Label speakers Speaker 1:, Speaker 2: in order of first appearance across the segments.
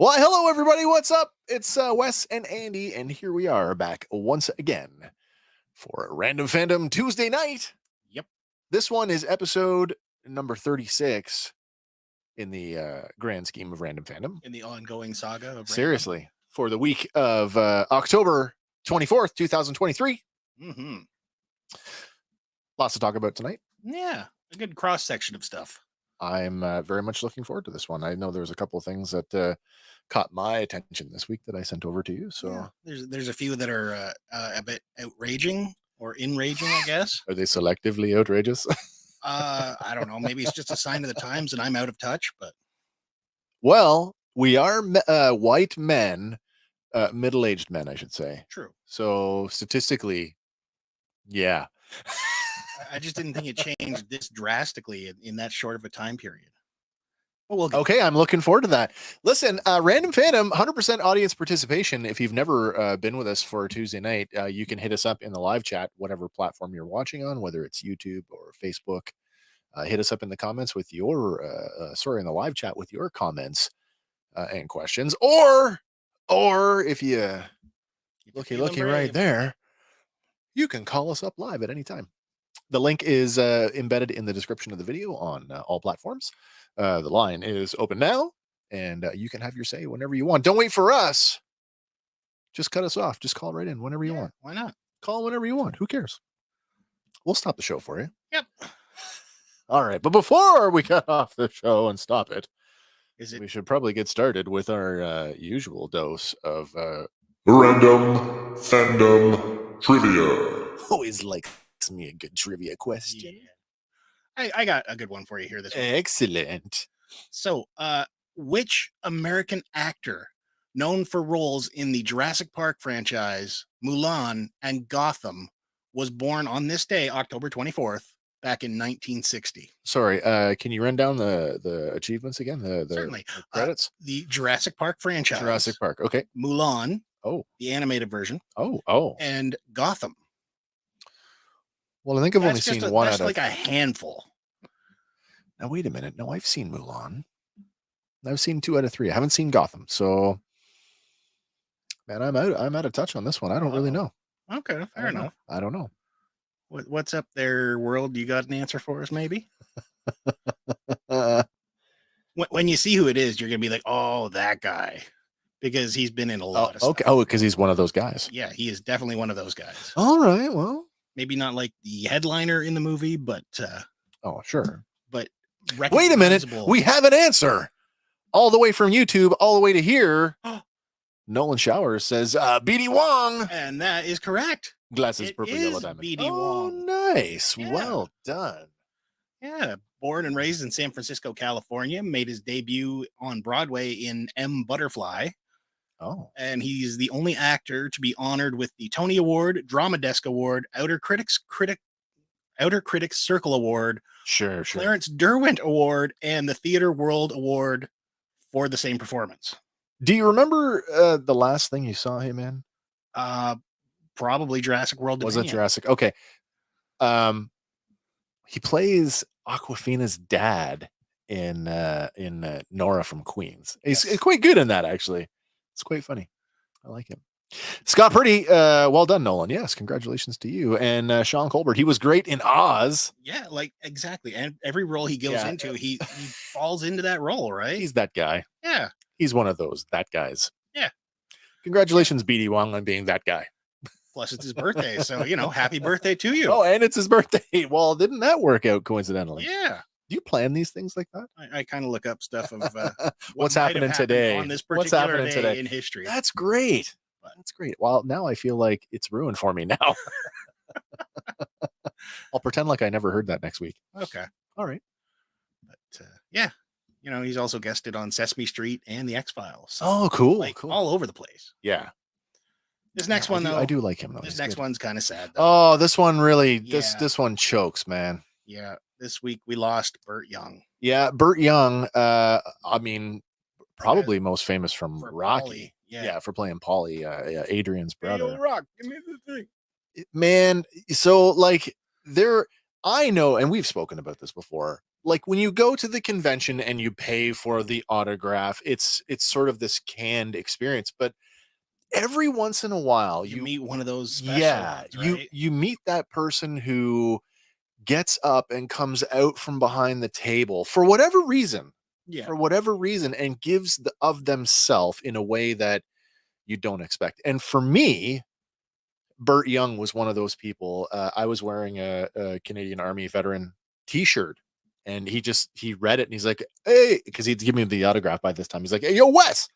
Speaker 1: Well, hello, everybody. What's up? It's Wes and Andy, and here we are back once again for Random Fandom Tuesday night.
Speaker 2: Yep.
Speaker 1: This one is episode number 36 in the grand scheme of Random Fandom.
Speaker 2: In the ongoing saga of
Speaker 1: Seriously, Random. For the week of October 24th, 2023.
Speaker 2: Mm-hmm.
Speaker 1: Lots to talk about tonight.
Speaker 2: Yeah, a good cross-section of stuff.
Speaker 1: I'm very much looking forward to this one. I know there's a couple of things that caught my attention this week that I sent over to you. So
Speaker 2: yeah, there's a few that are a bit outraging or enraging, I guess.
Speaker 1: Are they selectively outrageous?
Speaker 2: I don't know. Maybe it's just a sign of the times and I'm out of touch, but.
Speaker 1: Well, we are white men, middle-aged men, I should say.
Speaker 2: True.
Speaker 1: So statistically, yeah.
Speaker 2: I just didn't think it changed this drastically in that short of a time period.
Speaker 1: Okay, I'm looking forward to that. Listen, Random Fandom, 100% audience participation. If you've never been with us for a Tuesday night, you can hit us up in the live chat, whatever platform you're watching on, whether it's YouTube or Facebook. Hit us up in the comments with your, in the live chat with your comments and questions. Or if you looky right there, you can call us up live at any time. The link is embedded in the description of the video on all platforms. The line is open now, and you can have your say whenever you want. Don't wait for us. Just cut us off. Just call right in whenever you want.
Speaker 2: Why not?
Speaker 1: Call whenever you want. Who cares? We'll stop the show for you.
Speaker 2: Yep.
Speaker 1: All right. But before we cut off the show and stop it, we should probably get started with our usual dose of
Speaker 3: Random Fandom Trivia.
Speaker 1: Always likes me a good trivia question.
Speaker 2: Yeah. I got a good one for you here this week.
Speaker 1: Excellent.
Speaker 2: So, which American actor known for roles in the Jurassic Park franchise, Mulan, and Gotham was born on this day, October 24th, back in 1960?
Speaker 1: Sorry, can you run down the achievements again?
Speaker 2: Certainly.
Speaker 1: The credits?
Speaker 2: The Jurassic Park franchise.
Speaker 1: Jurassic Park, okay.
Speaker 2: Mulan.
Speaker 1: Oh.
Speaker 2: The animated version.
Speaker 1: Oh.
Speaker 2: And Gotham.
Speaker 1: Well, I think I've only seen one out of...
Speaker 2: That's like a handful.
Speaker 1: Now, wait a minute. No, I've seen Mulan. I've seen 2 out of 3. I haven't seen Gotham. So, man, I'm out of touch on this one. I don't really know.
Speaker 2: Okay, fair enough.
Speaker 1: I don't know.
Speaker 2: What's up there, world? You got an answer for us, maybe? When you see who it is, you're going to be like, oh, that guy. Because he's been in a lot of stuff.
Speaker 1: Okay. Oh, because he's one of those guys.
Speaker 2: Yeah, he is definitely one of those guys.
Speaker 1: All right, well.
Speaker 2: Maybe not like the headliner in the movie, but...
Speaker 1: oh, sure.
Speaker 2: But...
Speaker 1: Wait a minute. We have an answer. All the way from YouTube, all the way to here. Nolan Showers says, BD Wong.
Speaker 2: And that is correct.
Speaker 1: Glasses, purple, yellow diamond.
Speaker 2: BD Wong.
Speaker 1: Nice. Yeah. Well done.
Speaker 2: Yeah. Born and raised in San Francisco, California. Made his debut on Broadway in M. Butterfly.
Speaker 1: Oh.
Speaker 2: And he's the only actor to be honored with the Tony Award, Drama Desk Award, Outer Critics Circle Award,
Speaker 1: sure,
Speaker 2: Clarence Derwent Award, and the Theater World Award for the same performance.
Speaker 1: Do you remember the last thing you saw him in?
Speaker 2: Probably Jurassic World Dominion.
Speaker 1: Was it Jurassic? Okay. He plays Awkwafina's dad in Nora from Queens. He's quite good in that, actually. It's quite funny. I like him. Scott Purdy, well done, Nolan. Yes, congratulations to you. And Sean Colbert, he was great in Oz.
Speaker 2: Yeah, like exactly. And every role he goes into, he falls into that role, right?
Speaker 1: He's that guy.
Speaker 2: Yeah.
Speaker 1: He's one of those, that guys.
Speaker 2: Yeah.
Speaker 1: Congratulations, BD Wong, on being that guy.
Speaker 2: Plus, it's his birthday. So, happy birthday to you.
Speaker 1: Oh, and it's his birthday. Well, didn't that work out coincidentally?
Speaker 2: Yeah.
Speaker 1: Do you plan these things like that?
Speaker 2: I kind of look up stuff of
Speaker 1: what's happening today
Speaker 2: on this particular day in history.
Speaker 1: That's great. That's great. Well, now I feel like it's ruined for me now. I'll pretend like I never heard that next week.
Speaker 2: Okay.
Speaker 1: All right.
Speaker 2: But yeah, he's also guested on Sesame Street and the X-Files. So,
Speaker 1: oh, cool.
Speaker 2: Cool. All over the place.
Speaker 1: Yeah.
Speaker 2: This next one, though.
Speaker 1: I do like him, though.
Speaker 2: This next one's kind of sad,
Speaker 1: though. Oh, this one really, this one chokes, man.
Speaker 2: Yeah. This week we lost Burt Young.
Speaker 1: Yeah, Burt Young. I mean, probably most famous from Rocky. Yeah, for playing Paulie, Adrian's brother.
Speaker 2: Hey, Rock, give me the thing.
Speaker 1: Man, so like I know, and we've spoken about this before. like when you go to the convention and you pay for the autograph, it's sort of this canned experience. But every once in a while,
Speaker 2: You meet one of those special ones, right?
Speaker 1: you meet that person who gets up and comes out from behind the table for whatever reason,
Speaker 2: Yeah.
Speaker 1: and gives of themselves in a way that you don't expect. And for me, Burt Young was one of those people. I was wearing a Canadian Army veteran T-shirt, and he read it and he's like, "Hey," because he'd give me the autograph by this time. He's like, "Hey, yo, Wes,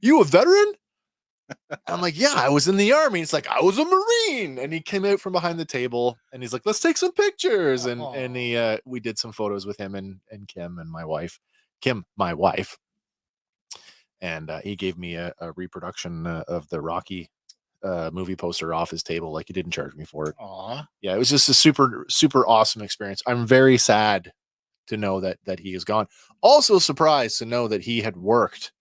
Speaker 1: you a veteran?" I'm like, "Yeah, I was in the Army." It's like, "I was a Marine," and he came out from behind the table and he's like, "Let's take some pictures." And we did some photos with him and Kim and my wife, my wife, and he gave me a reproduction of the Rocky movie poster off his table. Like, he didn't charge me for it.
Speaker 2: Aw.
Speaker 1: Yeah, it was just a super, super awesome experience. I'm very sad to know that he is gone. Also surprised to know that he had worked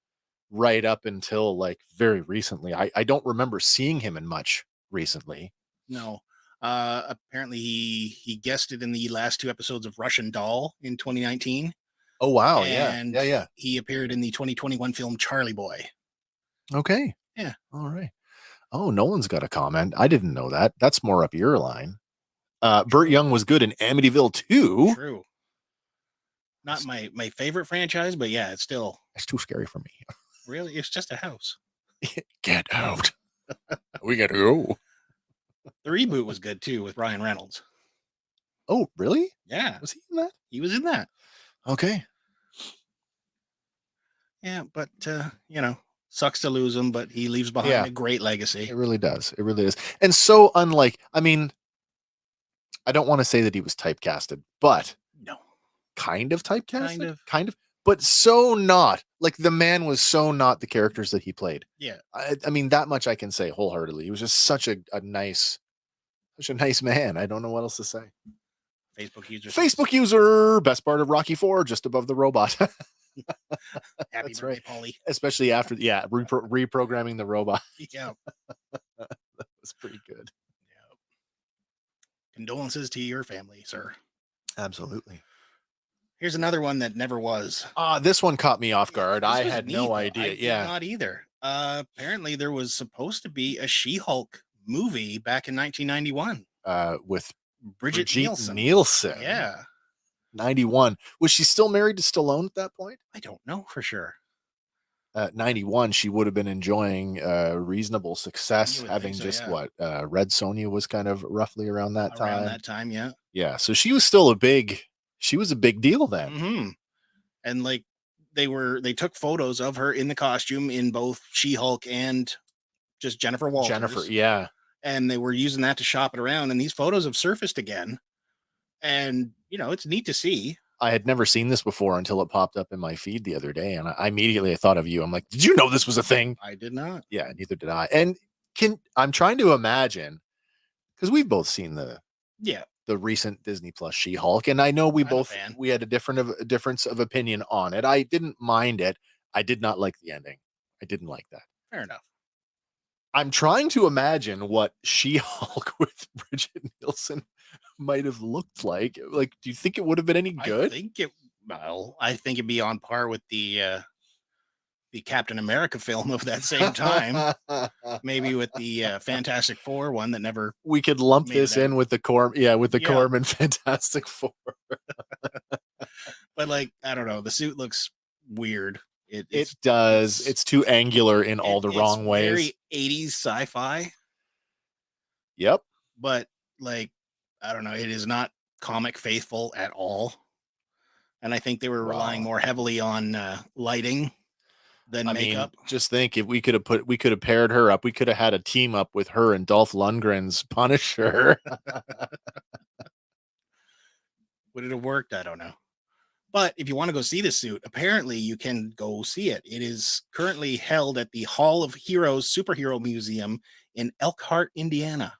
Speaker 1: right up until like very recently. I don't remember seeing him in much recently.
Speaker 2: No. Apparently he guested in the last 2 episodes of Russian Doll in 2019.
Speaker 1: Oh wow,
Speaker 2: And
Speaker 1: yeah.
Speaker 2: he appeared in the 2021 film Charlie Boy.
Speaker 1: Okay.
Speaker 2: Yeah.
Speaker 1: All right. Oh, Nolan's got a comment. I didn't know that. That's more up your line. Burt Young was good in Amityville 2.
Speaker 2: True. Not my favorite franchise, but yeah, it's still
Speaker 1: It's too scary for me.
Speaker 2: really, it's just a house.
Speaker 1: Get out. We gotta go.
Speaker 2: The reboot was good too with Ryan Reynolds.
Speaker 1: Oh, really?
Speaker 2: Yeah,
Speaker 1: Was he in that?
Speaker 2: he was in that.
Speaker 1: Okay.
Speaker 2: Yeah, but sucks to lose him, but he leaves behind
Speaker 1: Yeah.
Speaker 2: a great legacy.
Speaker 1: It really does. It really is. And so unlike, I mean, I don't want to say that he was typecasted, but
Speaker 2: No.
Speaker 1: kind of typecasted.
Speaker 2: Kind of.
Speaker 1: But so not. Like, the man was so not the characters that he played.
Speaker 2: Yeah.
Speaker 1: I mean, that much I can say wholeheartedly. He was just such a nice man. I don't know what else to say. Facebook user, best part of Rocky 4, just above the robot.
Speaker 2: Happy
Speaker 1: That's
Speaker 2: birthday,
Speaker 1: right.
Speaker 2: Paulie.
Speaker 1: Especially after, reprogramming the robot.
Speaker 2: Yeah.
Speaker 1: That was pretty good.
Speaker 2: Yeah. Condolences to your family, sir.
Speaker 1: Absolutely.
Speaker 2: Here's another one that never was.
Speaker 1: This one caught me off guard.
Speaker 2: This
Speaker 1: I
Speaker 2: was
Speaker 1: had
Speaker 2: neat,
Speaker 1: no
Speaker 2: though.
Speaker 1: idea.
Speaker 2: I did not either. Apparently there was supposed to be a She-Hulk movie back in 1991.
Speaker 1: With
Speaker 2: Bridget Nielsen. Yeah.
Speaker 1: 91. Was she still married to Stallone at that point?
Speaker 2: I don't know for sure.
Speaker 1: 91, she would have been enjoying reasonable success,
Speaker 2: You would
Speaker 1: having
Speaker 2: think so,
Speaker 1: just
Speaker 2: yeah.
Speaker 1: Red Sonja was kind of roughly around that time.
Speaker 2: Around that time, yeah.
Speaker 1: Yeah, so she was still a big deal then.
Speaker 2: Mm-hmm. And like they took photos of her in the costume in both She-Hulk and just Jennifer Walters.
Speaker 1: Jennifer, yeah.
Speaker 2: And they were using that to shop it around, and these photos have surfaced again. And it's neat to see.
Speaker 1: I had never seen this before until it popped up in my feed the other day, and I immediately thought of you. I'm like, did you know this was a thing?
Speaker 2: I did not.
Speaker 1: Yeah, neither did I. And I'm trying to imagine, because we've both seen the recent Disney Plus She-Hulk, and I know we had a difference of opinion on it. I didn't mind it. I did not like the ending. I didn't like that.
Speaker 2: Fair enough.
Speaker 1: I'm trying to imagine what She-Hulk with Bridget Nielsen might have looked like. Like, do you think it would have been any good?
Speaker 2: I think it'd be on par with the Captain America film of that same time. Maybe with the Fantastic Four one that never.
Speaker 1: We could lump this in with the Corman Fantastic Four.
Speaker 2: But like, I don't know, the suit looks weird.
Speaker 1: It does. It's too angular in all the wrong ways.
Speaker 2: Very 80s sci-fi.
Speaker 1: Yep.
Speaker 2: But like, I don't know, it is not comic faithful at all. And I think they were relying more heavily on lighting than makeup.
Speaker 1: Just think, if we could have paired her up. We could have had a team up with her and Dolph Lundgren's Punisher.
Speaker 2: Would it have worked? I don't know. But if you want to go see the suit, apparently you can go see it. It is currently held at the Hall of Heroes Superhero Museum in Elkhart, Indiana.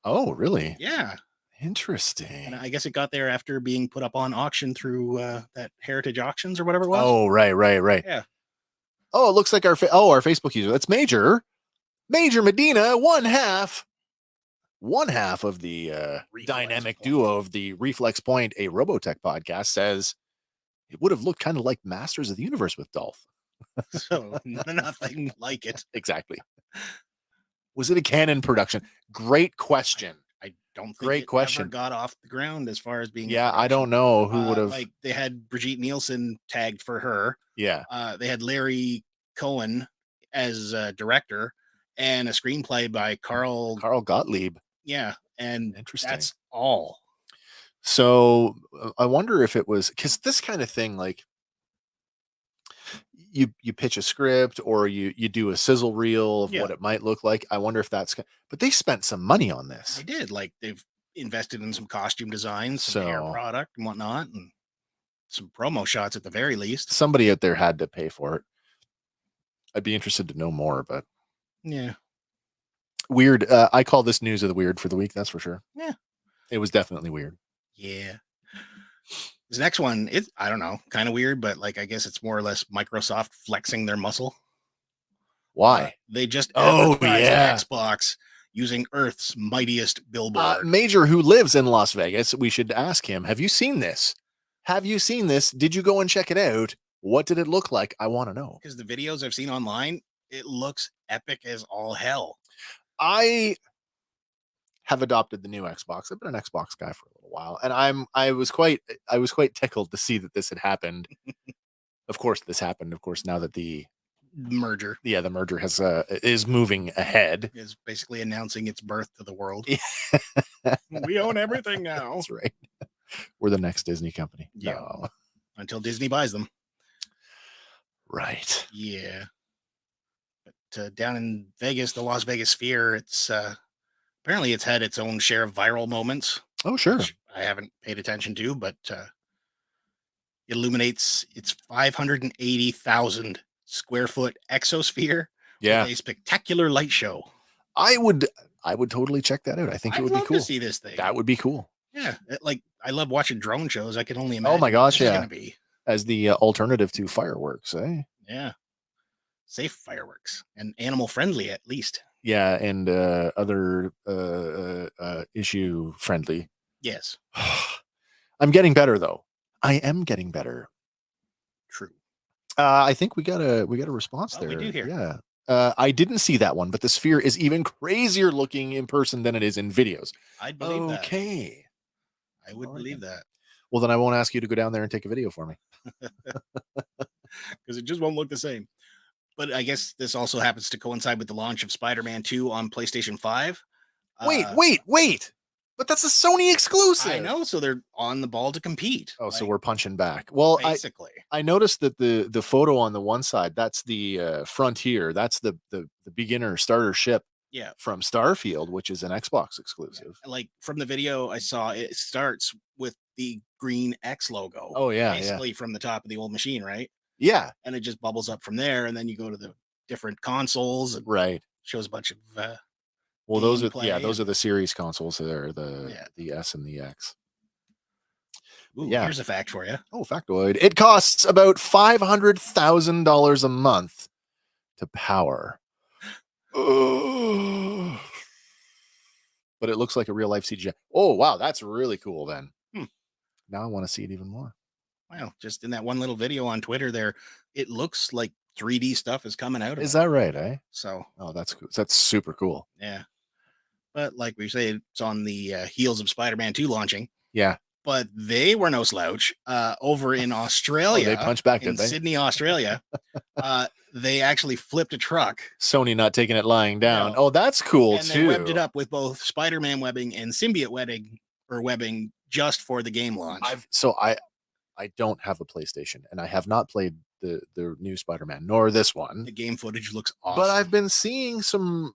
Speaker 1: Oh, really?
Speaker 2: Yeah.
Speaker 1: Interesting.
Speaker 2: And I guess it got there after being put up on auction through that Heritage Auctions or whatever it was.
Speaker 1: Oh, right.
Speaker 2: Yeah.
Speaker 1: Oh, it looks like our Facebook user. That's Major Medina, 1/2. one half of the
Speaker 2: Reflex
Speaker 1: dynamic
Speaker 2: Point.
Speaker 1: duo of the Reflex Point, a Robotech podcast, says it would have looked kind of like Masters of the Universe with Dolph.
Speaker 2: So nothing like it.
Speaker 1: Exactly. Was it a canon production? Great question.
Speaker 2: I don't think
Speaker 1: Great
Speaker 2: it
Speaker 1: question.
Speaker 2: ever got off the ground as far as being.
Speaker 1: Yeah, I don't know who would have.
Speaker 2: Like they had Brigitte Nielsen tagged for her.
Speaker 1: Yeah,
Speaker 2: They had Larry Cohen as director and a screenplay by Carl.
Speaker 1: Carl Gottlieb.
Speaker 2: Yeah, and
Speaker 1: Interesting.
Speaker 2: that's all.
Speaker 1: So I wonder if it was because this kind of thing, like you pitch a script or you do a sizzle reel of what it might look like. I wonder if that's. But they spent some money on this.
Speaker 2: They did. Like they've invested in some costume designs, some hair product and whatnot, and some promo shots at the very least.
Speaker 1: Somebody out there had to pay for it. I'd be interested to know more, but
Speaker 2: yeah,
Speaker 1: weird. I call this news of the weird for the week. That's for sure.
Speaker 2: Yeah,
Speaker 1: it was definitely weird.
Speaker 2: Yeah. This next one, I don't know, kind of weird, but like I guess it's more or less Microsoft flexing their muscle.
Speaker 1: Why?
Speaker 2: They just
Speaker 1: advertised
Speaker 2: Xbox using Earth's mightiest billboard.
Speaker 1: Major, who lives in Las Vegas, we should ask him, have you seen this? Have you seen this? Did you go and check it out? What did it look like? I want to know.
Speaker 2: Because the videos I've seen online, it looks epic as all hell.
Speaker 1: I have adopted the new Xbox. I've been an Xbox guy for a little while, and I was quite tickled to see that this had happened. Of course, this happened. Of course, now that the
Speaker 2: merger,
Speaker 1: the merger has is moving ahead,
Speaker 2: is basically announcing its birth to the world. We own everything now.
Speaker 1: That's right. We're the next Disney company.
Speaker 2: Yeah.
Speaker 1: No.
Speaker 2: Until Disney buys them.
Speaker 1: Right.
Speaker 2: Yeah. But down in Vegas, the Las Vegas Sphere, it's apparently it's had its own share of viral moments.
Speaker 1: Oh, sure.
Speaker 2: I haven't paid attention to, but it illuminates its 580,000 square foot exosphere.
Speaker 1: Yeah.
Speaker 2: With a spectacular light show.
Speaker 1: I would totally check that out. I think it would be cool
Speaker 2: to see this thing.
Speaker 1: That would be cool.
Speaker 2: Yeah. Like I love watching drone shows. I can only imagine.
Speaker 1: Oh my gosh,
Speaker 2: what
Speaker 1: yeah.
Speaker 2: Gonna be.
Speaker 1: As the alternative to fireworks, eh?
Speaker 2: Yeah. Safe fireworks and animal friendly at least.
Speaker 1: Yeah, and other issue friendly.
Speaker 2: Yes.
Speaker 1: I'm getting better though. I am getting better.
Speaker 2: True.
Speaker 1: I think we got a response there.
Speaker 2: We do here.
Speaker 1: Yeah. I didn't see that one, but the sphere is even crazier looking in person than it is in videos.
Speaker 2: I'd believe that.
Speaker 1: Okay.
Speaker 2: I would believe that.
Speaker 1: Well, then I won't ask you to go down there and take a video for me.
Speaker 2: Because it just won't look the same. But I guess this also happens to coincide with the launch of Spider-Man 2 on PlayStation 5.
Speaker 1: Wait. But that's a Sony exclusive.
Speaker 2: I know, so they're on the ball to compete.
Speaker 1: Oh, so we're punching back. Well,
Speaker 2: basically.
Speaker 1: I noticed that the photo on the one side, that's the Frontier. That's the beginner starter ship.
Speaker 2: Yeah.
Speaker 1: From Starfield, which is an Xbox exclusive.
Speaker 2: Yeah. Like from the video I saw, it starts with the green X logo.
Speaker 1: Oh yeah,
Speaker 2: basically from the top of the old machine, right?
Speaker 1: Yeah,
Speaker 2: and it just bubbles up from there, and then you go to the different consoles. And
Speaker 1: right,
Speaker 2: shows a bunch of.
Speaker 1: Well, those are the series consoles. There, the S and the X.
Speaker 2: Ooh, here's a fact for you.
Speaker 1: Oh, factoid! It costs about $500,000 a month to power. But it looks like a real life CGI. Oh wow, that's really cool. Then now I want to see it even more.
Speaker 2: Wow, just in that one little video on Twitter there, it looks like 3D stuff is coming out of it.
Speaker 1: Is that right, eh?
Speaker 2: So
Speaker 1: that's cool. That's super cool.
Speaker 2: Yeah. But like we say, it's on the heels of Spider-Man 2 launching.
Speaker 1: Yeah.
Speaker 2: But they were no slouch. Over in Australia,
Speaker 1: they punched back,
Speaker 2: in Sydney, Australia, they actually flipped a truck.
Speaker 1: Sony not taking it lying down. No. Oh, that's cool
Speaker 2: and
Speaker 1: too.
Speaker 2: They webbed it up with both Spider-Man webbing and symbiote webbing just for the game launch.
Speaker 1: I don't have a PlayStation, and I have not played the new Spider-Man nor this one.
Speaker 2: The game footage looks awesome.
Speaker 1: But I've been seeing some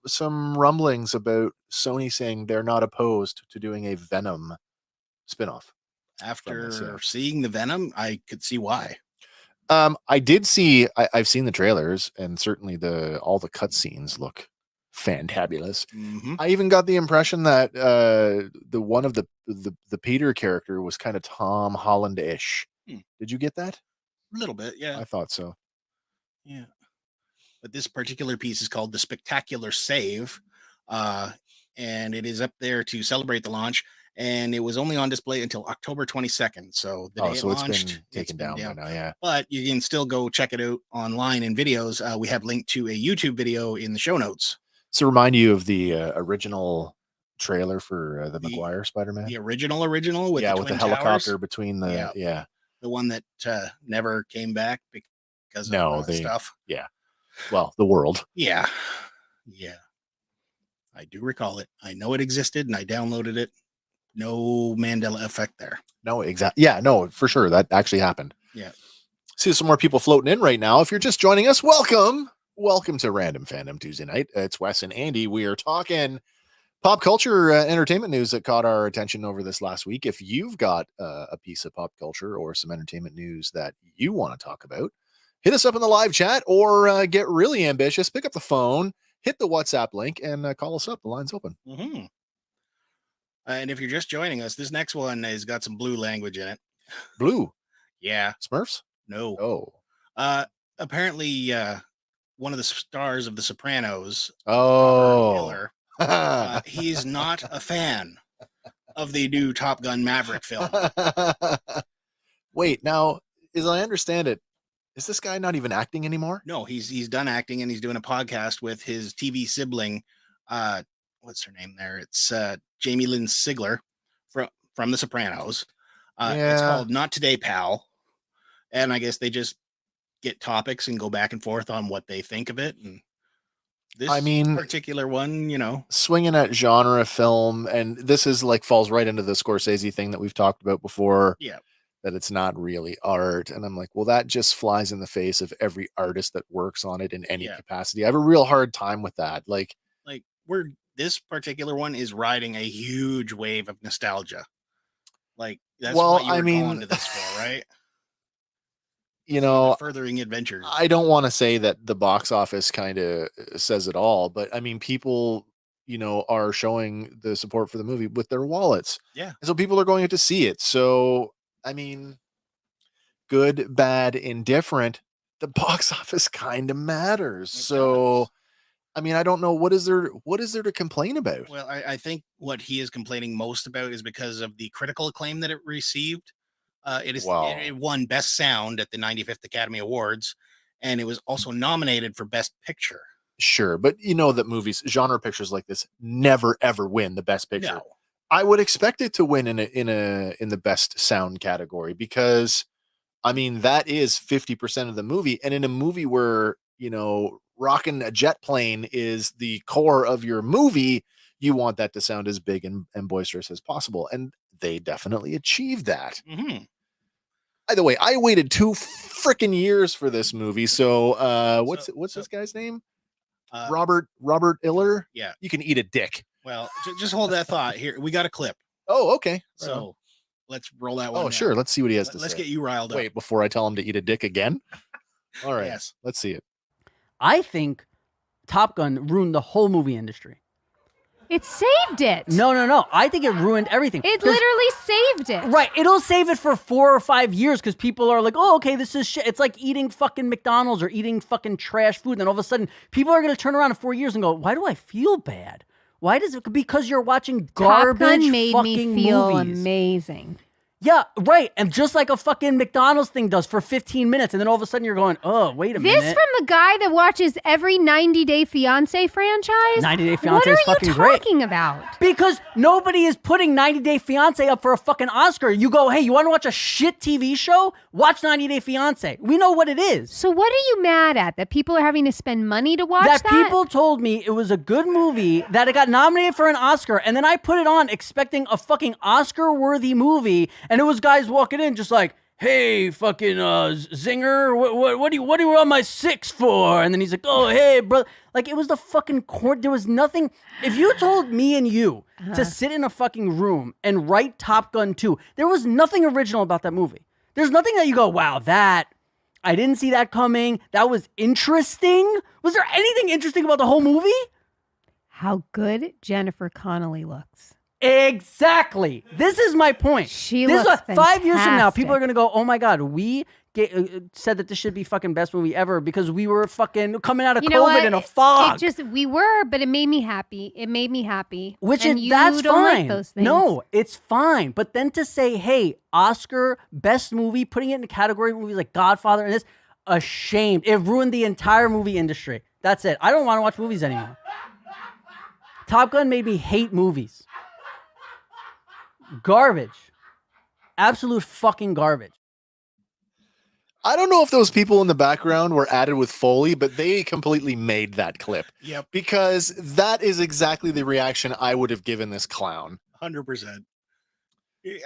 Speaker 1: rumblings about Sony saying they're not opposed to doing a Venom spinoff.
Speaker 2: After seeing the Venom, I could see why.
Speaker 1: I did see. I've seen the trailers, and certainly all the cutscenes look fantabulous.
Speaker 2: Mm-hmm.
Speaker 1: I even got the impression that the one of the Peter character was kind of Tom Holland-ish. Did you get that?
Speaker 2: A little bit, yeah.
Speaker 1: I thought so.
Speaker 2: Yeah. But this particular piece is called The Spectacular Save. and it is up there to celebrate the launch. And it was only on display until October 22nd. So the day it launched,
Speaker 1: it's been taken down by now. Yeah,
Speaker 2: but you can still go check it out online in videos. We have linked to a YouTube video in the show notes.
Speaker 1: So remind you of the original trailer for the Maguire Spider-Man.
Speaker 2: The original with
Speaker 1: with the helicopter
Speaker 2: towers.
Speaker 1: between the
Speaker 2: the one that never came back because of stuff.
Speaker 1: Yeah, well, the world.
Speaker 2: Yeah. I do recall it. I know it existed, and I downloaded it. No Mandela effect there.
Speaker 1: No, exactly. Yeah, no, for sure. That actually happened.
Speaker 2: Yeah.
Speaker 1: See some more people floating in right now. If you're just joining us, welcome. Welcome to Random Fandom Tuesday night. It's Wes and Andy. We are talking pop culture entertainment news that caught our attention over this last week. If you've got a piece of pop culture or some entertainment news that you want to talk about, hit us up in the live chat or get really ambitious. Pick up the phone, hit the WhatsApp link, and call us up. The line's open.
Speaker 2: Mm-hmm. And if you're just joining us, this next one has got some blue language in it.
Speaker 1: Blue?
Speaker 2: Yeah.
Speaker 1: Smurfs?
Speaker 2: No.
Speaker 1: Oh.
Speaker 2: Apparently, one of the stars of The Sopranos,
Speaker 1: Miller,
Speaker 2: he's not a fan of the new Top Gun Maverick film.
Speaker 1: Wait, now, as I understand it, is this guy not even acting anymore?
Speaker 2: No, he's done acting, and he's doing a podcast with his TV sibling. What's her name there? It's Jamie Lynn Sigler from The Sopranos. It's called Not Today, Pal. And I guess they just get topics and go back and forth on what they think of it. And this particular one,
Speaker 1: swinging at genre film, and this is falls right into the Scorsese thing that we've talked about before.
Speaker 2: Yeah. That
Speaker 1: it's not really art. And I'm like, well, that just flies in the face of every artist that works on it in any capacity. I have a real hard time with that.
Speaker 2: This particular one is riding a huge wave of nostalgia. That's what you were going to this for, right? Furthering adventures.
Speaker 1: I don't want to say that the box office kind of says it all, but people, are showing the support for the movie with their wallets.
Speaker 2: Yeah.
Speaker 1: And so people are going to see it. So, good, bad, indifferent, the box office kind of matters. So, I don't know. What is there to complain about?
Speaker 2: Well, I think what he is complaining most about is because of the critical acclaim that it received. It won Best Sound at the 95th Academy Awards, and it was also nominated for Best Picture.
Speaker 1: Sure, but that movies, genre pictures like this, never ever win the Best Picture.
Speaker 2: No.
Speaker 1: I would expect it to win in the Best Sound category because, that is 50% of the movie, and in a movie where rocking a jet plane is the core of your movie, you want that to sound as big and boisterous as possible, and they definitely achieved that.
Speaker 2: Mm-hmm.
Speaker 1: Either way, I waited 2 freaking years for this movie. So, what's this guy's name? Robert Iller.
Speaker 2: Yeah,
Speaker 1: you can eat a dick.
Speaker 2: Well, just hold that thought. Here, we got a clip.
Speaker 1: Oh, okay.
Speaker 2: So let's roll that one.
Speaker 1: Oh, sure. Let's see what he has to say.
Speaker 2: Let's get you riled up.
Speaker 1: Wait, before I tell him to eat a dick again. All right.
Speaker 2: Yes.
Speaker 1: Let's see it.
Speaker 4: I think Top Gun ruined the whole movie industry.
Speaker 5: It saved it.
Speaker 4: No. I think it ruined everything.
Speaker 5: It literally saved it.
Speaker 4: Right. It'll save it for 4 or 5 years because people are like, oh, okay, this is shit. It's like eating fucking McDonald's or eating fucking trash food. And then all of a sudden, people are going to turn around in 4 years and go, why do I feel bad? Why does it? Because you're watching garbage
Speaker 5: Top Gun made
Speaker 4: fucking
Speaker 5: me feel
Speaker 4: movies.
Speaker 5: amazing.
Speaker 4: Yeah, right. And just like a fucking McDonald's thing does for 15 minutes. And then all of a sudden you're going, oh, wait a minute.
Speaker 5: This from the guy that watches every 90 Day Fiancé franchise?
Speaker 4: 90 Day Fiancé is fucking great.
Speaker 5: What are you talking about?
Speaker 4: Because nobody is putting 90 Day Fiancé up for a fucking Oscar. You go, hey, you want to watch a shit TV show? Watch 90 Day Fiancé. We know what it is.
Speaker 5: So what are you mad at? That people are having to spend money to watch that?
Speaker 4: That people told me it was a good movie, that it got nominated for an Oscar, and then I put it on expecting a fucking Oscar-worthy movie, and it was guys walking in just like, hey, fucking Zinger, what do you on my 6 for? And then he's like, oh, hey, bro. Like, it was the fucking court. There was nothing. If you told me and you to sit in a fucking room and write Top Gun 2, there was nothing original about that movie. There's nothing that you go, wow, I didn't see that coming. That was interesting. Was there anything interesting about the whole movie?
Speaker 5: How good Jennifer Connelly looks.
Speaker 4: Exactly. This is my point.
Speaker 5: She looks fantastic.
Speaker 4: 5 years from now, people are going to go, oh my God, we said that this should be fucking best movie ever because we were fucking coming out of
Speaker 5: You know
Speaker 4: COVID
Speaker 5: what?
Speaker 4: in a fog.
Speaker 5: We were, but it made me happy. It made me happy.
Speaker 4: Which
Speaker 5: and
Speaker 4: is,
Speaker 5: you
Speaker 4: that's
Speaker 5: don't
Speaker 4: fine.
Speaker 5: like those things.
Speaker 4: No, it's fine. But then to say, hey, Oscar best movie, putting it in the category of movies like Godfather and this, ashamed. It ruined the entire movie industry. That's it. I don't want to watch movies anymore. Top Gun made me hate movies. Garbage. Absolute fucking garbage.
Speaker 1: I don't know if those people in the background were added with Foley, but they completely made that clip.
Speaker 2: Yep.
Speaker 1: Because that is exactly the reaction I would have given this clown.
Speaker 2: 100%.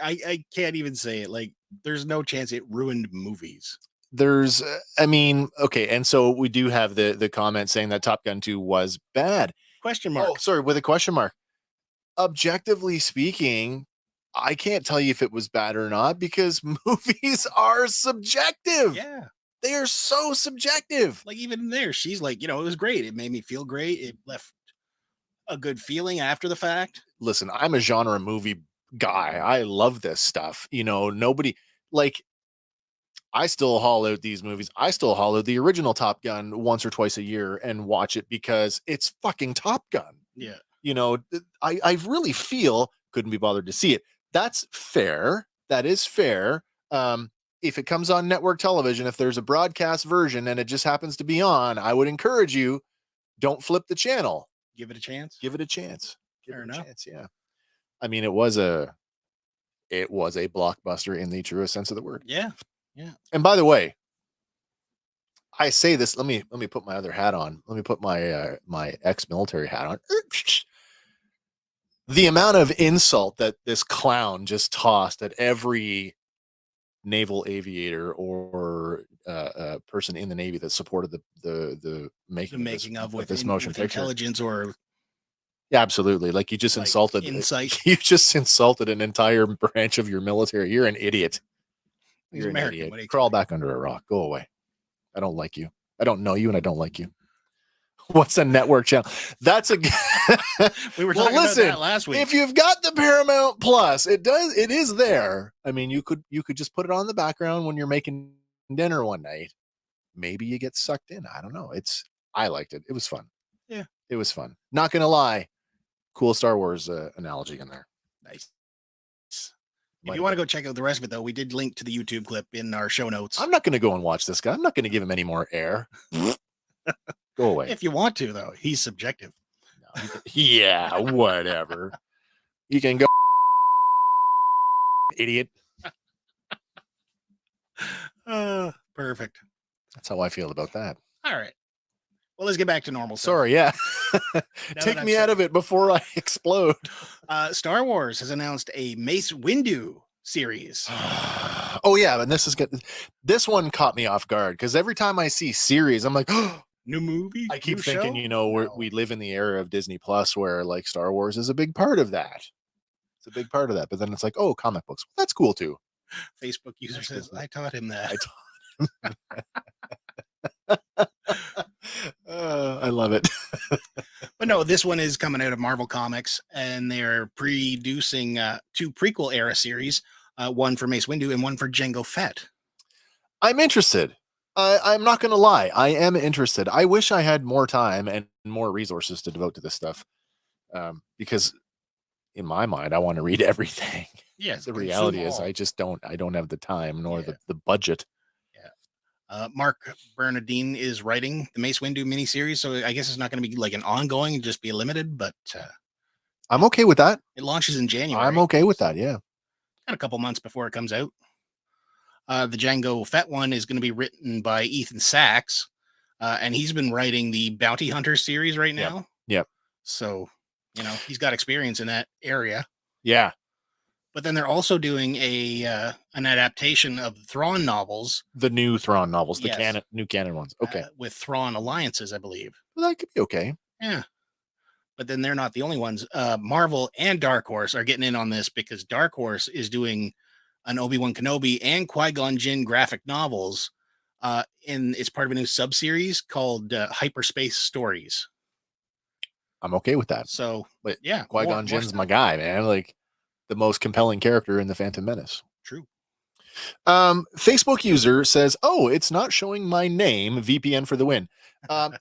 Speaker 2: I can't even say it. Like, there's no chance it ruined movies.
Speaker 1: There's, I mean, okay. And so we do have the comment saying that Top Gun 2 was bad.
Speaker 2: Question mark.
Speaker 1: Oh, sorry, with a question mark. Objectively speaking, I can't tell you if it was bad or not because movies are subjective.
Speaker 2: Yeah.
Speaker 1: They are so subjective.
Speaker 2: Like, even in there, she's like, it was great. It made me feel great. It left a good feeling after the fact.
Speaker 1: Listen, I'm a genre movie guy. I love this stuff. Nobody, like, I still haul out these movies. I still haul out the original Top Gun once or twice a year and watch it because it's fucking Top Gun.
Speaker 2: Yeah.
Speaker 1: I really feel couldn't be bothered to see it. That's fair. That is fair. If it comes on network television, if there's a broadcast version and it just happens to be on, I would encourage you, don't flip the channel.
Speaker 2: Give it a chance.
Speaker 1: Give it a chance.
Speaker 2: Fair enough.
Speaker 1: Yeah. I mean, it was a blockbuster in the truest sense of the word.
Speaker 2: Yeah. Yeah.
Speaker 1: And by the way, I say this, let me put my other hat on. Let me put my my ex-military hat on. The amount of insult that this clown just tossed at every naval aviator or person in the Navy that supported the making of this motion picture.
Speaker 2: Intelligence or
Speaker 1: yeah, absolutely. Like you just insulted
Speaker 2: insight.
Speaker 1: You just insulted an entire branch of your military. You're an idiot. You're an
Speaker 2: American.
Speaker 1: idiot. Crawl back under a rock. Go away. I don't like you. I don't know you, and I don't like you. What's a network channel? That's a.
Speaker 2: We were talking about that last week.
Speaker 1: If you've got the Paramount Plus, it is there. I mean, you could just put it on in the background when you're making dinner one night. Maybe you get sucked in. I don't know. I liked it. It was fun.
Speaker 2: Yeah,
Speaker 1: it was fun. Not gonna lie, cool Star Wars analogy in there.
Speaker 2: Nice. If you want to go check out the rest of it, though, we did link to the YouTube clip in our show notes.
Speaker 1: I'm not going to go and watch this guy. I'm not going to give him any more air. Go away.
Speaker 2: If you want to, though, he's subjective.
Speaker 1: No, yeah, whatever. You can go, idiot.
Speaker 2: Perfect.
Speaker 1: That's how I feel about that.
Speaker 2: All right. Well, let's get back to normal stuff.
Speaker 1: Sorry, yeah. Take me out of it before I explode.
Speaker 2: Star Wars has announced a Mace Windu series.
Speaker 1: Oh yeah, and this one caught me off guard because every time I see series, I'm like, oh,
Speaker 2: new movie.
Speaker 1: I keep thinking, we live in the era of Disney Plus where like Star Wars is a big part of that. It's a big part of that, but then it's like, oh, comic books. That's cool too.
Speaker 2: Facebook user says, I taught him that.
Speaker 1: I love it.
Speaker 2: But no, this one is coming out of Marvel Comics, and they're producing 2 prequel era series, one for Mace Windu and one for Jango Fett.
Speaker 1: I'm interested. I'm not going to lie. I am interested. I wish I had more time and more resources to devote to this stuff, because in my mind, I want to read everything.
Speaker 2: Yes,
Speaker 1: the reality is I just don't. I don't have the time nor the budget.
Speaker 2: Mark Bernardine is writing the Mace Windu miniseries, so I guess it's not going to be like an ongoing, just be limited, but
Speaker 1: I'm okay with that.
Speaker 2: It launches in January.
Speaker 1: I'm okay with that, yeah.
Speaker 2: Got a couple months before it comes out. The Jango Fett one is going to be written by Ethan Sachs, and he's been writing the Bounty Hunter series right now.
Speaker 1: Yep.
Speaker 2: So, he's got experience in that area.
Speaker 1: Yeah.
Speaker 2: But then they're also doing an adaptation of the Thrawn novels.
Speaker 1: The new Thrawn novels, the new canon ones. Okay.
Speaker 2: With Thrawn alliances, I believe.
Speaker 1: Well, that could be okay.
Speaker 2: Yeah. But then they're not the only ones. Marvel and Dark Horse are getting in on this because Dark Horse is doing an Obi-Wan Kenobi and Qui-Gon Jinn graphic novels. It's part of a new sub-series called Hyperspace Stories.
Speaker 1: I'm okay with that.
Speaker 2: So,
Speaker 1: but
Speaker 2: yeah.
Speaker 1: Qui-Gon Jinn's my guy, man. Like, the most compelling character in the Phantom Menace.
Speaker 2: True.
Speaker 1: Facebook user says, "Oh, it's not showing my name. VPN for the win."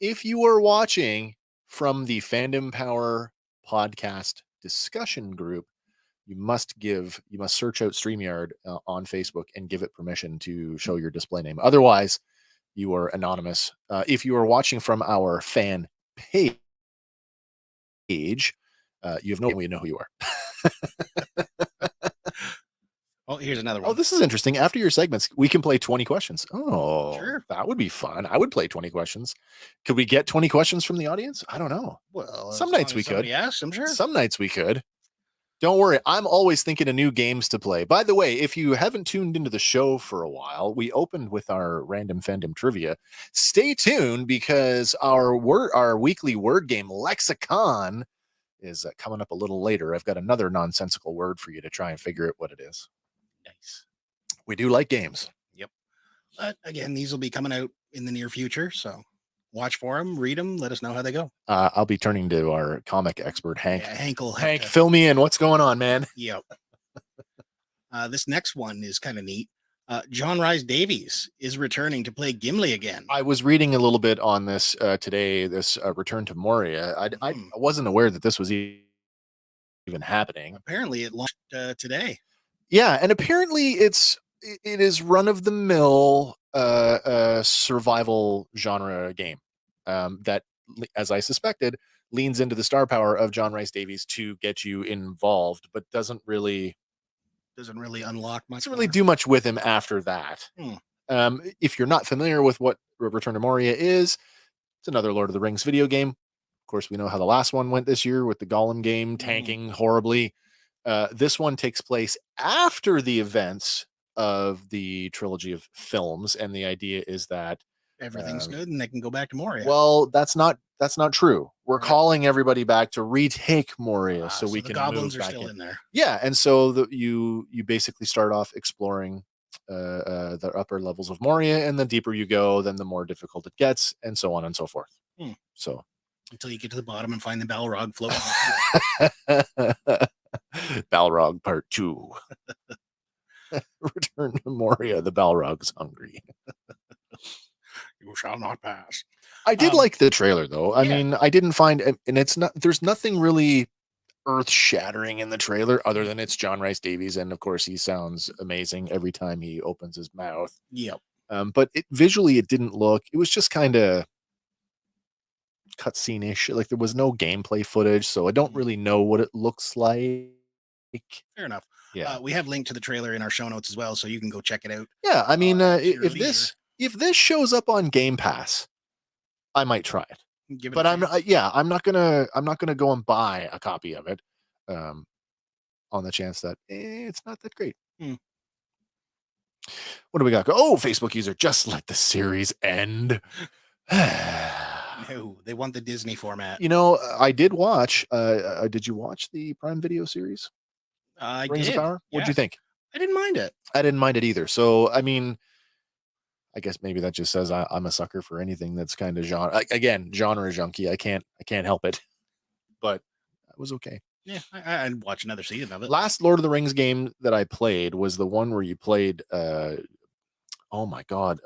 Speaker 1: If you are watching from the Fandom Power podcast discussion group, you must search out StreamYard on Facebook and give it permission to show your display name. Otherwise, you are anonymous. If you are watching from our fan page, you have no way to know who you are.
Speaker 2: Oh, here's another one.
Speaker 1: Oh, this is interesting. After your segments, we can play 20 questions. Oh,
Speaker 2: Sure.
Speaker 1: That would be fun. I would play 20 questions. Could we get 20 questions from the audience? I don't know.
Speaker 2: Well,
Speaker 1: Some
Speaker 2: as
Speaker 1: nights
Speaker 2: long
Speaker 1: we
Speaker 2: as somebody
Speaker 1: could.
Speaker 2: asks, I'm sure.
Speaker 1: Some nights we could. Don't worry. I'm always thinking of new games to play. By the way, if you haven't tuned into the show for a while, we opened with our Random Fandom trivia. Stay tuned because our weekly word game lexicon is coming up a little later. I've got another nonsensical word for you to try and figure out what it is.
Speaker 2: Nice.
Speaker 1: We do like games.
Speaker 2: Yep. But again, these will be coming out in the near future. So watch for them, read them, let us know how they go.
Speaker 1: I'll be turning to our comic expert, Hank.
Speaker 2: Yeah, Hank will have
Speaker 1: Hank,
Speaker 2: to-
Speaker 1: fill me in. What's going on, man?
Speaker 2: Yep. This next one is kind of neat. John Rhys Davies is returning to play Gimli again.
Speaker 1: I was reading a little bit on this today, this Return to Moria. I wasn't aware that this was even happening.
Speaker 2: Apparently it launched today.
Speaker 1: Yeah, and apparently it is run-of-the-mill survival genre game that, as I suspected, leans into the star power of John Rhys Davies to get you involved, but doesn't really
Speaker 2: unlock much.
Speaker 1: Doesn't really do much with him after that. If you're not familiar with what Return to Moria is, it's another Lord of the Rings video game. Of course, we know how the last one went this year with the Gollum game tanking horribly. This one takes place after the events of the trilogy of films, and the idea is that
Speaker 2: everything's good and they can go back to Moria.
Speaker 1: Well, that's not true. We're calling everybody back to retake Moria, so we
Speaker 2: the
Speaker 1: can
Speaker 2: goblins
Speaker 1: move
Speaker 2: are
Speaker 1: back
Speaker 2: still in there.
Speaker 1: Yeah, and so you basically start off exploring the upper levels of Moria, and the deeper you go, then the more difficult it gets, and so on and so forth. So
Speaker 2: until you get to the bottom and find the Balrog floating.
Speaker 1: Balrog Part 2. Return to Moria. The Balrog's hungry.
Speaker 2: You shall not pass.
Speaker 1: I did like the trailer, though. I mean, I didn't find, and it's not. There's nothing really earth-shattering in the trailer, other than it's John Rhys Davies, and of course, he sounds amazing every time he opens his mouth.
Speaker 2: Yep.
Speaker 1: But visually, it didn't look. It was just kind of cutscene-ish. Like there was no gameplay footage, so I don't really know what it looks like.
Speaker 2: Fair enough.
Speaker 1: Yeah.
Speaker 2: We have linked to the trailer in our show notes as well, so you can go check it out.
Speaker 1: Yeah, I mean, if this shows up on Game Pass, I might try it. But I'm not gonna go and buy a copy of it, on the chance that it's not that great. What do we got? Oh, Facebook user, just let the series end.
Speaker 2: No, they want the Disney format.
Speaker 1: You know, I did watch. Did you watch the Prime Video series?
Speaker 2: I
Speaker 1: Rings
Speaker 2: did.
Speaker 1: of Power. What'd you think?
Speaker 2: I didn't mind it.
Speaker 1: I didn't mind it either. So, I mean, I guess maybe that just says I'm a sucker for anything that's kind of genre. Again, genre junkie. I can't help it. But it was okay.
Speaker 2: Yeah, I'd watch another season of it.
Speaker 1: Last Lord of the Rings game that I played was the one where you played. Oh my God,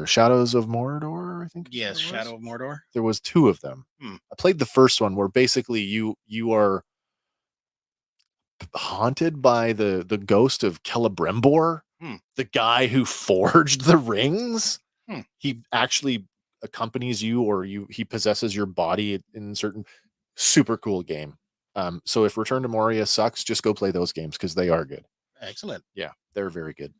Speaker 1: Shadows of Mordor. I think.
Speaker 2: Yes, Shadow of Mordor.
Speaker 1: There was 2 of them. I played the first one where basically you are haunted by the ghost of Celebrimbor, the guy who forged the rings. He actually accompanies you, or he possesses your body in certain. Super cool game. So if Return to Moria sucks, just go play those games because they are good.
Speaker 2: Excellent.
Speaker 1: Yeah, they're very good.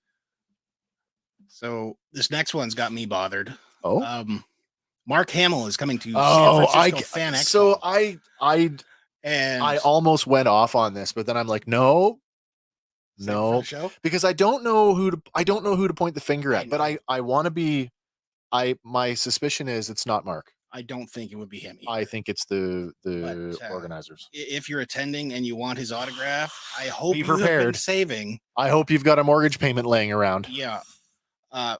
Speaker 2: So this next one's got me bothered.
Speaker 1: Oh,
Speaker 2: Mark Hamill is coming to San Francisco Fan Expo.
Speaker 1: So I almost went off on this, but then I'm like, no, because I don't know who to point the finger at, but I want to be. My suspicion is it's not Mark.
Speaker 2: I don't think it would be him either.
Speaker 1: I think it's the organizers.
Speaker 2: If you're attending and you want his autograph, I hope
Speaker 1: be
Speaker 2: you have
Speaker 1: prepared.
Speaker 2: been saving.
Speaker 1: I hope you've got a mortgage payment laying around.
Speaker 2: Yeah.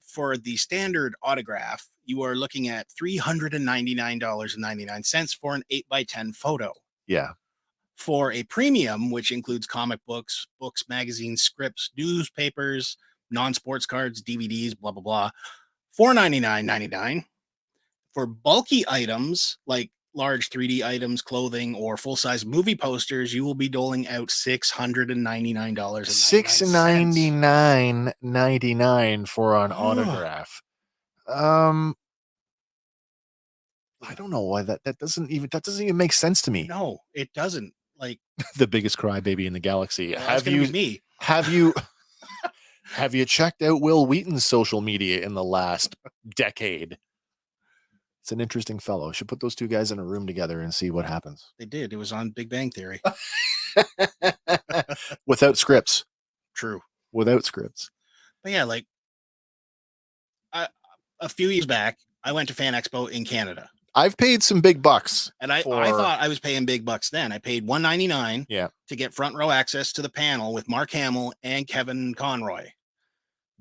Speaker 2: For the standard autograph, you are looking at $399.99 for an 8x10 photo.
Speaker 1: Yeah.
Speaker 2: For a premium, which includes comic books, magazines, scripts, newspapers, non-sports cards, DVDs, blah blah blah. $499.99. For bulky items like large 3D items, clothing, or full-size movie posters, you will be doling out $699.99.
Speaker 1: $699.99 for an autograph. I don't know why that doesn't even make sense to me.
Speaker 2: No, it doesn't. Like
Speaker 1: The biggest crybaby in the galaxy.
Speaker 2: well, that's gonna be me.
Speaker 1: Have you have you checked out Will Wheaton's social media in the last decade? It's an interesting fellow. Should put those two guys in a room together and see what happens.
Speaker 2: They did. It was on Big Bang Theory.
Speaker 1: Without scripts.
Speaker 2: True.
Speaker 1: Without scripts.
Speaker 2: But yeah, like a few years back, I went to Fan Expo in Canada.
Speaker 1: I've paid some big bucks.
Speaker 2: And I thought I was paying big bucks then. I paid $199 to get front row access to the panel with Mark Hamill and Kevin Conroy.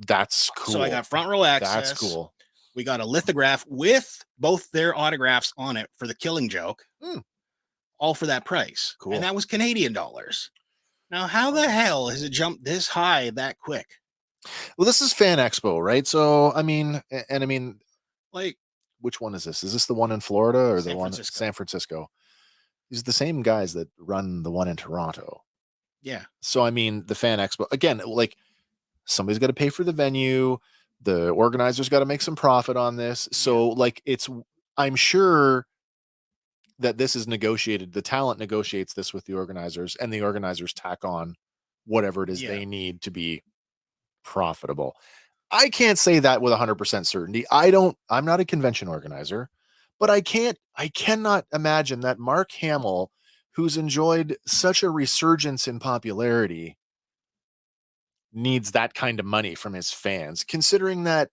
Speaker 1: That's cool.
Speaker 2: So I got front row access.
Speaker 1: That's cool.
Speaker 2: We got a lithograph with both their autographs on it for The Killing Joke. All for that price.
Speaker 1: Cool.
Speaker 2: And that was Canadian dollars. Now, how the hell has it jumped this high that quick?
Speaker 1: Well, this is Fan Expo, right? So, I mean,
Speaker 2: like,
Speaker 1: which one is this? Is this the one in Florida or
Speaker 2: San
Speaker 1: the one in
Speaker 2: Francisco.
Speaker 1: San Francisco? These are the same guys that run the one in Toronto.
Speaker 2: Yeah.
Speaker 1: So, I mean, the Fan Expo, again, like somebody's got to pay for the venue. The organizers got to make some profit on this. So, like, I'm sure that this is negotiated. The talent negotiates this with the organizers, and the organizers tack on whatever it is they need to be profitable. I can't say that with 100% certainty. I'm not a convention organizer, but I cannot imagine that Mark Hamill, who's enjoyed such a resurgence in popularity, needs that kind of money from his fans, considering that,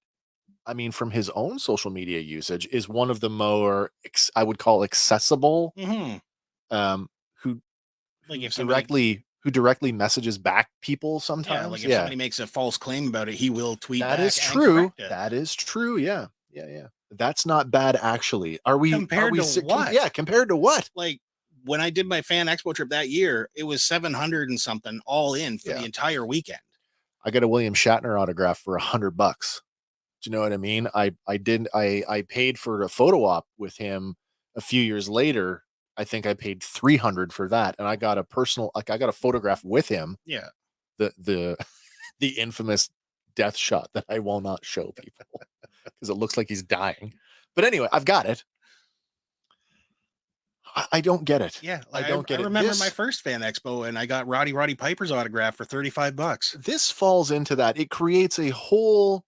Speaker 1: I mean, from his own social media usage is one of the more, I would call accessible, who
Speaker 2: like if
Speaker 1: directly messages back people sometimes.
Speaker 2: Yeah, like if somebody makes a false claim about it, he will tweet
Speaker 1: that
Speaker 2: back
Speaker 1: is
Speaker 2: and
Speaker 1: true.
Speaker 2: correct it.
Speaker 1: That is true. Yeah. That's not bad, actually.
Speaker 2: Compared to what?
Speaker 1: Yeah, compared to what?
Speaker 2: Like when I did my Fan Expo trip that year, it was 700 and something all in for the entire weekend.
Speaker 1: I got a William Shatner autograph for $100. Do you know what I mean? I paid for a photo op with him a few years later. I think I paid $300 for that, and I got a photograph with him.
Speaker 2: Yeah.
Speaker 1: The infamous death shot that I will not show people because it looks like he's dying. But anyway, I've got it. I don't get it.
Speaker 2: Yeah,
Speaker 1: I don't get it.
Speaker 2: I remember my first Fan Expo, and I got Roddy Piper's autograph for $35.
Speaker 1: This falls into that. It creates a whole.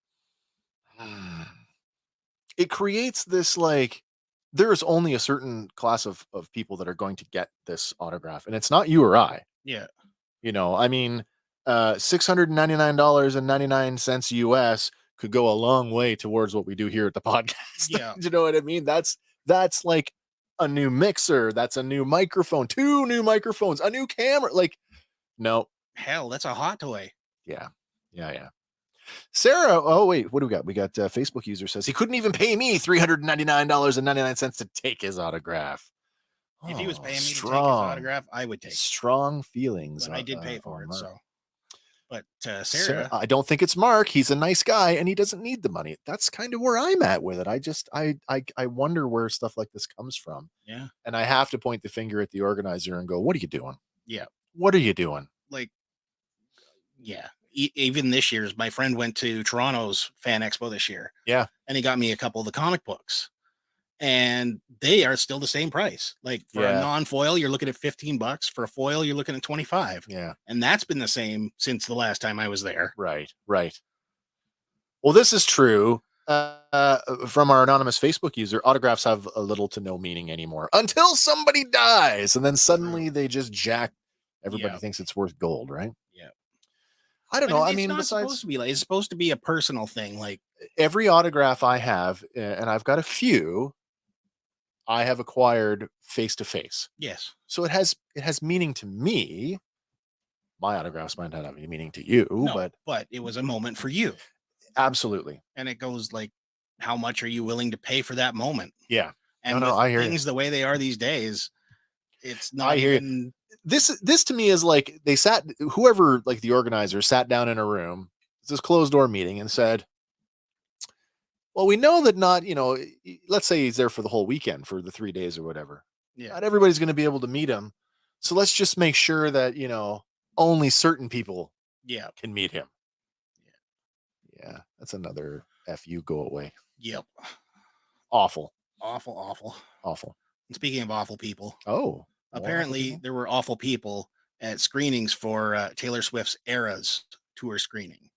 Speaker 1: It creates this, like, there is only a certain class of people that are going to get this autograph, and it's not you or I.
Speaker 2: Yeah.
Speaker 1: You know, I mean, $699.99 US could go a long way towards what we do here at the podcast.
Speaker 2: Yeah.
Speaker 1: You know what I mean? That's like a new mixer. That's a new microphone, 2 new microphones, a new camera. Like, no.
Speaker 2: Hell, that's a hot toy.
Speaker 1: Yeah. Sarah, oh wait, what do we got? We got Facebook user says he couldn't even pay me $399.99 to take his autograph.
Speaker 2: If he was paying me to take his autograph, I would take it.
Speaker 1: Strong feelings.
Speaker 2: But I did pay for it,
Speaker 1: Mark.
Speaker 2: so. But Sarah,
Speaker 1: I don't think it's Mark. He's a nice guy and he doesn't need the money. That's kind of where I'm at with it. I wonder where stuff like this comes from.
Speaker 2: Yeah.
Speaker 1: And I have to point the finger at the organizer and go, what are you doing?
Speaker 2: Yeah.
Speaker 1: What are you doing?
Speaker 2: Like, yeah. Even this year's, my friend went to Toronto's Fan Expo this year.
Speaker 1: Yeah.
Speaker 2: And he got me a couple of the comic books. And they are still the same price. Like for a non-foil, you're looking at $15. For a foil, you're looking at $25.
Speaker 1: Yeah.
Speaker 2: And that's been the same since the last time I was there.
Speaker 1: Right. Well, this is true. From our anonymous Facebook user, autographs have a little to no meaning anymore until somebody dies. And then suddenly they just jack. Everybody thinks it's worth gold, right?
Speaker 2: Yeah.
Speaker 1: I don't know. I mean,
Speaker 2: besides, supposed to be like, it's supposed to be a personal thing. Like
Speaker 1: every autograph I have, and I've got a few, I have acquired face to face.
Speaker 2: Yes.
Speaker 1: So it has meaning to me. My autographs might not have any meaning to you,
Speaker 2: but it was a moment for you.
Speaker 1: Absolutely.
Speaker 2: And it goes like, how much are you willing to pay for that moment?
Speaker 1: Yeah.
Speaker 2: And
Speaker 1: no, I hear
Speaker 2: things
Speaker 1: you.
Speaker 2: the way they are these days, it's not
Speaker 1: I hear
Speaker 2: even.
Speaker 1: You. This to me is like whoever, like the organizer, sat down in a room, It's this closed door meeting and said, well, we know that not, let's say he's there for the whole weekend for the 3 days or whatever.
Speaker 2: Yeah.
Speaker 1: Not everybody's going to be able to meet him. So let's just make sure that, only certain people
Speaker 2: Yeah.
Speaker 1: can meet him. Yeah. That's another F you go away.
Speaker 2: Yep.
Speaker 1: Awful.
Speaker 2: Awful.
Speaker 1: Awful.
Speaker 2: And speaking of awful people.
Speaker 1: Oh.
Speaker 2: Apparently there were awful people at screenings for Taylor Swift's Eras tour screening.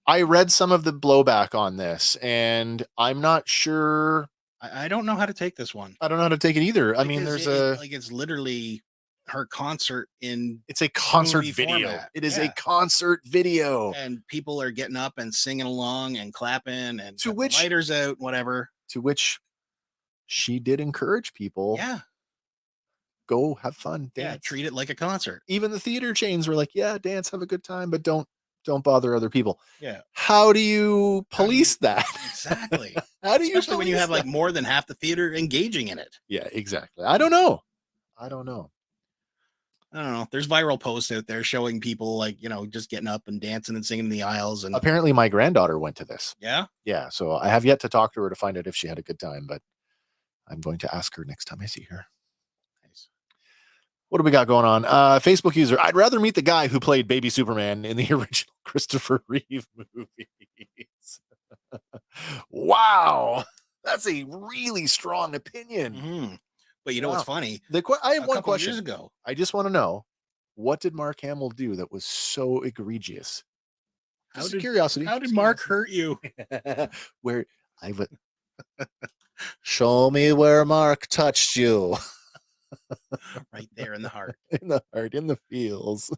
Speaker 1: I read some of the blowback on this, and I'm not sure.
Speaker 2: I don't know how to take this one.
Speaker 1: I don't know how to take it either. I mean, there's
Speaker 2: it's literally her concert in
Speaker 1: it's a concert
Speaker 2: movie
Speaker 1: video.
Speaker 2: format.
Speaker 1: It is a concert video.
Speaker 2: And people are getting up and singing along and clapping and
Speaker 1: To which
Speaker 2: lighters out, whatever.
Speaker 1: To which she did encourage people.
Speaker 2: Yeah.
Speaker 1: Go have fun. Dance.
Speaker 2: Yeah. Treat it like a concert.
Speaker 1: Even the theater chains were like, yeah, dance, have a good time, but don't bother other people.
Speaker 2: Yeah.
Speaker 1: How do you police that?
Speaker 2: Exactly.
Speaker 1: How do you
Speaker 2: Especially when you have like more than half the theater engaging in it.
Speaker 1: Yeah, exactly. I don't know.
Speaker 2: I don't know. There's viral posts out there showing people like, just getting up and dancing and singing in the aisles. And
Speaker 1: apparently my granddaughter went to this.
Speaker 2: Yeah.
Speaker 1: Yeah. So I have yet to talk to her to find out if she had a good time, but I'm going to ask her next time I see her.
Speaker 2: Nice.
Speaker 1: What do we got going on? Facebook user, I'd rather meet the guy who played Baby Superman in the original Christopher Reeve movies. Wow. That's a really strong opinion.
Speaker 2: Mm-hmm. But you know what's funny?
Speaker 1: I have one question.
Speaker 2: Years ago,
Speaker 1: I just want to know, what did Mark Hamill do that was so egregious? Curiosity.
Speaker 2: How did Mark hurt you?
Speaker 1: Where I would show me where Mark touched you.
Speaker 2: Right there in the heart.
Speaker 1: In the heart, in the feels.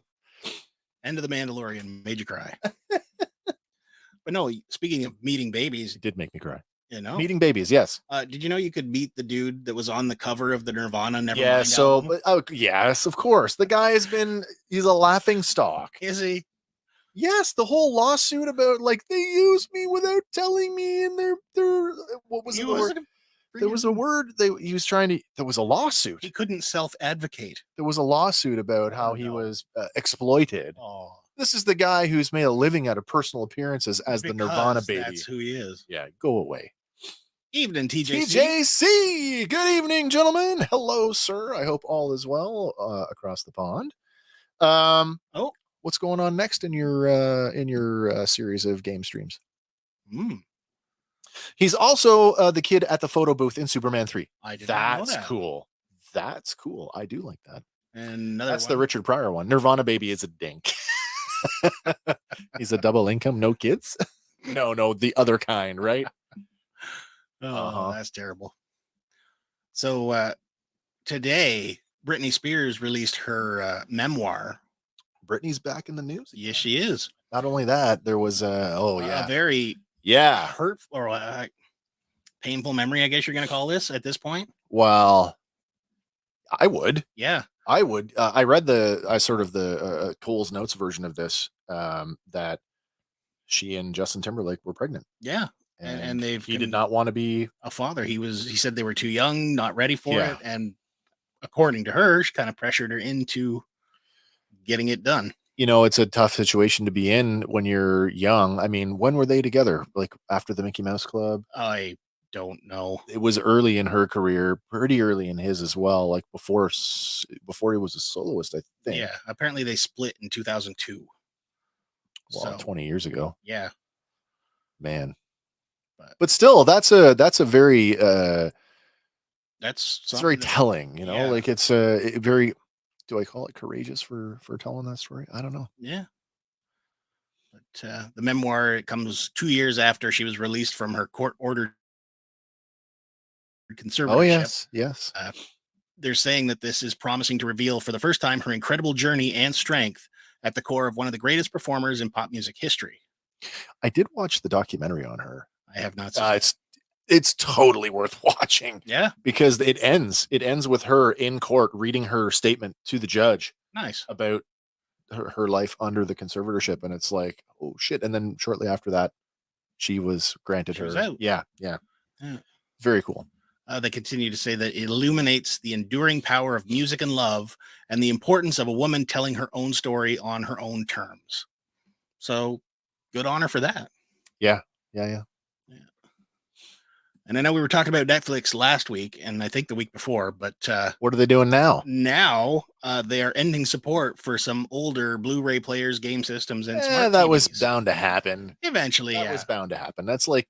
Speaker 2: End of The Mandalorian made you cry. But no, speaking of meeting babies,
Speaker 1: It did make me cry.
Speaker 2: Meeting
Speaker 1: babies, yes.
Speaker 2: Did you know you could meet the dude that was on the cover of the Nirvana Nevermind
Speaker 1: Yeah,
Speaker 2: album?
Speaker 1: yes, of course. The guy he's a laughing stock.
Speaker 2: Is he?
Speaker 1: Yes, the whole lawsuit about like they used me without telling me, and they're what was the word? There was a word he was trying to. There was a lawsuit.
Speaker 2: He couldn't self-advocate.
Speaker 1: There was a lawsuit about how he was exploited.
Speaker 2: Oh,
Speaker 1: This is the guy who's made a living out of personal appearances as the Nirvana baby.
Speaker 2: That's who he is.
Speaker 1: Yeah, go away.
Speaker 2: Evening, TJC.
Speaker 1: TJC. Good evening, gentlemen. Hello, sir. I hope all is well across the pond. What's going on next in your series of game streams? He's also the kid at the photo booth in Superman 3.
Speaker 2: I did not know that.
Speaker 1: Cool. That's cool. I do like that.
Speaker 2: And
Speaker 1: that's the Richard Pryor one. Nirvana baby is a dink. He's a double income, no kids. No, the other kind, right?
Speaker 2: That's terrible. So today, Britney Spears released her memoir.
Speaker 1: Britney's back in the news.
Speaker 2: Yes, she is.
Speaker 1: Not only that, there was
Speaker 2: a very hurtful or painful memory, I guess you're going to call this at this point.
Speaker 1: Well, I would.
Speaker 2: Yeah,
Speaker 1: I would. I read the Cole's Notes version of this that she and Justin Timberlake were pregnant.
Speaker 2: Yeah. And
Speaker 1: he did not want to be
Speaker 2: a father. He said they were too young, not ready for it. And according to her, she kind of pressured her into getting it done.
Speaker 1: It's a tough situation to be in when you're young. I mean, when were they together? Like after the Mickey Mouse Club?
Speaker 2: I don't know.
Speaker 1: It was early in her career, pretty early in his as well. Like before he was a soloist, I think.
Speaker 2: Yeah. Apparently they split in 2002.
Speaker 1: Well, 20 years ago.
Speaker 2: Yeah.
Speaker 1: Man. But still, that's a very
Speaker 2: it's
Speaker 1: very telling, like it's very, do I call it courageous for telling that story? I don't know.
Speaker 2: Yeah. But the memoir, it comes 2 years after she was released from her court-ordered conservatorship.
Speaker 1: Oh, yes.
Speaker 2: They're saying that this is promising to reveal for the first time her incredible journey and strength at the core of one of the greatest performers in pop music history.
Speaker 1: I did watch the documentary on her.
Speaker 2: I have not seen
Speaker 1: it's totally worth watching.
Speaker 2: Yeah.
Speaker 1: Because it ends with her in court reading her statement to the judge.
Speaker 2: Nice.
Speaker 1: About her life under the conservatorship. And it's like, oh shit. And then shortly after that, she was granted her.
Speaker 2: Out.
Speaker 1: Yeah. Very cool.
Speaker 2: They continue to say that it illuminates the enduring power of music and love and the importance of a woman telling her own story on her own terms. So good honor for that.
Speaker 1: Yeah.
Speaker 2: And I know we were talking about Netflix last week, and I think the week before, but
Speaker 1: What are they doing now?
Speaker 2: now they are ending support for some older Blu-ray players, game systems, and smart
Speaker 1: That was
Speaker 2: TVs.
Speaker 1: bound to happen.
Speaker 2: Eventually,
Speaker 1: That
Speaker 2: yeah.
Speaker 1: was bound to happen. That's like,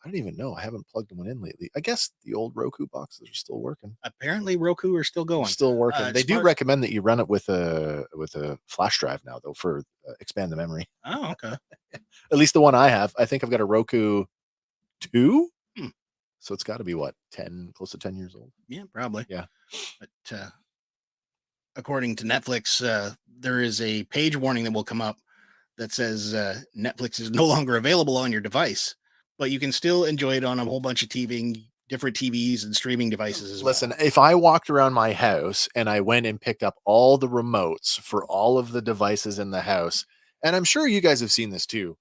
Speaker 1: I don't even know. I haven't plugged one in lately. I guess the old Roku boxes are still working.
Speaker 2: Apparently, Roku are still going.
Speaker 1: Still working. They do
Speaker 2: smart-
Speaker 1: recommend that you run it with a flash drive now, though, for expand the memory.
Speaker 2: Oh, okay.
Speaker 1: At least the one I have. I think I've got a Roku 2.
Speaker 2: Hmm.
Speaker 1: So it's got to be what, 10, close to 10 years old.
Speaker 2: Yeah, probably.
Speaker 1: Yeah.
Speaker 2: But according to Netflix, there is a page warning that will come up that says Netflix is no longer available on your device, but you can still enjoy it on a whole bunch of different TVs and streaming devices as
Speaker 1: Listen,
Speaker 2: well.
Speaker 1: if I walked around my house and I went and picked up all the remotes for all of the devices in the house, and I'm sure you guys have seen this too.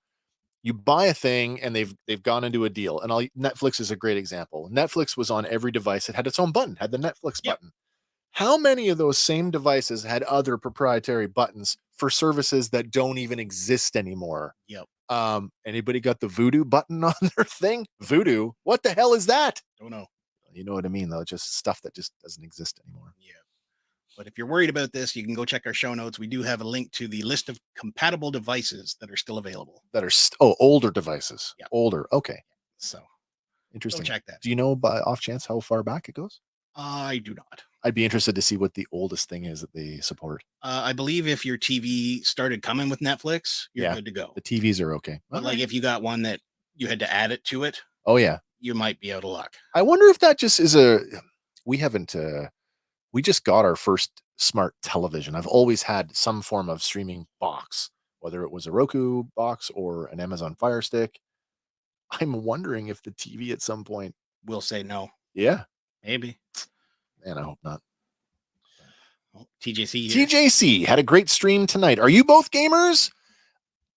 Speaker 1: You buy a thing and they've gone into a deal, and Netflix is a great example. Netflix was on every device. It had its own button, had the Netflix
Speaker 2: Yep.
Speaker 1: button. How many of those same devices had other proprietary buttons for services that don't even exist anymore?
Speaker 2: Yep.
Speaker 1: Anybody got the Voodoo button on their thing? Voodoo? What the hell is that?
Speaker 2: Don't know.
Speaker 1: You know what I mean, though. Just stuff that just doesn't exist anymore.
Speaker 2: Yeah. But if you're worried about this, you can go check our show notes. We do have a link to the list of compatible devices that are still available.
Speaker 1: That are older devices.
Speaker 2: Yeah.
Speaker 1: Older. Okay.
Speaker 2: So
Speaker 1: Interesting.
Speaker 2: go check that.
Speaker 1: Do you know by off chance how far back it goes?
Speaker 2: I do not.
Speaker 1: I'd be interested to see what the oldest thing is that they support.
Speaker 2: I believe if your TV started coming with Netflix, you're
Speaker 1: Yeah.
Speaker 2: good to go.
Speaker 1: The TVs are okay.
Speaker 2: But like if you got one that you had to add it to it,
Speaker 1: Oh yeah.
Speaker 2: you might be out of luck.
Speaker 1: I wonder if that just is we haven't we just got our first smart television. I've always had some form of streaming box, whether it was a Roku box or an Amazon Fire Stick. I'm wondering if the TV at some point.
Speaker 2: We'll say no.
Speaker 1: Yeah.
Speaker 2: Maybe.
Speaker 1: Man, I hope not.
Speaker 2: Well, TJC here.
Speaker 1: TJC had a great stream tonight. Are you both gamers?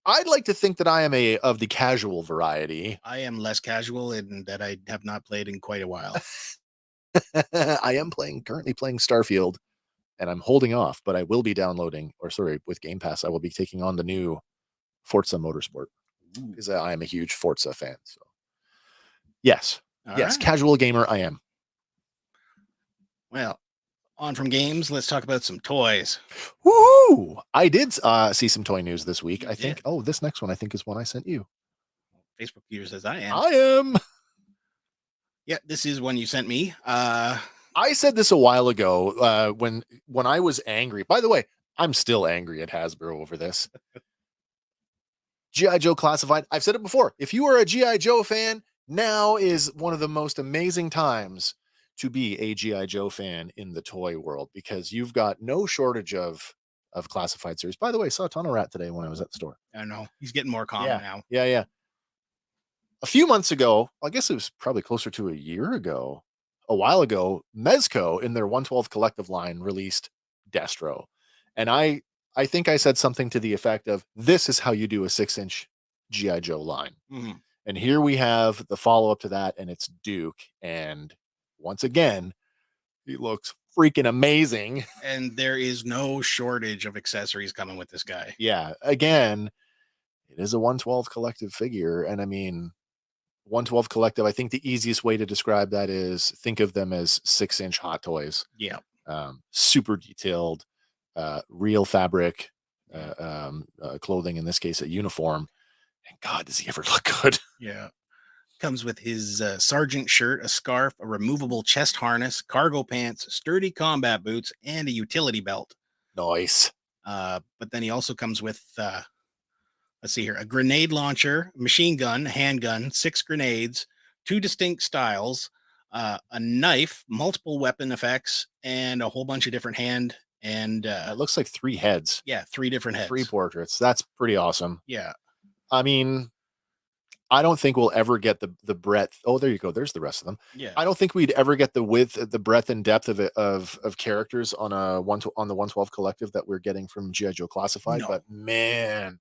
Speaker 1: I'd like to think that I am of the casual variety.
Speaker 2: I am less casual in that I have not played in quite a while.
Speaker 1: I am currently playing Starfield, and I'm holding off, but I will be downloading, with Game Pass, I will be taking on the new Forza Motorsport because I am a huge Forza fan. So, yes,
Speaker 2: All
Speaker 1: yes,
Speaker 2: right.
Speaker 1: casual gamer, I am.
Speaker 2: Well, on from games, let's talk about some toys.
Speaker 1: Woohoo! I did see some toy news this week.
Speaker 2: You
Speaker 1: I think.
Speaker 2: did.
Speaker 1: Oh, this next one I think is one I sent you.
Speaker 2: Facebook user says I am.
Speaker 1: I am.
Speaker 2: Yeah, this is one you sent me.
Speaker 1: I said this a while ago when I was angry. By the way, I'm still angry at Hasbro over this. G.I. Joe Classified. I've said it before. If you are a G.I. Joe fan, now is one of the most amazing times to be a G.I. Joe fan in the toy world because you've got no shortage of classified series. By the way, I saw Tunnel Rat today when I was at the store.
Speaker 2: I don't know. He's getting more common now.
Speaker 1: Yeah. A few months ago, I guess it was probably closer to a while ago, Mezco in their 112 collective line released Destro. And I think I said something to the effect of, this is how you do a 6-inch G.I. Joe line.
Speaker 2: Mm-hmm.
Speaker 1: And here we have the follow-up to that, and it's Duke. And once again, he looks freaking amazing.
Speaker 2: And there is no shortage of accessories coming with this guy.
Speaker 1: Yeah, again, it is a 112 collective figure. And I mean, 112 collective, I think the easiest way to describe that is think of them as 6-inch Hot Toys.
Speaker 2: Yeah.
Speaker 1: Super detailed, real fabric, clothing, in this case, a uniform. And God, does he ever look good?
Speaker 2: Yeah. Comes with his sergeant shirt, a scarf, a removable chest harness, cargo pants, sturdy combat boots, and a utility belt.
Speaker 1: Nice.
Speaker 2: But then he also comes with, let's see here, a grenade launcher, machine gun, handgun, 6 grenades, 2 distinct styles, a knife, multiple weapon effects, and a whole bunch of different hand and
Speaker 1: It looks like 3 heads.
Speaker 2: yeah, 3 different heads.
Speaker 1: 3 portraits. That's pretty awesome.
Speaker 2: Yeah.
Speaker 1: I mean, I don't think we'll ever get the breadth. Oh, there you go. There's the rest of them.
Speaker 2: Yeah.
Speaker 1: I don't think we'd ever get the width, the breadth and depth of characters on the 112 collective that we're getting from G.I. Joe Classified.
Speaker 2: No.
Speaker 1: But man,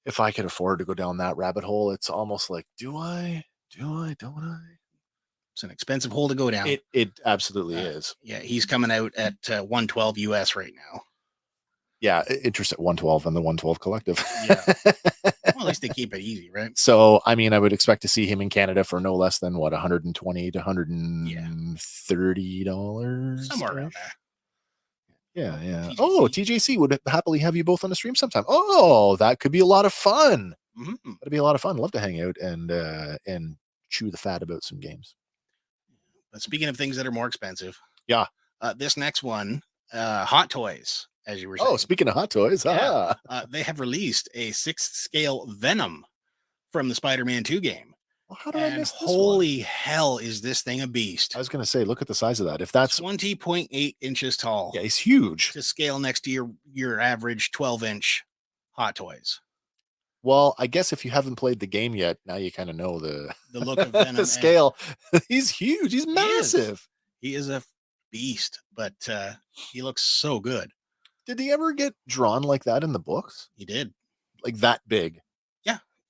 Speaker 1: if I could afford to go down that rabbit hole, it's almost like, do I? Don't I?
Speaker 2: It's an expensive hole to go down.
Speaker 1: It absolutely is.
Speaker 2: Yeah, he's coming out at 112 US right now.
Speaker 1: Yeah, interest at 112 and the 112 Collective.
Speaker 2: Yeah. Well, at least they keep it easy, right?
Speaker 1: So, I mean, I would expect to see him in Canada for no less than what, 120 to $130,
Speaker 2: Somewhere around there.
Speaker 1: Yeah, yeah.
Speaker 2: TJC.
Speaker 1: Oh, TJC would happily have you both on the stream sometime. Oh, that could be a lot of fun.
Speaker 2: Mm-hmm.
Speaker 1: That'd be a lot of fun. Love to hang out and chew the fat about some games.
Speaker 2: But speaking of things that are more expensive,
Speaker 1: Yeah.
Speaker 2: This next one, Hot Toys, as you were saying.
Speaker 1: Oh, speaking of Hot Toys,
Speaker 2: Yeah. They have released a 6th scale Venom from the Spider-Man 2 game.
Speaker 1: Well, how did I miss this
Speaker 2: holy hell, is this thing a beast?
Speaker 1: I was going to say, look at the size of that. If that's
Speaker 2: 20.8 inches tall.
Speaker 1: Yeah, he's huge.
Speaker 2: To scale next to your average 12-inch Hot Toys.
Speaker 1: Well, I guess if you haven't played the game yet, now you kind of know the
Speaker 2: look of Venom.
Speaker 1: The scale. He's huge. He's massive.
Speaker 2: He is a beast, but he looks so good.
Speaker 1: Did he ever get drawn like that in the books?
Speaker 2: He did.
Speaker 1: Like that big?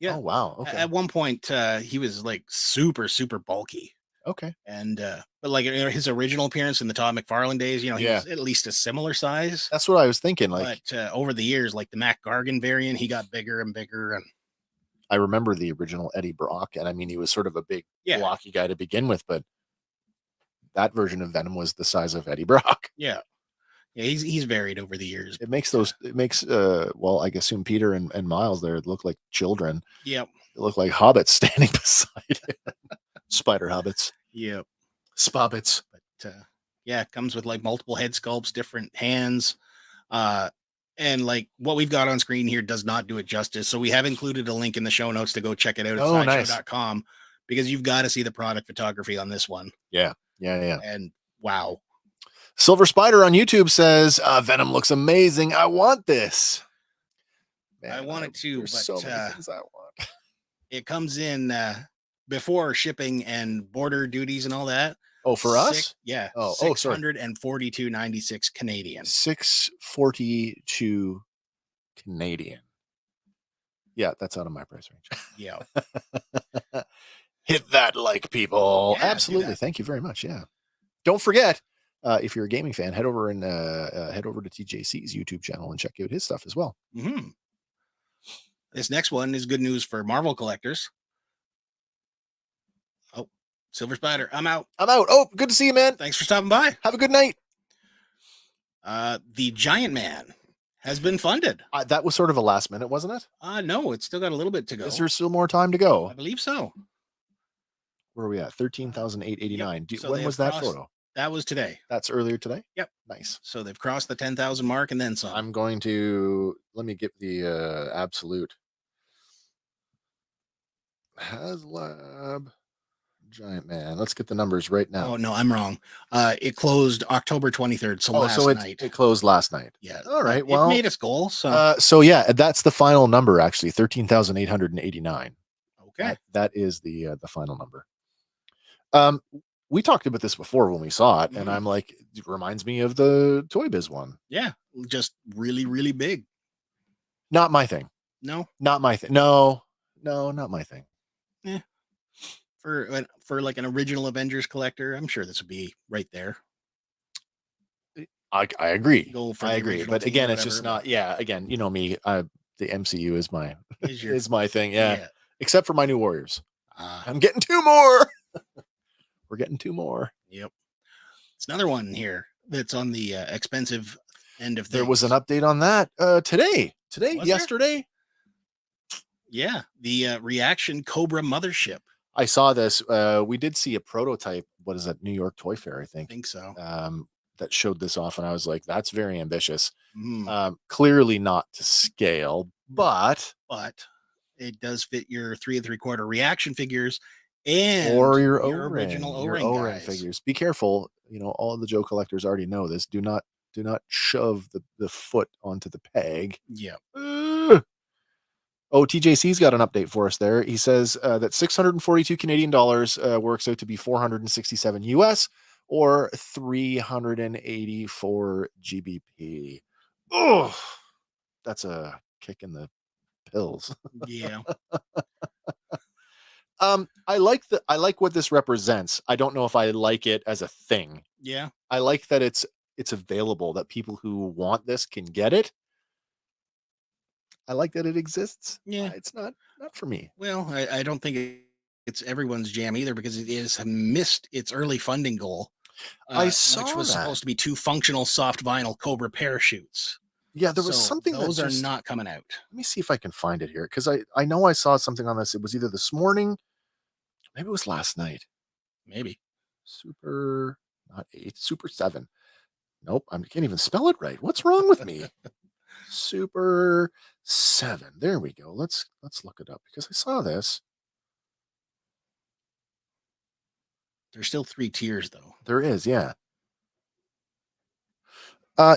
Speaker 2: Yeah.
Speaker 1: Oh, wow. Okay.
Speaker 2: At one point, he was like super, super bulky.
Speaker 1: Okay.
Speaker 2: And but like his original appearance in the Todd McFarlane days, he was at least a similar size.
Speaker 1: That's what I was thinking. Like,
Speaker 2: but over the years, like the Mac Gargan variant, he got bigger and bigger. And
Speaker 1: I remember the original Eddie Brock, and I mean, he was sort of a big, blocky guy to begin with, but that version of Venom was the size of Eddie Brock.
Speaker 2: Yeah. Yeah, he's varied over the years.
Speaker 1: It makes well, I assume Peter and Miles there look like children.
Speaker 2: Yep.
Speaker 1: They look like hobbits standing beside him. Spider hobbits.
Speaker 2: Yep.
Speaker 1: Spobbits.
Speaker 2: But it comes with like multiple head sculpts, different hands. And like what we've got on screen here does not do it justice. So we have included a link in the show notes to go check it out at sideshow.com because you've got to see the product photography on this one.
Speaker 1: Yeah. Yeah.
Speaker 2: And wow.
Speaker 1: Silver Spider on YouTube says, Venom looks amazing. I want this. Man,
Speaker 2: I want it too, but
Speaker 1: so many things I want.
Speaker 2: It comes in before shipping and border duties and all that.
Speaker 1: Oh, for us?
Speaker 2: Yeah.
Speaker 1: Oh, sorry.
Speaker 2: $642.96 Canadian.
Speaker 1: 642 Canadian. Yeah, that's out of my price range.
Speaker 2: Yeah.
Speaker 1: Hit that like, people.
Speaker 2: Yeah,
Speaker 1: absolutely. Thank you very much. Yeah. Don't forget, if you're a gaming fan, head over to TJC's YouTube channel and check out his stuff as well.
Speaker 2: Mm-hmm. This next one is good news for Marvel collectors. Oh, Silver Spider, I'm out.
Speaker 1: Oh, good to see you, man.
Speaker 2: Thanks for stopping by.
Speaker 1: Have a good night.
Speaker 2: The Giant Man has been funded.
Speaker 1: That was sort of a last minute, wasn't it?
Speaker 2: No, it's still got a little bit to go.
Speaker 1: Is there still more time to go?
Speaker 2: I believe so.
Speaker 1: Where are we at? 13,889.
Speaker 2: Yep. So
Speaker 1: when was that photo?
Speaker 2: That was today.
Speaker 1: That's earlier today?
Speaker 2: Yep.
Speaker 1: Nice.
Speaker 2: So they've crossed the 10,000 mark and then some.
Speaker 1: I'm going to, let me get the absolute. HasLab Giant Man. Let's get the numbers right now.
Speaker 2: Oh, no, I'm wrong. It closed October 23rd. So last night.
Speaker 1: It closed last night.
Speaker 2: Yeah.
Speaker 1: All right. Well,
Speaker 2: it made its goal. So,
Speaker 1: that's the final number, actually. 13,889.
Speaker 2: Okay.
Speaker 1: That is the final number. We talked about this before when we saw it, and I'm like, it reminds me of the Toy Biz one.
Speaker 2: Yeah, just really, really big.
Speaker 1: Not my thing.
Speaker 2: No,
Speaker 1: not my thing. No, not my thing.
Speaker 2: Yeah, for like an original Avengers collector, I'm sure this would be right there.
Speaker 1: I agree.
Speaker 2: I agree,
Speaker 1: but again, it's just not. Yeah, again, you know me. The MCU is my is my thing. Yeah, except for my New Warriors. I'm getting two more. We're getting two more.
Speaker 2: Yep. It's another one here that's on the expensive end of things.
Speaker 1: There was an update on that today, yesterday.
Speaker 2: Yeah. The Reaction Cobra Mothership.
Speaker 1: I saw this. We did see a prototype. What is that? New York Toy Fair, I think
Speaker 2: so.
Speaker 1: That showed this off, and I was like, that's very ambitious. Clearly not to scale, but
Speaker 2: it does fit your 3 3/4 Reaction figures. And
Speaker 1: or your
Speaker 2: original
Speaker 1: O-ring figures. Be careful. You know, all of the Joe collectors already know this. Do not shove the foot onto the peg.
Speaker 2: Yeah.
Speaker 1: TJC's got an update for us there. He says that 642 Canadian dollars works out to be 467 US or 384 GBP. Oh, that's a kick in the pills.
Speaker 2: Yeah.
Speaker 1: I like what this represents. I don't know if I like it as a thing.
Speaker 2: Yeah.
Speaker 1: I like that it's available, that people who want this can get it. I like that it exists.
Speaker 2: Yeah.
Speaker 1: It's not for me.
Speaker 2: Well, I don't think it's everyone's jam either because it has missed its early funding goal.
Speaker 1: I
Speaker 2: Which
Speaker 1: saw
Speaker 2: was
Speaker 1: that.
Speaker 2: supposed to be 2 functional soft vinyl Cobra parachutes.
Speaker 1: Yeah, there was
Speaker 2: So
Speaker 1: something
Speaker 2: those
Speaker 1: that
Speaker 2: are
Speaker 1: just,
Speaker 2: not coming out.
Speaker 1: let me see if I can find it here because I know I saw something on this. It was either this morning, maybe it was last night.
Speaker 2: Maybe.
Speaker 1: Super, not 8, Super 7. Nope, I can't even spell it right. What's wrong with me? Super 7. There we go. Let's look it up because I saw this.
Speaker 2: There's still 3 tiers though.
Speaker 1: There is, yeah.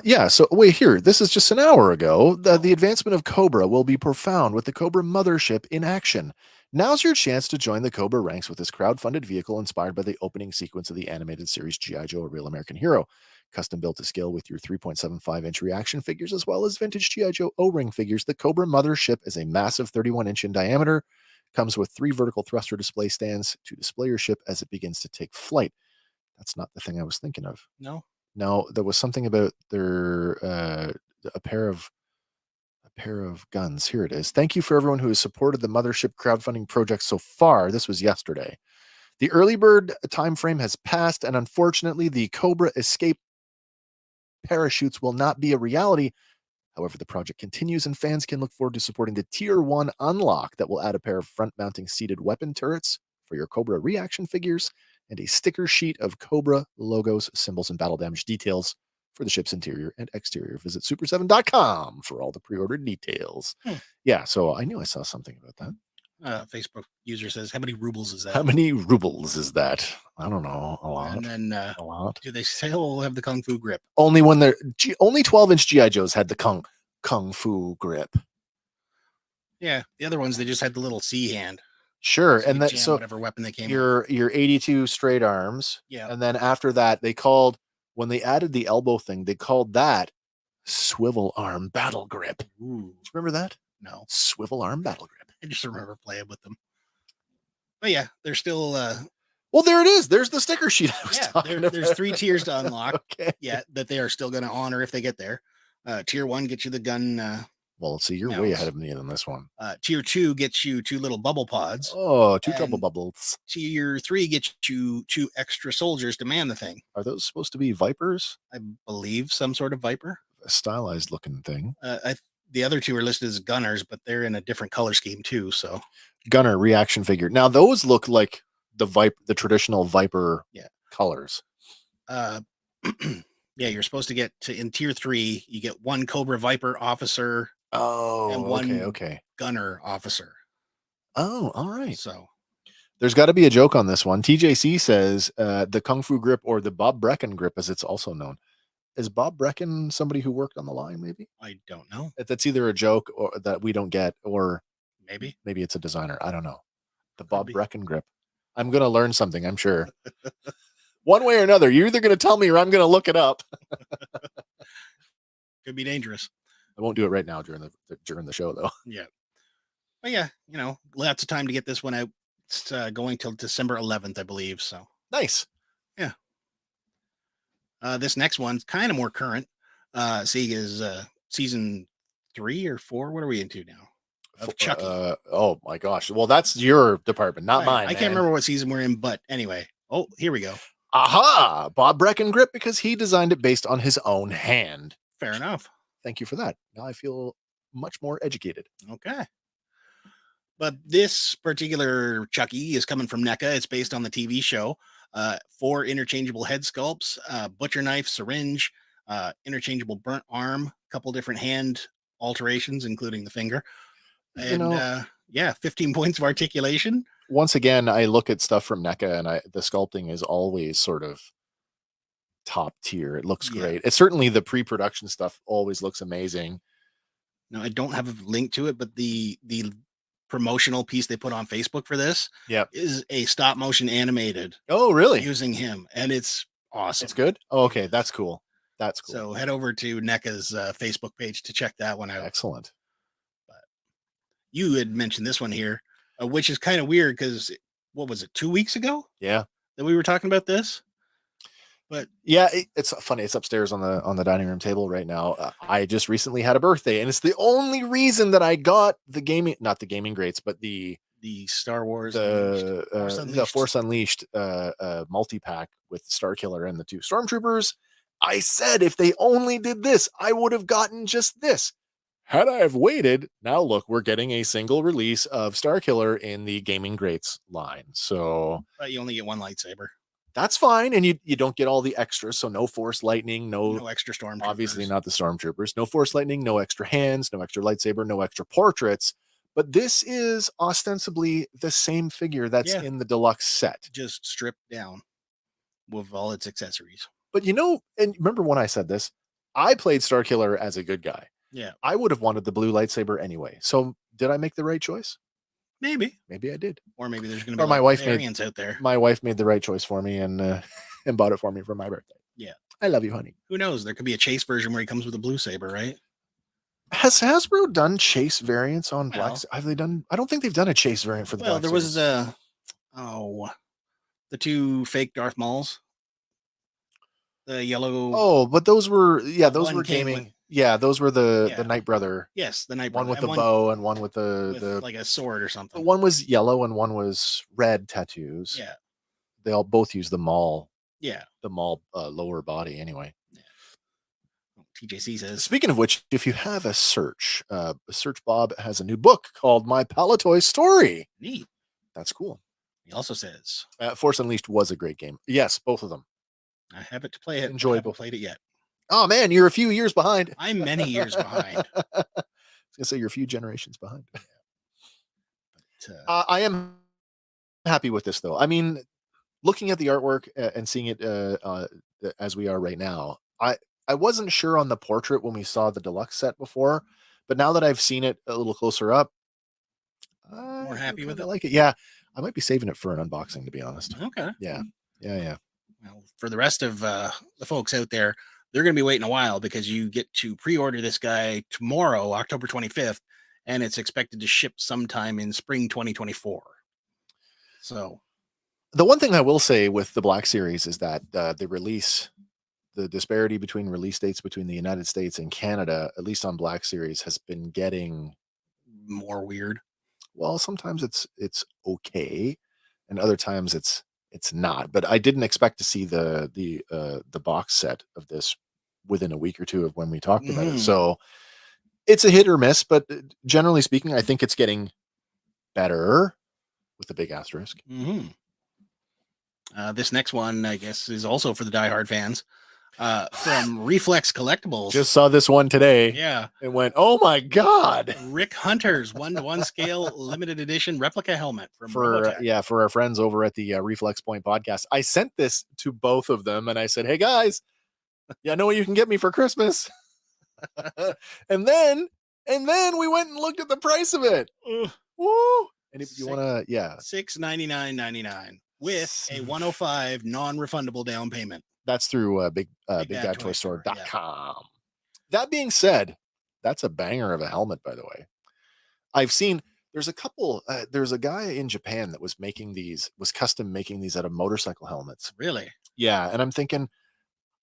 Speaker 1: Yeah, so wait here. This is just an hour ago. The advancement of Cobra will be profound with the Cobra mothership in action. Now's your chance to join the Cobra ranks with this crowd-funded vehicle inspired by the opening sequence of the animated series G.I. Joe, A Real American Hero. Custom built to scale with your 3.75-inch reaction figures as well as vintage G.I. Joe O-ring figures, the Cobra mothership is a massive 31-inch in diameter, comes with 3 vertical thruster display stands to display your ship as it begins to take flight. That's not the thing I was thinking of. No, there was something about their a pair of guns. Here it is. Thank you for everyone who has supported the mothership crowdfunding project so far. This was yesterday. The early bird time frame has passed, and unfortunately, the Cobra escape parachutes will not be a reality. However, the project continues, and fans can look forward to supporting the Tier 1 unlock that will add a pair of front-mounting seated weapon turrets for your Cobra reaction figures and a sticker sheet of Cobra logos, symbols, and battle damage details for the ship's interior and exterior. Visit super7.com for all the pre-ordered details. Yeah, so I knew I saw something about that.
Speaker 2: Facebook user says, how many rubles is that?
Speaker 1: How many rubles is that? I don't know. A lot.
Speaker 2: And then
Speaker 1: a lot.
Speaker 2: do they still have the Kung Fu grip?
Speaker 1: Only when they're only 12-inch GI Joes had the Kung Fu grip.
Speaker 2: Yeah, the other ones they just had the little C hand.
Speaker 1: Sure,
Speaker 2: So
Speaker 1: and that so
Speaker 2: whatever weapon they came
Speaker 1: your 82 straight arms.
Speaker 2: Yeah.
Speaker 1: And then after that, they called, when they added the elbow thing, they called that swivel arm battle grip.
Speaker 2: Ooh.
Speaker 1: Do you remember that?
Speaker 2: No.
Speaker 1: Swivel arm battle grip.
Speaker 2: I just remember playing with them. But yeah, they're still
Speaker 1: well, there it is. There's the sticker sheet I was talking about.
Speaker 2: There's 3 tiers to unlock.
Speaker 1: Okay.
Speaker 2: Yeah, that they are still going to honor if they get there. Tier 1 gets you the gun.
Speaker 1: Well, see, you're way ahead of me on this one.
Speaker 2: Tier 2 gets you 2 little bubble pods.
Speaker 1: Oh, 2 double bubbles.
Speaker 2: Tier 3 gets you 2 extra soldiers to man the thing.
Speaker 1: Are those supposed to be Vipers?
Speaker 2: I believe some sort of Viper.
Speaker 1: A stylized looking thing.
Speaker 2: The other 2 are listed as Gunners, but they're in a different color scheme too. So
Speaker 1: Gunner reaction figure. Now those look like the traditional Viper colors.
Speaker 2: Yeah, you're supposed to get in tier 3, you get 1 Cobra Viper officer. And 1 Gunner officer.
Speaker 1: Oh, all right.
Speaker 2: So
Speaker 1: there's got to be a joke on this one. TJC says the Kung Fu grip, or the Bob Brecken grip, as it's also known. Is Bob Brecken somebody who worked on the line? Maybe
Speaker 2: I don't know.
Speaker 1: That's either a joke or that we don't get, or
Speaker 2: maybe
Speaker 1: it's a designer. I don't know. The Bob Brecken grip. I'm gonna learn something. I'm sure. One way or another, you're either gonna tell me or I'm gonna look it up.
Speaker 2: Could be dangerous.
Speaker 1: I won't do it right now during the show though.
Speaker 2: Yeah. But yeah, lots of time to get this one out. It's going till December 11th, I believe. So
Speaker 1: nice.
Speaker 2: Yeah. This next one's kind of more current. Sega's season 3 or 4. What are we into now? Of Chucky.
Speaker 1: Oh my gosh. Well, that's your department, not mine.
Speaker 2: I can't remember what season we're in, but anyway. Oh, here we go.
Speaker 1: Aha! Bob Brecken grip, because he designed it based on his own hand.
Speaker 2: Fair enough.
Speaker 1: Thank you for that. Now I feel much more educated.
Speaker 2: Okay. But this particular Chucky is coming from NECA. It's based on the TV show. 4 interchangeable head sculpts, butcher knife, syringe, interchangeable burnt arm, a couple different hand alterations, including the finger. And 15 points of articulation.
Speaker 1: Once again, I look at stuff from NECA and the sculpting is always sort of top tier. It looks great. It's certainly the pre-production stuff always looks amazing.
Speaker 2: No, I don't have a link to it, but the promotional piece they put on Facebook for this is a stop motion animated.
Speaker 1: Oh, really?
Speaker 2: Using him, and it's awesome.
Speaker 1: It's good. Oh, okay, that's cool. That's cool.
Speaker 2: So head over to NECA's Facebook page to check that one out.
Speaker 1: Excellent.
Speaker 2: But you had mentioned this one here, which is kind of weird because what was it, 2 weeks ago?
Speaker 1: Yeah,
Speaker 2: that we were talking about this. But
Speaker 1: yeah, it's funny. It's upstairs on the dining room table right now. I just recently had a birthday, and it's the only reason that I got the gaming, not the gaming greats, but the
Speaker 2: Star Wars Force
Speaker 1: the Force Unleashed multi-pack with Starkiller and the 2 Stormtroopers. I said if they only did this, I would have gotten just this. Had I have waited, now look, we're getting a single release of Starkiller in the Gaming Greats line. So
Speaker 2: but you only get one lightsaber.
Speaker 1: that's fine, and you don't get all the extras. So no Force Lightning,
Speaker 2: No extra stormtroopers.
Speaker 1: obviously not the Stormtroopers, no Force Lightning, no extra hands, no extra lightsaber, no extra portraits. But this is ostensibly the same figure that's in the deluxe set,
Speaker 2: just stripped down with all its accessories.
Speaker 1: But and remember when I said this, I played Starkiller as a good guy.
Speaker 2: Yeah,
Speaker 1: I would have wanted the blue lightsaber anyway. So did I make the right choice?
Speaker 2: maybe
Speaker 1: I did.
Speaker 2: Or maybe there's going to be
Speaker 1: my wife
Speaker 2: variants out there.
Speaker 1: My wife made the right choice for me and bought it for me for my birthday.
Speaker 2: Yeah,
Speaker 1: I love you, honey.
Speaker 2: Who knows? There could be a chase version where he comes with a blue saber, right?
Speaker 1: Has Hasbro done chase variants on Black? Have they done? I don't think they've done a chase variant for the.
Speaker 2: Well,
Speaker 1: Black
Speaker 2: there
Speaker 1: Series.
Speaker 2: was the 2 fake Darth Mauls. The yellow.
Speaker 1: Oh, but those were those
Speaker 2: one
Speaker 1: were
Speaker 2: came
Speaker 1: gaming.
Speaker 2: with-
Speaker 1: those were the Night Brother.
Speaker 2: Yes, the Night
Speaker 1: One
Speaker 2: Brother.
Speaker 1: with
Speaker 2: And
Speaker 1: the bow and one with
Speaker 2: with
Speaker 1: the
Speaker 2: like a sword or something.
Speaker 1: one was yellow and one was red tattoos.
Speaker 2: Yeah,
Speaker 1: They all both use the Maul.
Speaker 2: yeah.
Speaker 1: The Maul lower body anyway.
Speaker 2: TJC says.
Speaker 1: Speaking of which, if you have a search Bob has a new book called My Palatoy Story.
Speaker 2: Neat.
Speaker 1: That's cool.
Speaker 2: He also says
Speaker 1: Force Unleashed was a great game. Yes, both of them.
Speaker 2: I have it to play it.
Speaker 1: Enjoyable.
Speaker 2: I haven't played it yet.
Speaker 1: Oh man, you're a few years behind.
Speaker 2: I'm many years behind.
Speaker 1: I was gonna say you're a few generations behind.
Speaker 2: But,
Speaker 1: I am happy with this though. I mean, looking at the artwork and seeing it as we are right now, I wasn't sure on the portrait when we saw the deluxe set before, but now that I've seen it a little closer up,
Speaker 2: more happy with it.
Speaker 1: I like it. Yeah, I might be saving it for an unboxing to be honest.
Speaker 2: Okay.
Speaker 1: Yeah.
Speaker 2: Well, for the rest of the folks out there, they're going to be waiting a while because you get to pre-order this guy tomorrow, October 25th, and it's expected to ship sometime in spring 2024. So
Speaker 1: the one thing I will say with the Black Series is that the disparity between release dates between the United States and Canada, at least on Black Series, has been getting
Speaker 2: more weird.
Speaker 1: Well, sometimes it's okay, and other times it's not. But I didn't expect to see the box set of this within a week or two of when we talked about it. So it's a hit or miss, but generally speaking, I think it's getting better with a big asterisk.
Speaker 2: This next one, I guess, is also for the diehard fans. From Reflex Collectibles.
Speaker 1: Just saw this one today.
Speaker 2: Yeah.
Speaker 1: And went, oh my God.
Speaker 2: Rick Hunter's 1-to-1 scale limited edition replica helmet from Robotech.
Speaker 1: For our friends over at the Reflex Point podcast. I sent this to both of them and I said, hey guys, I know what you can get me for Christmas. and then we went and looked at the price of it. Woo! And if you want to,
Speaker 2: $699.99 with a 105 non-refundable down payment.
Speaker 1: That's through BigBadToyStore.com. That being said, that's a banger of a helmet, by the way. I've seen there's a couple. There's a guy in Japan that was custom making these out of motorcycle helmets.
Speaker 2: Really?
Speaker 1: Yeah, and I'm thinking,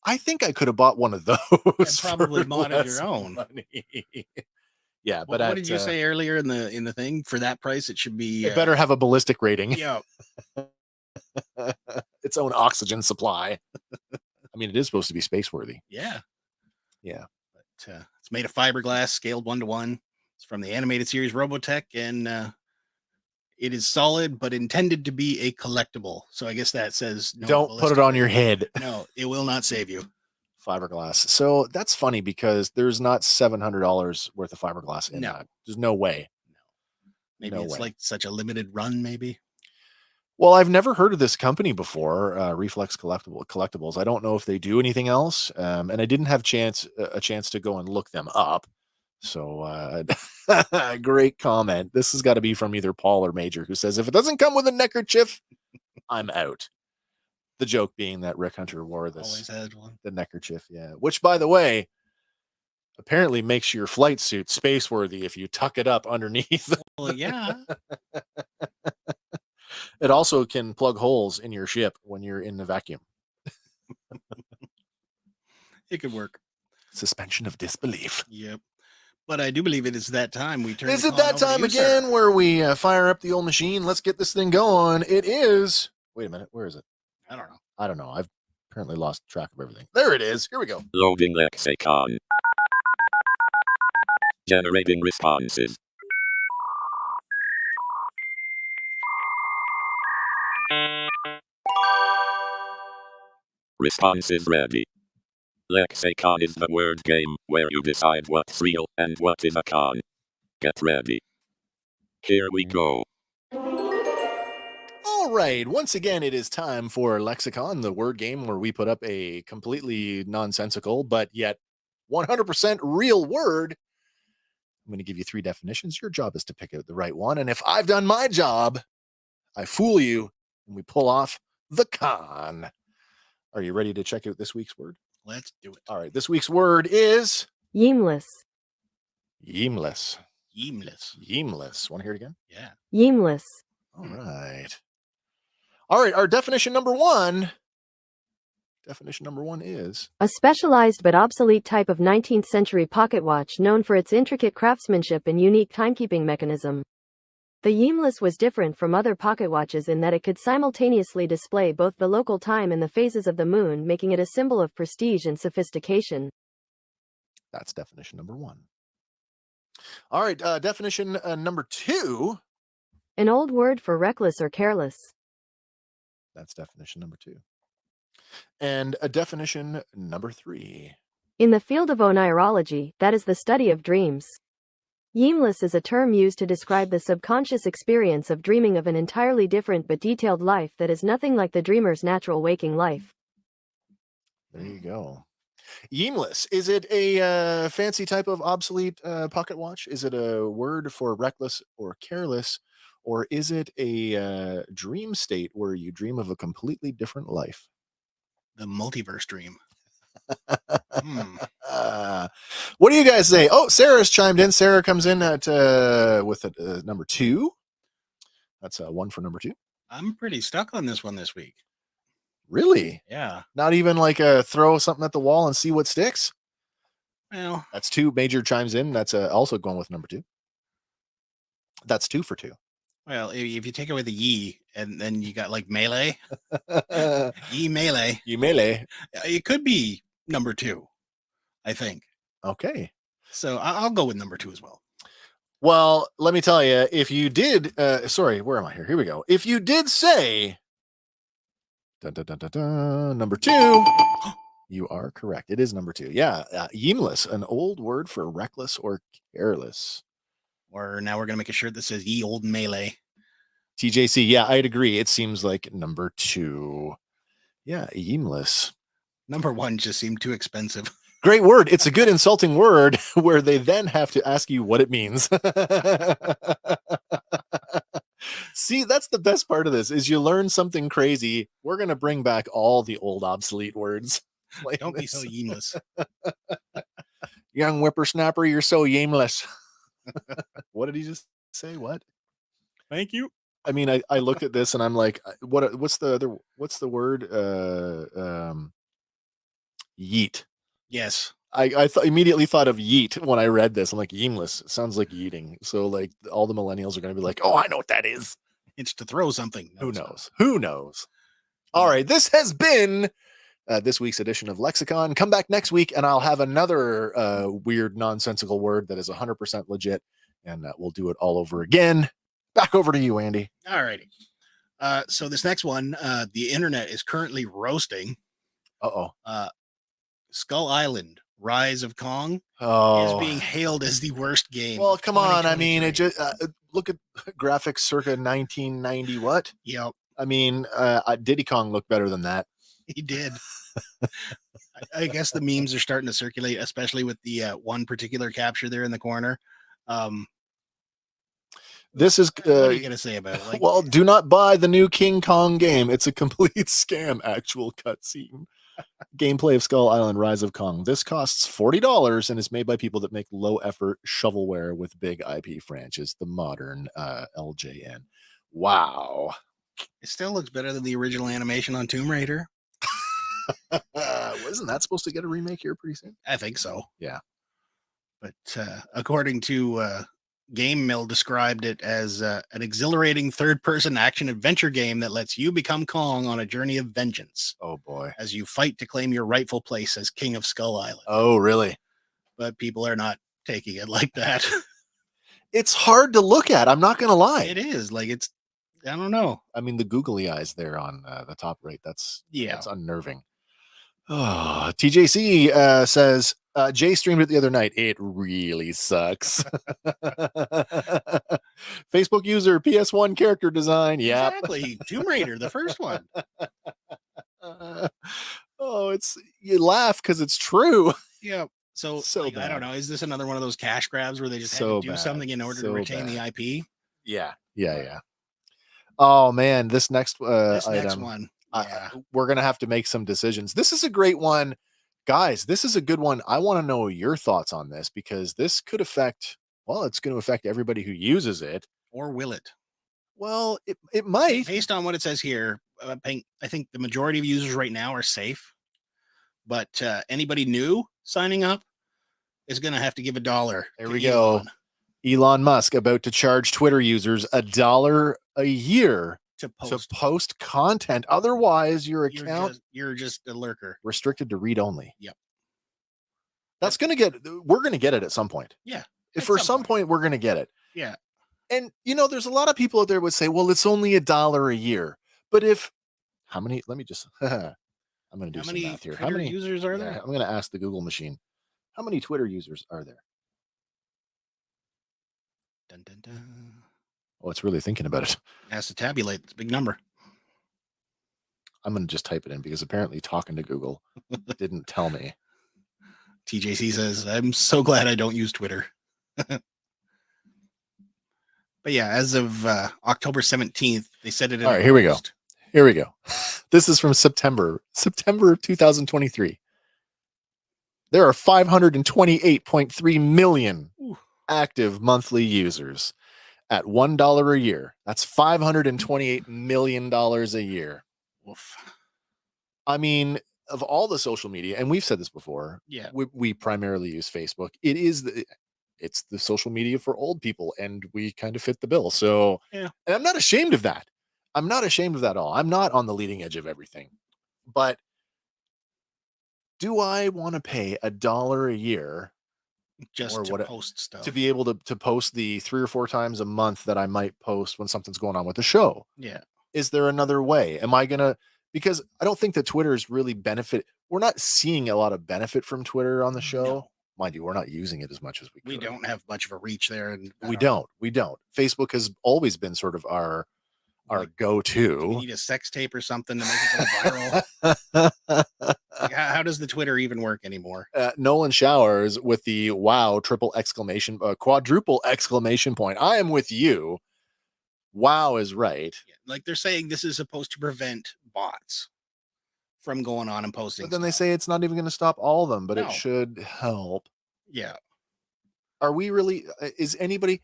Speaker 1: I think I could have bought one of those.
Speaker 2: And probably modded your own.
Speaker 1: Yeah, but
Speaker 2: what did you say earlier in the thing? For that price, it should be.
Speaker 1: It better have a ballistic rating.
Speaker 2: Yeah.
Speaker 1: Its own oxygen supply. I mean, it is supposed to be space worthy.
Speaker 2: Yeah.
Speaker 1: But
Speaker 2: it's made of fiberglass, scaled 1-to-1. It's from the animated series Robotech, and it is solid, but intended to be a collectible. So I guess that says no,
Speaker 1: don't put it on your head.
Speaker 2: No, it will not save you.
Speaker 1: Fiberglass. So that's funny because there's not $700 worth of fiberglass in that. There's no way.
Speaker 2: No. Maybe it's like such a limited run, maybe.
Speaker 1: Well, I've never heard of this company before, Reflex Collectibles. I don't know if they do anything else, and I didn't have a chance to go and look them up. So, great comment. This has got to be from either Paul or Major, who says, if it doesn't come with a neckerchief, I'm out. The joke being that Rick Hunter wore this.
Speaker 2: Always had one.
Speaker 1: The neckerchief, yeah. Which, by the way, apparently makes your flight suit space worthy if you tuck it up underneath.
Speaker 2: Well, yeah.
Speaker 1: It also can plug holes in your ship when you're in the vacuum.
Speaker 2: It could work.
Speaker 1: Suspension of disbelief.
Speaker 2: Yep. But I do believe it is that time we turn.
Speaker 1: Is
Speaker 2: the
Speaker 1: it
Speaker 2: con
Speaker 1: that
Speaker 2: over to
Speaker 1: time
Speaker 2: you,
Speaker 1: again
Speaker 2: sir.
Speaker 1: where we fire up the old machine? Let's get this thing going. It is. Wait a minute. Where is it?
Speaker 2: I don't know.
Speaker 1: I don't know. I've apparently lost track of everything. There it is. Here we go.
Speaker 6: Loading lexicon. Generating responses. Responses ready. Lexicon is the word game where you decide what's real and what is a con. Get ready. Here we go.
Speaker 1: All right. Once again, it is time for Lexicon, the word game where we put up a completely nonsensical but yet 100% real word. I'm going to give you 3 definitions. Your job is to pick out the right one. And if I've done my job, I fool you and we pull off the con. Are you ready to check out this week's word?
Speaker 2: Let's do it.
Speaker 1: All right. This week's word is
Speaker 7: Yeamless.
Speaker 1: yeamless.
Speaker 2: Yeamless.
Speaker 1: Yeamless. Want to hear it again?
Speaker 2: Yeah.
Speaker 7: Yeamless.
Speaker 1: All right. All right. Our definition number 1. Definition number 1 is
Speaker 7: A specialized but obsolete type of 19th century pocket watch known for its intricate craftsmanship and unique timekeeping mechanism. The Yeamless was different from other pocket watches in that it could simultaneously display both the local time and the phases of the moon, making it a symbol of prestige and sophistication.
Speaker 1: that's definition number 1. All right. Definition number 2.
Speaker 7: An old word for reckless or careless.
Speaker 1: That's definition number 2. And a definition number 3.
Speaker 7: In the field of onirology, that is the study of dreams. Yeamless is a term used to describe the subconscious experience of dreaming of an entirely different but detailed life that is nothing like the dreamer's natural waking life.
Speaker 1: There you go. Yeamless. Is it a fancy type of obsolete pocket watch? Is it a word for reckless or careless? Or is it a dream state where you dream of a completely different life?
Speaker 2: The multiverse dream.
Speaker 1: What do you guys say? Oh, Sarah's chimed in. Sarah comes in at with number 2. That's 1 for number 2.
Speaker 2: I'm pretty stuck on this one this week.
Speaker 1: Really?
Speaker 2: Yeah.
Speaker 1: Not even like throw something at the wall and see what sticks?
Speaker 2: Well,
Speaker 1: That's 2. Major chimes in. That's also going with number 2. That's 2 for 2.
Speaker 2: well, if you take away the ye and then you got like melee, ye melee,
Speaker 1: You melee.
Speaker 2: it could be number 2, I think.
Speaker 1: Okay.
Speaker 2: So I'll go with number 2 as well.
Speaker 1: Well, let me tell you, if you did, sorry, where am I here? Here we go. If you did say number 2, you are correct. It is number 2. Yeah. Yeamless, an old word for reckless or careless.
Speaker 2: Or now we're going to make a shirt that says ye old melee.
Speaker 1: TJC. Yeah, I'd agree. It seems like number 2. Yeah. Yeamless.
Speaker 2: Number 1 just seemed too expensive.
Speaker 1: Great word. It's a good insulting word where they then have to ask you what it means. See, that's the best part of this is you learn something crazy. We're going to bring back all the old obsolete words. Like
Speaker 2: Don't be
Speaker 1: this.
Speaker 2: so yeamless.
Speaker 1: Young whippersnapper, you're so yeamless. What did he just say? What?
Speaker 2: Thank you.
Speaker 1: I mean, I looked at this and I'm like, what's the word? Yeet.
Speaker 2: Yes.
Speaker 1: I immediately thought of yeet when I read this. I'm like, yeamless. It sounds like yeeting. So like all the millennials are going to be like, oh, I know what that is.
Speaker 2: It's to throw something. No,
Speaker 1: Who
Speaker 2: it's not.
Speaker 1: knows? Who knows? All right. This has been this week's edition of Lexicon. Come back next week and I'll have another weird, nonsensical word that is 100% legit. And we'll do it all over again. Back over to you, Andy.
Speaker 2: All righty. So this next one, the internet is currently roasting.
Speaker 1: Uh-oh.
Speaker 2: Skull Island, Rise of Kong
Speaker 1: Oh.
Speaker 2: is being hailed as the worst game.
Speaker 1: Well,
Speaker 2: of
Speaker 1: come on. I mean, it
Speaker 2: 2023.
Speaker 1: just look at graphics circa 1990. What?
Speaker 2: Yep,
Speaker 1: I mean, Diddy Kong looked better than that.
Speaker 2: he did. I guess the memes are starting to circulate, especially with the one particular capture there in the corner.
Speaker 1: This is
Speaker 2: What are you gonna say about it? Like,
Speaker 1: well, do not buy the new King Kong game. It's a complete scam. Actual cutscene. Gameplay of Skull Island: Rise of Kong. This costs $40 and is made by people that make low effort shovelware with big IP franchise. The modern LJN. Wow.
Speaker 2: it still looks better than the original animation on Tomb Raider.
Speaker 1: Wasn't that supposed to get a remake here pretty soon?
Speaker 2: I think so.
Speaker 1: Yeah.
Speaker 2: But according to Game Mill, described it as an exhilarating third-person action-adventure game that lets you become Kong on a journey of vengeance
Speaker 1: Oh boy.
Speaker 2: as you fight to claim your rightful place as King of Skull Island.
Speaker 1: Oh really?
Speaker 2: But people are not taking it like that.
Speaker 1: It's hard to look at. I'm not gonna lie.
Speaker 2: It is like it's. I don't know.
Speaker 1: I mean, the googly eyes there on the top right. That's unnerving. Oh, TJC says Jay streamed it the other night. It really sucks. Facebook user PS1 character design. Yeah,
Speaker 2: Exactly. Tomb Raider, the first one.
Speaker 1: It's you laugh because it's true.
Speaker 2: Yeah. So like, I don't know. Is this another one of those cash grabs where they just had to do something in order to retain the IP?
Speaker 1: Yeah. Oh man, this next
Speaker 2: This
Speaker 1: item,
Speaker 2: next one. Yeah.
Speaker 1: we're gonna have to make some decisions. This is a great one, guys. This is a good one. I want to know your thoughts on this because this could affect. Well, it's going to affect everybody who uses it.
Speaker 2: Or will it?
Speaker 1: Well, it might.
Speaker 2: Based on what it says here, I think the majority of users right now are safe. But anybody new signing up is going to have to give $1.
Speaker 1: There we go. Elon Musk about to charge Twitter users $1 a year
Speaker 2: to
Speaker 1: post content. Otherwise, your account
Speaker 2: you're just a lurker.
Speaker 1: Restricted to read only.
Speaker 2: Yep.
Speaker 1: That's we're gonna get it at some point.
Speaker 2: Yeah.
Speaker 1: If for some point we're gonna get it.
Speaker 2: Yeah.
Speaker 1: And there's a lot of people out there would say, well, it's only $1 a year. But how many? Let me just. I'm gonna do some math here. How many
Speaker 2: users are there?
Speaker 1: I'm gonna ask the Google machine. How many Twitter users are there?
Speaker 2: Dun, dun, dun.
Speaker 1: Oh, it's really thinking about it.
Speaker 2: It has to tabulate. It's a big number.
Speaker 1: I'm going to just type it in because apparently talking to Google didn't tell me.
Speaker 2: TJC says, I'm so glad I don't use Twitter. But yeah, as of October 17th, they said it.
Speaker 1: All right, here we go. Here we go. This is from September of 2023. There are 528.3 million active monthly users at $1 a year. That's $528 million a year.
Speaker 2: Oof.
Speaker 1: I mean, of all the social media, and we've said this before,
Speaker 2: yeah,
Speaker 1: we primarily use Facebook. It's the social media for old people, and we kind of fit the bill. So,
Speaker 2: yeah,
Speaker 1: and I'm not ashamed of that. I'm not ashamed of that at all. I'm not on the leading edge of everything, but do I want to pay $1 a year
Speaker 2: just to post stuff,
Speaker 1: to be able to post the 3 or 4 times a month that I might post when something's going on with the show?
Speaker 2: Yeah.
Speaker 1: Is there another way? Am I gonna? Because I don't think that Twitter's really benefit. We're not seeing a lot of benefit from Twitter on the show. No. Mind you, we're not using it as much as we could.
Speaker 2: We don't have much of a reach there, and
Speaker 1: we don't. Facebook has always been sort of our go-to.
Speaker 2: We need a sex tape or something to make it go viral. Like, how does the Twitter even work anymore?
Speaker 1: Nolan Showers with the wow quadruple exclamation point. I am with you. Wow is right.
Speaker 2: Yeah, like they're saying this is supposed to prevent bots from going on and posting.
Speaker 1: But then they say it's not even going to stop all of them, but it should help.
Speaker 2: Yeah.
Speaker 1: Are we really? Is anybody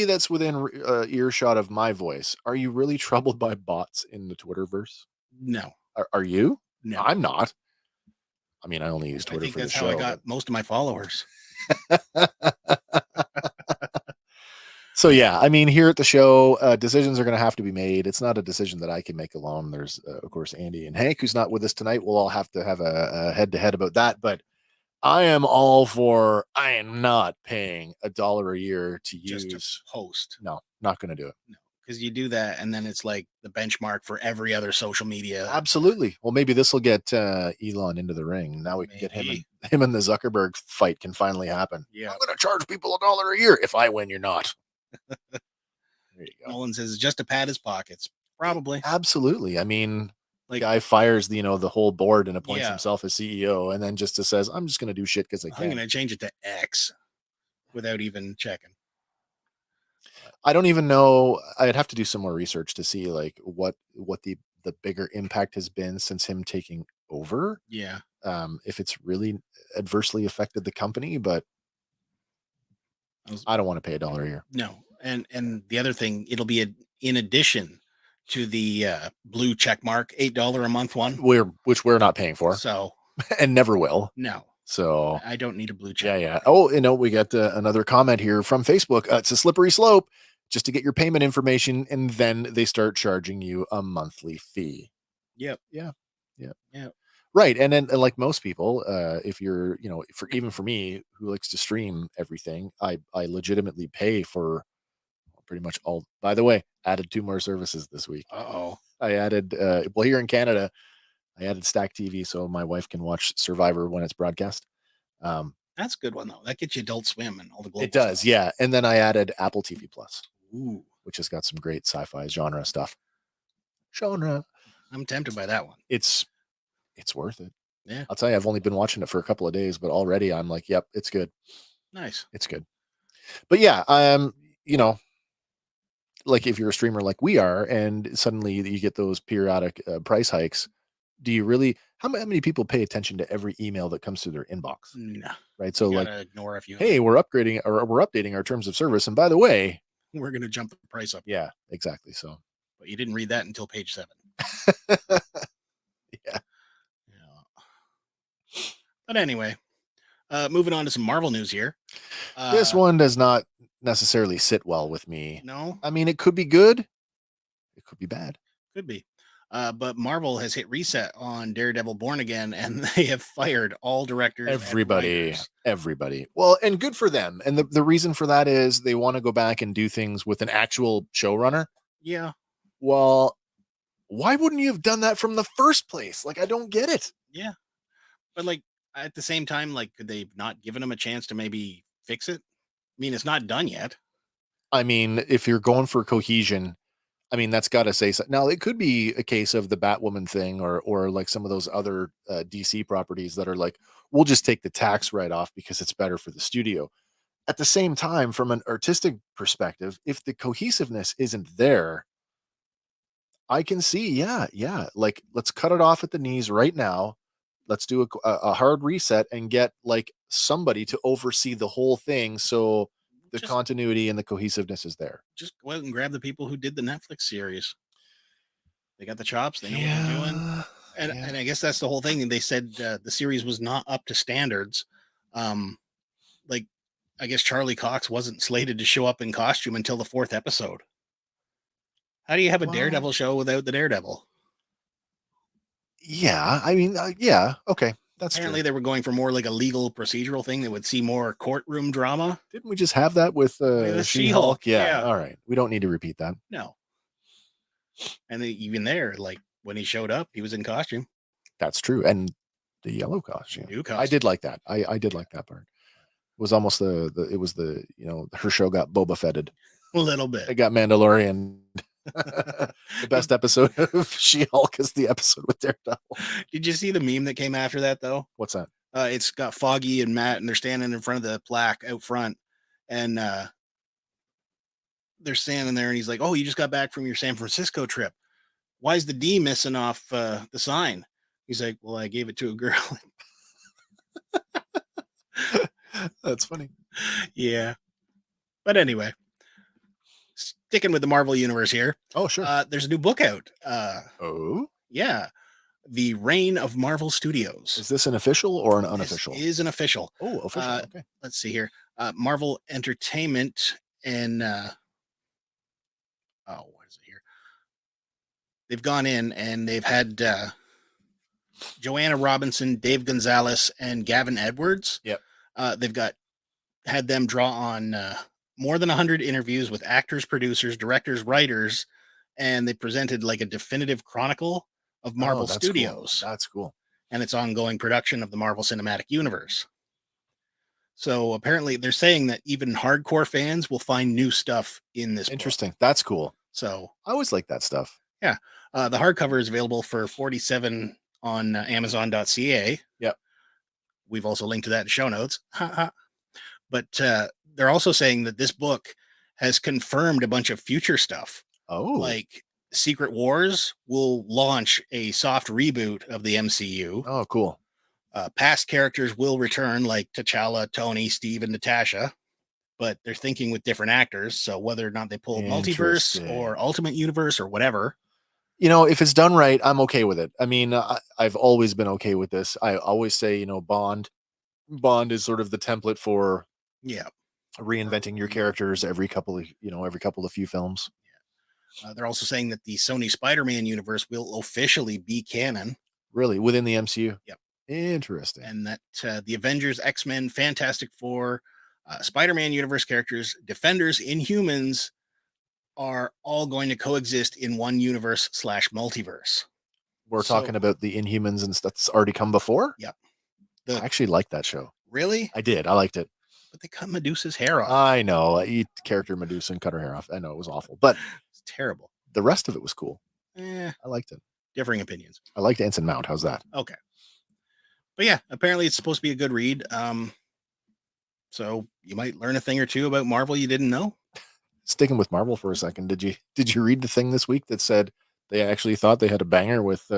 Speaker 1: that's within earshot of my voice? Are you really troubled by bots in the Twitterverse?
Speaker 2: No.
Speaker 1: Are you?
Speaker 2: No,
Speaker 1: I'm not. I mean, I only use Twitter for the show.
Speaker 2: That's how I got most of my followers.
Speaker 1: So yeah, I mean, here at the show, decisions are going to have to be made. It's not a decision that I can make alone. There's, of course, Andy and Hank, who's not with us tonight. We'll all have to have a head-to-head about that. But I am all for. I am not paying $1 a year to use
Speaker 2: to post.
Speaker 1: No, not going to do it.
Speaker 2: No, because you do that, and then it's like the benchmark for every other social media.
Speaker 1: Absolutely. Well, maybe this will get Elon into the ring. Now we can get him and the Zuckerberg fight can finally happen.
Speaker 2: Yeah,
Speaker 1: I'm going to charge people $1 a year. If I win, you're not.
Speaker 2: There you go. Nolan says just to pad his pockets. Probably.
Speaker 1: Absolutely. I mean, like, guy fires the whole board and appoints himself as CEO, and then just says, "I'm just going to do shit because I can."
Speaker 2: I'm going to change it to X without even checking.
Speaker 1: I don't even know. I'd have to do some more research to see like what the bigger impact has been since him taking over.
Speaker 2: Yeah.
Speaker 1: If it's really adversely affected the company, but I don't want to pay $1 a year.
Speaker 2: No. And the other thing, it'll be in addition to the blue check mark $8 a month one.
Speaker 1: Which we're not paying for
Speaker 2: So
Speaker 1: and never will.
Speaker 2: no,
Speaker 1: So
Speaker 2: I don't need a blue check.
Speaker 1: yeah. Oh, we got another comment here from Facebook. It's a slippery slope just to get your payment information, and then they start charging you a monthly fee.
Speaker 2: Yep.
Speaker 1: Yeah.
Speaker 2: Yep.
Speaker 1: Right. And then like most people, if you're, even for me who likes to stream everything, I legitimately pay for pretty much all. By the way, added 2 more services this week.
Speaker 2: Uh-oh.
Speaker 1: I added, here in Canada, I added Stack TV so my wife can watch Survivor when it's broadcast.
Speaker 2: That's a good one though. That gets you Adult Swim and all the global
Speaker 1: It does,
Speaker 2: stuff.
Speaker 1: yeah. And then I added Apple TV Plus,
Speaker 2: Ooh,
Speaker 1: which has got some great sci-fi genre stuff.
Speaker 2: I'm tempted by that one.
Speaker 1: It's worth it.
Speaker 2: Yeah.
Speaker 1: I'll tell you, I've only been watching it for a couple of days, but already I'm like, yep, it's good.
Speaker 2: Nice.
Speaker 1: It's good. But yeah, like if you're a streamer like we are, and suddenly you get those periodic price hikes, do you really? How many people pay attention to every email that comes through their inbox?
Speaker 2: No.
Speaker 1: Right. So like,
Speaker 2: ignore a few.
Speaker 1: hey, we're upgrading or we're updating our terms of service, and by the way,
Speaker 2: we're gonna jump the price up.
Speaker 1: Yeah, exactly. So,
Speaker 2: but you didn't read that until page 7.
Speaker 1: Yeah.
Speaker 2: But anyway, moving on to some Marvel news here.
Speaker 1: This one does not necessarily sit well with me.
Speaker 2: No,
Speaker 1: I mean, it could be good. It could be bad.
Speaker 2: could be. But Marvel has hit reset on Daredevil Born Again, and they have fired all directors.
Speaker 1: Everybody. Well, and good for them. And the reason for that is they want to go back and do things with an actual showrunner.
Speaker 2: Yeah.
Speaker 1: Well, why wouldn't you have done that from the first place? Like, I don't get it.
Speaker 2: Yeah. But like at the same time, like, could they not given him a chance to maybe fix it? I mean, it's not done yet.
Speaker 1: I mean, if you're going for cohesion, I mean, that's got to say so. Now, it could be a case of the Batwoman thing or like some of those other DC properties that are like, we'll just take the tax write-off because it's better for the studio. At the same time, from an artistic perspective, if the cohesiveness isn't there, I can see, yeah. Like, let's cut it off at the knees right now. Let's do a hard reset and get like somebody to oversee the whole thing. So the continuity and the cohesiveness is there.
Speaker 2: Just go out and grab the people who did the Netflix series. They got the chops. They know what they're doing. And I guess that's the whole thing. And they said the series was not up to standards. Like, I guess Charlie Cox wasn't slated to show up in costume until the 4th episode. How do you have a Daredevil show without the Daredevil?
Speaker 1: Yeah, I mean, yeah, okay. That's
Speaker 2: apparently
Speaker 1: true.
Speaker 2: they were going for more like a legal procedural thing that would see more courtroom drama.
Speaker 1: Didn't we just have that with She-Hulk?
Speaker 2: Yeah.
Speaker 1: All right. We don't need to repeat that.
Speaker 2: No. And even there, like when he showed up, he was in costume.
Speaker 1: That's true. And the yellow costume.
Speaker 2: New costume.
Speaker 1: I did like that. I did like that part. It was almost her show got Boba Fetted.
Speaker 2: A little bit.
Speaker 1: It got Mandalorian. The best episode of She-Hulk is the episode with Daredevil.
Speaker 2: Did you see the meme that came after that though?
Speaker 1: What's that?
Speaker 2: It's got Foggy and Matt, and they're standing in front of the plaque out front, and they're standing there, and he's like, "Oh, you just got back from your San Francisco trip. Why is the D missing off the sign?" He's like, "Well, I gave it to a girl."
Speaker 1: That's funny.
Speaker 2: Yeah. But anyway, sticking with the Marvel universe here.
Speaker 1: Oh, sure.
Speaker 2: There's a new book out.
Speaker 1: Oh?
Speaker 2: Yeah. The Reign of Marvel Studios.
Speaker 1: Is this an official or an unofficial?
Speaker 2: This is an official.
Speaker 1: Oh, official. Okay.
Speaker 2: Let's see here. Marvel Entertainment and what is it here? They've gone in and they've had Joanna Robinson, Dave Gonzalez, and Gavin Edwards.
Speaker 1: Yep.
Speaker 2: They've had them draw on more than 100 interviews with actors, producers, directors, writers, and they presented like a definitive chronicle of Marvel Studios.
Speaker 1: Cool. That's cool.
Speaker 2: And its ongoing production of the Marvel Cinematic Universe. So apparently they're saying that even hardcore fans will find new stuff in this
Speaker 1: Interesting.
Speaker 2: book.
Speaker 1: That's cool.
Speaker 2: So
Speaker 1: I always like that stuff.
Speaker 2: Yeah. The hardcover is available for $47 on Amazon.ca.
Speaker 1: Yep.
Speaker 2: We've also linked to that in show notes. But they're also saying that this book has confirmed a bunch of future stuff.
Speaker 1: Oh.
Speaker 2: Like Secret Wars will launch a soft reboot of the MCU.
Speaker 1: Oh, cool.
Speaker 2: Past characters will return, like T'Challa, Tony, Steve, and Natasha, but they're thinking with different actors. So whether or not they pull multiverse or Ultimate Universe or whatever.
Speaker 1: You know, if it's done right, I'm okay with it. I mean, I've always been okay with this. I always say, you know, Bond is sort of the template for
Speaker 2: Yeah.
Speaker 1: reinventing your characters every couple of few films.
Speaker 2: They're also saying that the Sony Spider-Man universe will officially be canon.
Speaker 1: Really, within the MCU.
Speaker 2: Yep.
Speaker 1: Interesting.
Speaker 2: And that the Avengers, X-Men, Fantastic Four, Spider-Man universe characters, Defenders, Inhumans are all going to coexist in one universe / multiverse.
Speaker 1: We're talking about the Inhumans and stuff that's already come before?
Speaker 2: Yep.
Speaker 1: I actually liked that show.
Speaker 2: Really?
Speaker 1: I did. I liked it.
Speaker 2: But they cut Medusa's hair off.
Speaker 1: I know. Character Medusa and cut her hair off. I know it was awful, but
Speaker 2: it's terrible.
Speaker 1: The rest of it was cool.
Speaker 2: I
Speaker 1: liked it.
Speaker 2: Differing opinions.
Speaker 1: I liked Ensign Mount. How's that?
Speaker 2: Okay. But yeah, apparently it's supposed to be a good read. So you might learn a thing or two about Marvel you didn't know.
Speaker 1: Sticking with Marvel for a second, did you read the thing this week that said they actually thought they had a banger with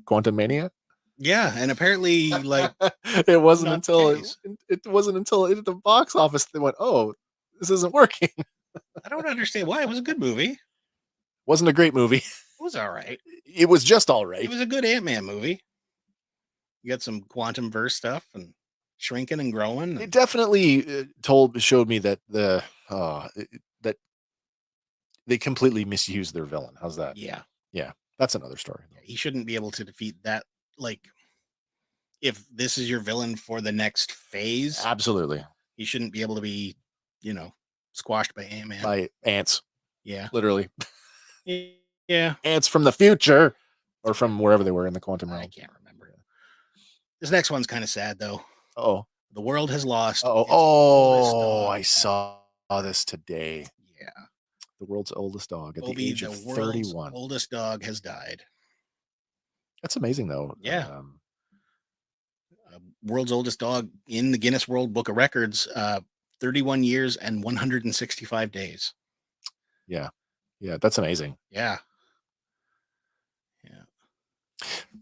Speaker 1: Quantum Mania?
Speaker 2: Yeah, and apparently, like,
Speaker 1: it wasn't until it wasn't until it hit the box office they went, "Oh, this isn't working."
Speaker 2: I don't understand why. It was a good movie.
Speaker 1: Wasn't a great movie.
Speaker 2: It was all right.
Speaker 1: It was just all right.
Speaker 2: It was a good Ant-Man movie. You got some quantum verse stuff and shrinking and growing.
Speaker 1: It definitely showed me that that they completely misused their villain. How's that?
Speaker 2: Yeah.
Speaker 1: Yeah. That's another story.
Speaker 2: He shouldn't be able to defeat that. Like, if this is your villain for the next phase,
Speaker 1: absolutely,
Speaker 2: he shouldn't be able to be, squashed by Ant-Man.
Speaker 1: By ants.
Speaker 2: Yeah.
Speaker 1: Literally.
Speaker 2: Yeah.
Speaker 1: Ants from the future or from wherever they were in the quantum realm.
Speaker 2: I can't remember. This next one's kind of sad, though.
Speaker 1: Oh.
Speaker 2: The world has lost.
Speaker 1: I saw this today.
Speaker 2: Yeah.
Speaker 1: The world's oldest dog at
Speaker 2: Obi,
Speaker 1: the age of 31.
Speaker 2: Oldest dog has died.
Speaker 1: That's amazing, though.
Speaker 2: Yeah. World's oldest dog in the Guinness World Book of Records, 31 years and 165 days.
Speaker 1: Yeah. Yeah, that's amazing.
Speaker 2: Yeah.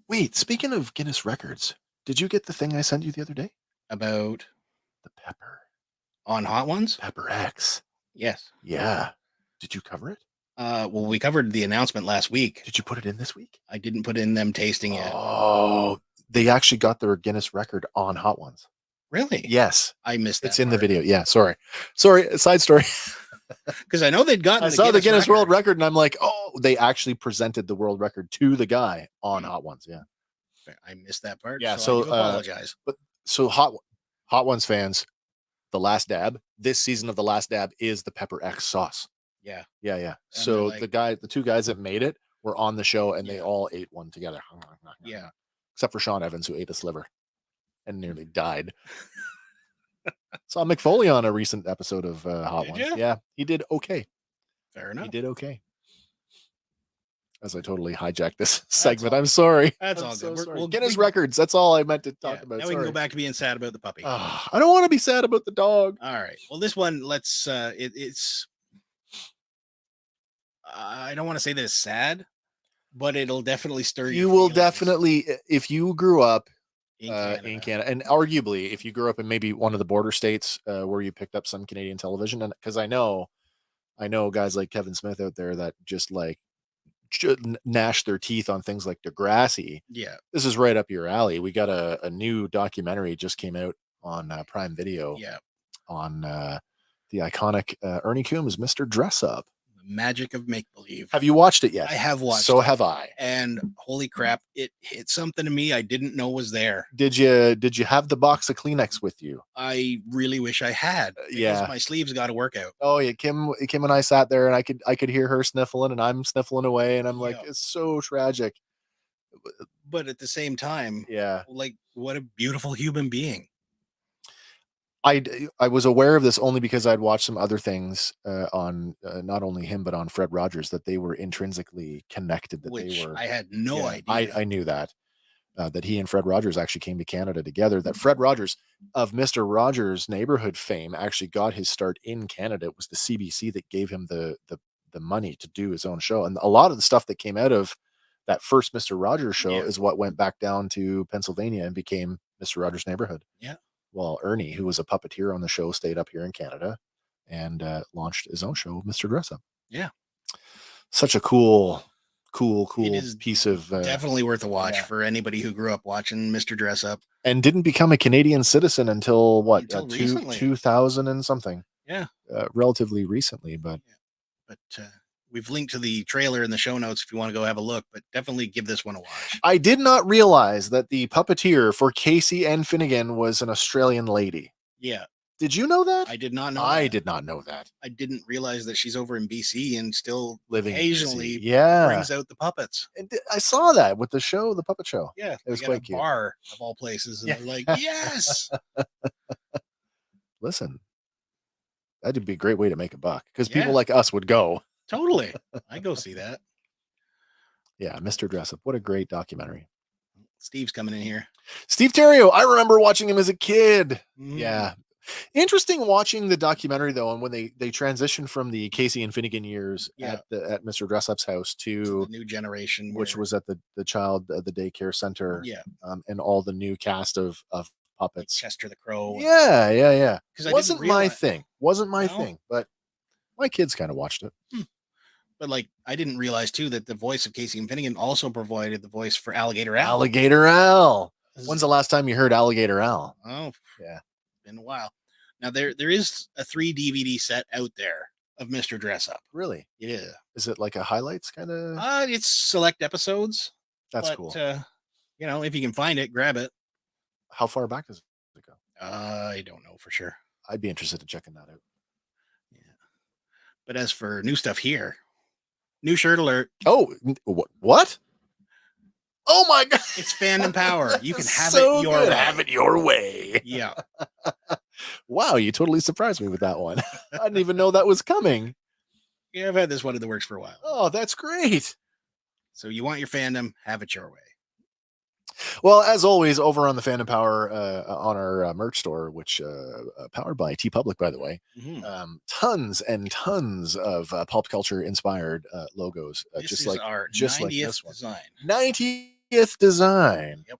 Speaker 1: Wait, speaking of Guinness Records, did you get the thing I sent you the other day?
Speaker 2: About
Speaker 1: the pepper.
Speaker 2: On Hot Ones?
Speaker 1: Pepper X.
Speaker 2: Yes.
Speaker 1: Yeah. Did you cover it?
Speaker 2: Well, we covered the announcement last week.
Speaker 1: Did you put it in this week?
Speaker 2: I didn't put in them tasting it.
Speaker 1: Oh, they actually got their Guinness record on Hot Ones.
Speaker 2: Really?
Speaker 1: Yes.
Speaker 2: I missed that.
Speaker 1: It's in the video. Yeah, sorry. Side story.
Speaker 2: Because I know they'd gotten
Speaker 1: I saw the Guinness World Record and I'm like, oh, they actually presented the world record to the guy on Hot Ones. Yeah.
Speaker 2: I missed that part.
Speaker 1: Yeah,
Speaker 2: so I do apologize.
Speaker 1: But so Hot Ones fans, The Last Dab, this season of The Last Dab is the Pepper X sauce.
Speaker 2: Yeah.
Speaker 1: Yeah, yeah. So the two guys that made it were on the show and they all ate one together.
Speaker 2: Yeah.
Speaker 1: Except for Sean Evans, who ate a sliver and nearly died. Saw Mick Foley on a recent episode of Hot Ones. Yeah, he did okay.
Speaker 2: Fair enough.
Speaker 1: He did okay. As I totally hijacked this segment. I'm sorry.
Speaker 2: That's all good.
Speaker 1: We'll Guinness Records. That's all I meant to talk about.
Speaker 2: Now we can go back to being sad about the puppy.
Speaker 1: I don't want to be sad about the dog.
Speaker 2: All right. Well, this one, let's it's I don't want to say that it's sad, but it'll definitely stir
Speaker 1: you will definitely, if you grew up in Canada, and arguably if you grew up in maybe one of the border states where you picked up some Canadian television, and because I know guys like Kevin Smith out there that just like gnash their teeth on things like Degrassi.
Speaker 2: Yeah,
Speaker 1: this is right up your alley. We got a new documentary just came out on Prime Video.
Speaker 2: Yeah, on
Speaker 1: the iconic Ernie Coombs, Mr. Dressup.
Speaker 2: Magic of make-believe.
Speaker 1: Have you watched it yet?
Speaker 2: I have watched
Speaker 1: so
Speaker 2: it.
Speaker 1: Have I.
Speaker 2: And holy crap, it hit something to me I didn't know was there.
Speaker 1: Did you have the box of Kleenex with you?
Speaker 2: I really wish I had.
Speaker 1: Yeah,
Speaker 2: my sleeves got to work out.
Speaker 1: Oh yeah, Kim and I sat there and I could hear her sniffling and I'm sniffling away and I'm like, it's so tragic.
Speaker 2: But at the same time,
Speaker 1: yeah,
Speaker 2: like what a beautiful human being.
Speaker 1: I was aware of this only because I'd watched some other things on not only him but on Fred Rogers that they were intrinsically connected.
Speaker 2: Which I had no idea.
Speaker 1: I knew that he and Fred Rogers actually came to Canada together. That Fred Rogers of Mr. Rogers' Neighborhood fame actually got his start in Canada. It was the CBC that gave him the money to do his own show, and a lot of the stuff that came out of that first Mr. Rogers show is what went back down to Pennsylvania and became Mr. Rogers' Neighborhood.
Speaker 2: Yeah.
Speaker 1: Well, Ernie, who was a puppeteer on the show, stayed up here in Canada and launched his own show, Mr. Dressup.
Speaker 2: Yeah.
Speaker 1: Such a cool cool
Speaker 2: is
Speaker 1: piece of
Speaker 2: Definitely worth a watch
Speaker 1: yeah.
Speaker 2: for anybody who grew up watching Mr. Dressup.
Speaker 1: and didn't become a Canadian citizen until what
Speaker 2: Until recently.
Speaker 1: 2000 and something.
Speaker 2: Yeah.
Speaker 1: Relatively recently, but
Speaker 2: We've linked to the trailer in the show notes if you want to go have a look, but definitely give this one a watch.
Speaker 1: I did not realize that the puppeteer for Casey and Finnegan was an Australian lady.
Speaker 2: Yeah.
Speaker 1: Did you know that?
Speaker 2: I did not know
Speaker 1: I
Speaker 2: that.
Speaker 1: did not know that.
Speaker 2: I didn't realize that she's over in BC and still
Speaker 1: Living in
Speaker 2: occasionally
Speaker 1: BC. Yeah.
Speaker 2: brings out the puppets.
Speaker 1: And I saw that with the show, the puppet show.
Speaker 2: Yeah.
Speaker 1: It was
Speaker 2: they got
Speaker 1: quite
Speaker 2: a
Speaker 1: cute.
Speaker 2: bar of all places. And
Speaker 1: Yeah.
Speaker 2: they're like, yes.
Speaker 1: Listen, that'd be a great way to make a buck because
Speaker 2: Yeah.
Speaker 1: people like us would go.
Speaker 2: Totally. I go see that.
Speaker 1: Yeah, Mr. Dressup. What a great documentary.
Speaker 2: Steve's coming in here.
Speaker 1: Steve Terrio. I remember watching him as a kid.
Speaker 2: Mm.
Speaker 1: Yeah. Interesting watching the documentary though, and when they transitioned from the Casey and Finnegan years
Speaker 2: Yeah.
Speaker 1: at Mr. Dressup's house to
Speaker 2: The new generation.
Speaker 1: which
Speaker 2: where-
Speaker 1: was at the daycare center.
Speaker 2: Yeah.
Speaker 1: And all the new cast of
Speaker 2: like
Speaker 1: puppets.
Speaker 2: Chester the Crow. and-
Speaker 1: Yeah.
Speaker 2: 'Cause I
Speaker 1: Wasn't
Speaker 2: didn't
Speaker 1: my
Speaker 2: realize-
Speaker 1: thing. Wasn't my
Speaker 2: No?
Speaker 1: thing, but my kids kind of watched it.
Speaker 2: But like, I didn't realize too that the voice of Casey and Finnegan also provided the voice for Alligator Al.
Speaker 1: Alligator Al.
Speaker 2: This is-
Speaker 1: When's the last time you heard Alligator Al?
Speaker 2: Oh,
Speaker 1: Yeah.
Speaker 2: been a while. Now there is a 3 DVD set out there of Mr. Dressup.
Speaker 1: Really?
Speaker 2: Yeah.
Speaker 1: Is it like a highlights kind of?
Speaker 2: It's select episodes.
Speaker 1: That's
Speaker 2: but,
Speaker 1: cool.
Speaker 2: If you can find it, grab it.
Speaker 1: How far back does it go?
Speaker 2: I don't know for sure.
Speaker 1: I'd be interested in checking that out.
Speaker 2: Yeah. But as for new stuff here, new shirt alert.
Speaker 1: Oh, what? Oh my god!
Speaker 2: It's Fandom Power. You can have
Speaker 1: So
Speaker 2: it your
Speaker 1: good.
Speaker 2: way.
Speaker 1: Have it your way.
Speaker 2: Yeah.
Speaker 1: Wow, you totally surprised me with that one. I didn't even know that was coming.
Speaker 2: Yeah, I've had this one in the works for a while.
Speaker 1: Oh, that's great.
Speaker 2: So you want your fandom, have it your way.
Speaker 1: Well, as always, over on the Fandom Power on our merch store, which powered by T Public, by the way, tons and tons of pulp culture inspired logos,
Speaker 2: This
Speaker 1: just
Speaker 2: is
Speaker 1: like
Speaker 2: our
Speaker 1: just
Speaker 2: 90th
Speaker 1: like this one.
Speaker 2: design.
Speaker 1: 90th design.
Speaker 2: Yep.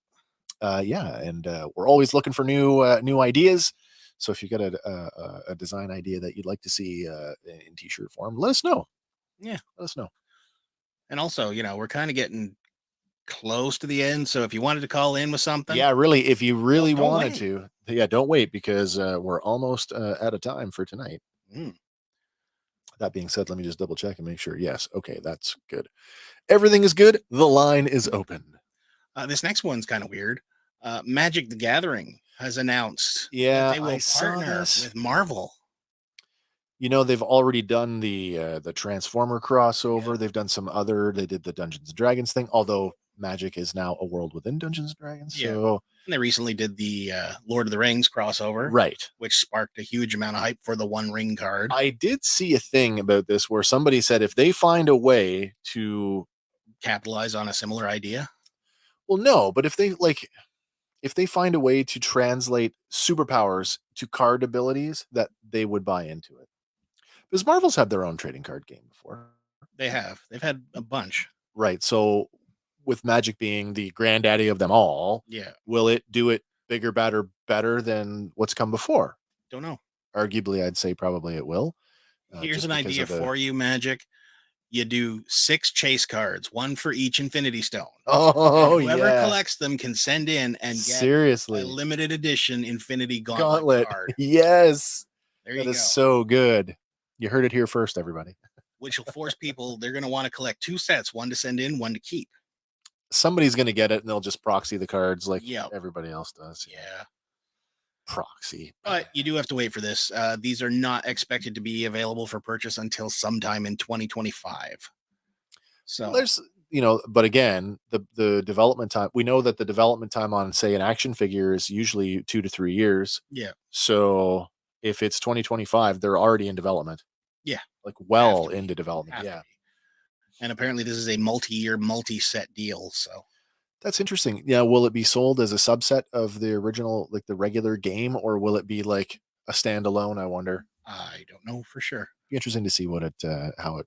Speaker 1: And we're always looking for new ideas. So if you got a design idea that you'd like to see in t-shirt form, let us know.
Speaker 2: Yeah,
Speaker 1: let us know.
Speaker 2: And also, we're kind of getting close to the end. So if you wanted to call in with something,
Speaker 1: Yeah, really, if you really
Speaker 2: don't
Speaker 1: wanted
Speaker 2: wait.
Speaker 1: to, don't wait because we're almost out of time for tonight.
Speaker 2: Mm.
Speaker 1: That being said, let me just double check and make sure. Yes, okay, that's good. Everything is good. The line is open.
Speaker 2: This next one's kind of weird. Magic the Gathering has announced
Speaker 1: Yeah,
Speaker 2: that they will
Speaker 1: I saw
Speaker 2: partner
Speaker 1: this.
Speaker 2: with Marvel.
Speaker 1: They've already done the Transformer crossover. They've done some other. They did the Dungeons and Dragons thing. Although Magic is now a world within Dungeons and Dragons.
Speaker 2: Yeah.
Speaker 1: So
Speaker 2: And they recently did the Lord of the Rings crossover,
Speaker 1: right.
Speaker 2: which sparked a huge amount of hype for the One Ring card.
Speaker 1: I did see a thing about this where somebody said if they find a way to,
Speaker 2: Capitalize on a similar idea.
Speaker 1: well, no, but if they find a way to translate superpowers to card abilities, that they would buy into it. Because Marvel's had their own trading card game before.
Speaker 2: They've had a bunch.
Speaker 1: Right. So with Magic being the granddaddy of them all,
Speaker 2: Yeah.
Speaker 1: will it do it bigger, better than what's come before?
Speaker 2: Don't know.
Speaker 1: Arguably, I'd say probably it will.
Speaker 2: Here's
Speaker 1: just
Speaker 2: an
Speaker 1: because
Speaker 2: idea
Speaker 1: of the-
Speaker 2: for you, Magic. You do 6 chase cards, 1 for each Infinity Stone.
Speaker 1: Oh,
Speaker 2: And whoever
Speaker 1: yeah.
Speaker 2: collects them can send in and get
Speaker 1: Seriously.
Speaker 2: a limited edition Infinity
Speaker 1: Gauntlet.
Speaker 2: card.
Speaker 1: Yes.
Speaker 2: There you
Speaker 1: That
Speaker 2: go.
Speaker 1: is so good. You heard it here first, everybody.
Speaker 2: Which will force people, they're going to want to collect 2 sets, 1 to send in, 1 to keep.
Speaker 1: Somebody's going to get it and they'll just proxy the cards like
Speaker 2: Yep.
Speaker 1: everybody else does.
Speaker 2: Yeah.
Speaker 1: Proxy.
Speaker 2: But you do have to wait for this. These are not expected to be available for purchase until sometime in 2025. So
Speaker 1: There's, but again, the development time, we know that the development time on, say, an action figure is usually 2 to 3 years.
Speaker 2: yeah,
Speaker 1: So if it's 2025, they're already in development.
Speaker 2: Yeah.
Speaker 1: Like well
Speaker 2: Have to be.
Speaker 1: into development.
Speaker 2: have to
Speaker 1: Yeah.
Speaker 2: be. And apparently this is a multi-year, multi-set deal. So
Speaker 1: That's interesting. Yeah. Will it be sold as a subset of the original, like the regular game, or will it be like a standalone? I wonder.
Speaker 2: I don't know for sure.
Speaker 1: Be interesting to see what how it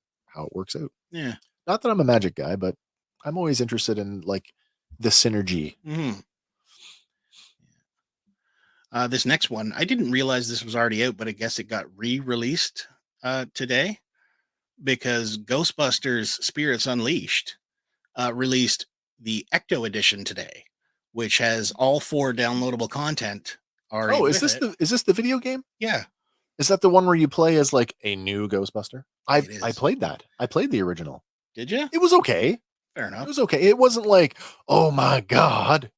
Speaker 1: works out.
Speaker 2: Yeah.
Speaker 1: Not that I'm a Magic guy, but I'm always interested in like the synergy.
Speaker 2: Mm-hmm. This next one, I didn't realize this was already out, but I guess it got re-released today because Ghostbusters Spirits Unleashed released the Ecto edition today, which has all 4 downloadable content.
Speaker 1: Oh, is this the video game?
Speaker 2: Yeah.
Speaker 1: Is that the one where you play as like a new Ghostbuster? I
Speaker 2: It is.
Speaker 1: played that. I played the original.
Speaker 2: Did you?
Speaker 1: It was okay.
Speaker 2: Fair
Speaker 1: It
Speaker 2: enough.
Speaker 1: was okay. It wasn't like, oh my God,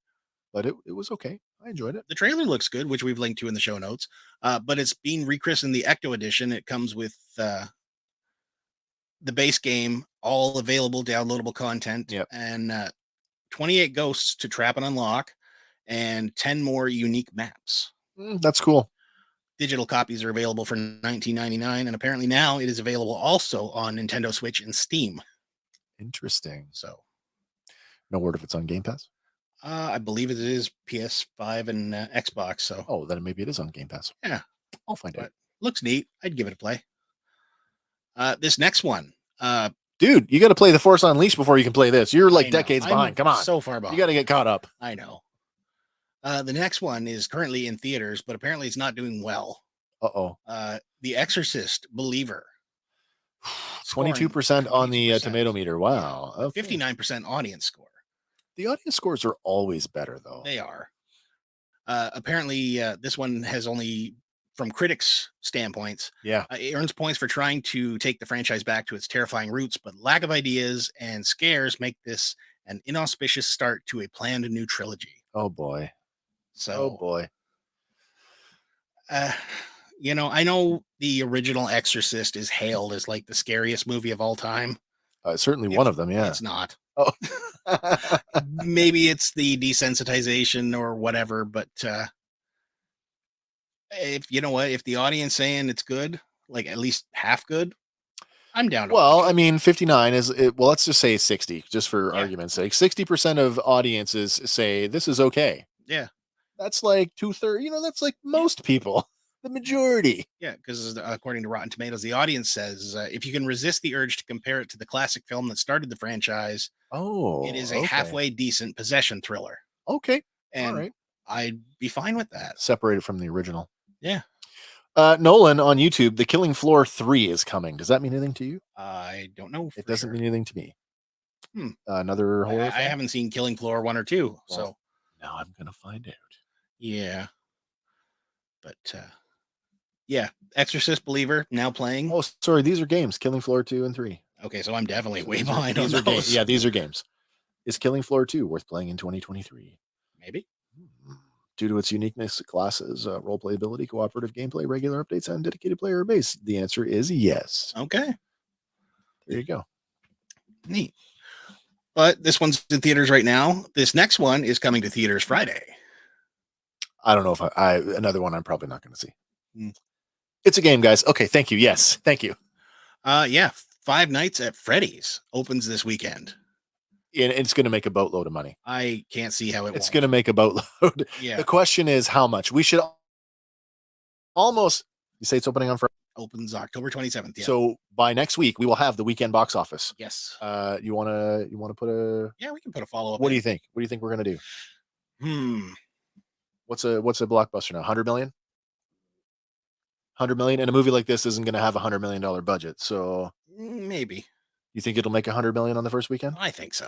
Speaker 1: but it was okay. I enjoyed it.
Speaker 2: The trailer looks good, which we've linked to in the show notes. But it's being rechristened the Ecto edition. It comes with the base game, all available downloadable content,
Speaker 1: Yep.
Speaker 2: and 28 ghosts to trap and unlock, and 10 more unique maps.
Speaker 1: That's cool.
Speaker 2: Digital copies are available for $19.99, and apparently now it is available also on Nintendo Switch and Steam.
Speaker 1: Interesting.
Speaker 2: So,
Speaker 1: No word if it's on Game Pass.
Speaker 2: I believe it is PS5 and Xbox. So,
Speaker 1: Oh, then maybe it is on Game Pass.
Speaker 2: Yeah.
Speaker 1: I'll find out.
Speaker 2: But looks neat. I'd give it a play. This next one,
Speaker 1: Dude, you got to play The Force Unleashed before you can play this. You're like
Speaker 2: I know.
Speaker 1: decades
Speaker 2: I'm
Speaker 1: behind. Come on.
Speaker 2: so far behind.
Speaker 1: You got to get caught up.
Speaker 2: I know. The next one is currently in theaters, but apparently it's not doing well.
Speaker 1: Uh-oh.
Speaker 2: The Exorcist Believer.
Speaker 1: 22% on the
Speaker 2: 22%.
Speaker 1: tomato meter. Wow. Okay.
Speaker 2: 59% audience score.
Speaker 1: The audience scores are always better, though.
Speaker 2: They are. Apparently, this one has only, from critics' standpoints,
Speaker 1: Yeah.
Speaker 2: it earns points for trying to take the franchise back to its terrifying roots, but lack of ideas and scares make this an inauspicious start to a planned new trilogy.
Speaker 1: Oh, boy.
Speaker 2: So,
Speaker 1: Oh, boy.
Speaker 2: I know the original Exorcist is hailed as like the scariest movie of all time.
Speaker 1: Certainly one of them, yeah.
Speaker 2: It's not.
Speaker 1: Oh.
Speaker 2: Maybe it's the desensitization or whatever, but if the audience saying it's good, like at least half good, I'm down to
Speaker 1: Well,
Speaker 2: watch it.
Speaker 1: I mean, 59 is it. Well, let's just say 60, just for
Speaker 2: Yeah.
Speaker 1: argument's sake. 60% of audiences say this is okay.
Speaker 2: Yeah.
Speaker 1: That's like 2/3. That's like most people, the majority.
Speaker 2: Yeah, because according to Rotten Tomatoes, the audience says if you can resist the urge to compare it to the classic film that started the franchise,
Speaker 1: Oh,
Speaker 2: it is a
Speaker 1: okay.
Speaker 2: halfway decent possession thriller.
Speaker 1: Okay.
Speaker 2: And
Speaker 1: All right.
Speaker 2: I'd be fine with that.
Speaker 1: Separated from the original.
Speaker 2: Yeah.
Speaker 1: Nolan on YouTube, The Killing Floor 3 is coming. Does that mean anything to you?
Speaker 2: I don't know.
Speaker 1: It doesn't mean anything to me.
Speaker 2: Hmm.
Speaker 1: Another horror.
Speaker 2: I haven't seen Killing Floor 1 or 2,
Speaker 1: Well,
Speaker 2: so
Speaker 1: now I'm gonna find out.
Speaker 2: yeah. But yeah, Exorcist Believer now playing.
Speaker 1: Oh, sorry. These are games. Killing Floor 2 and 3.
Speaker 2: Okay, so I'm definitely way
Speaker 1: These are-
Speaker 2: behind
Speaker 1: these
Speaker 2: on
Speaker 1: are games.
Speaker 2: those.
Speaker 1: Yeah, these are games. Is Killing Floor 2 worth playing in 2023?
Speaker 2: Maybe.
Speaker 1: Due to its uniqueness, classes, role playability, cooperative gameplay, regular updates, and dedicated player base? The answer is yes.
Speaker 2: Okay,
Speaker 1: There you go.
Speaker 2: neat. But this one's in theaters right now. This next one is coming to theaters Friday.
Speaker 1: I don't know if another one I'm probably not going to see.
Speaker 2: Hmm.
Speaker 1: It's a game, guys. Okay, thank you. Yes, thank you.
Speaker 2: Yeah, Five Nights at Freddy's opens this weekend.
Speaker 1: And it's going to make a boatload of money.
Speaker 2: I can't see how
Speaker 1: It's going to make a boatload.
Speaker 2: Yeah,
Speaker 1: The question is how much. We should almost. You say it's opening on Friday.
Speaker 2: opens October 27th. Yeah.
Speaker 1: So by next week, we will have the weekend box office.
Speaker 2: yes.
Speaker 1: You want to put a?
Speaker 2: Yeah, we can put a follow up.
Speaker 1: What do you think? What do you think we're going to do? What's a blockbuster now? 100 million? 100 million, and a movie like this isn't going to have $100 million budget. So
Speaker 2: Maybe.
Speaker 1: you think it'll make 100 million on the first weekend?
Speaker 2: I think so.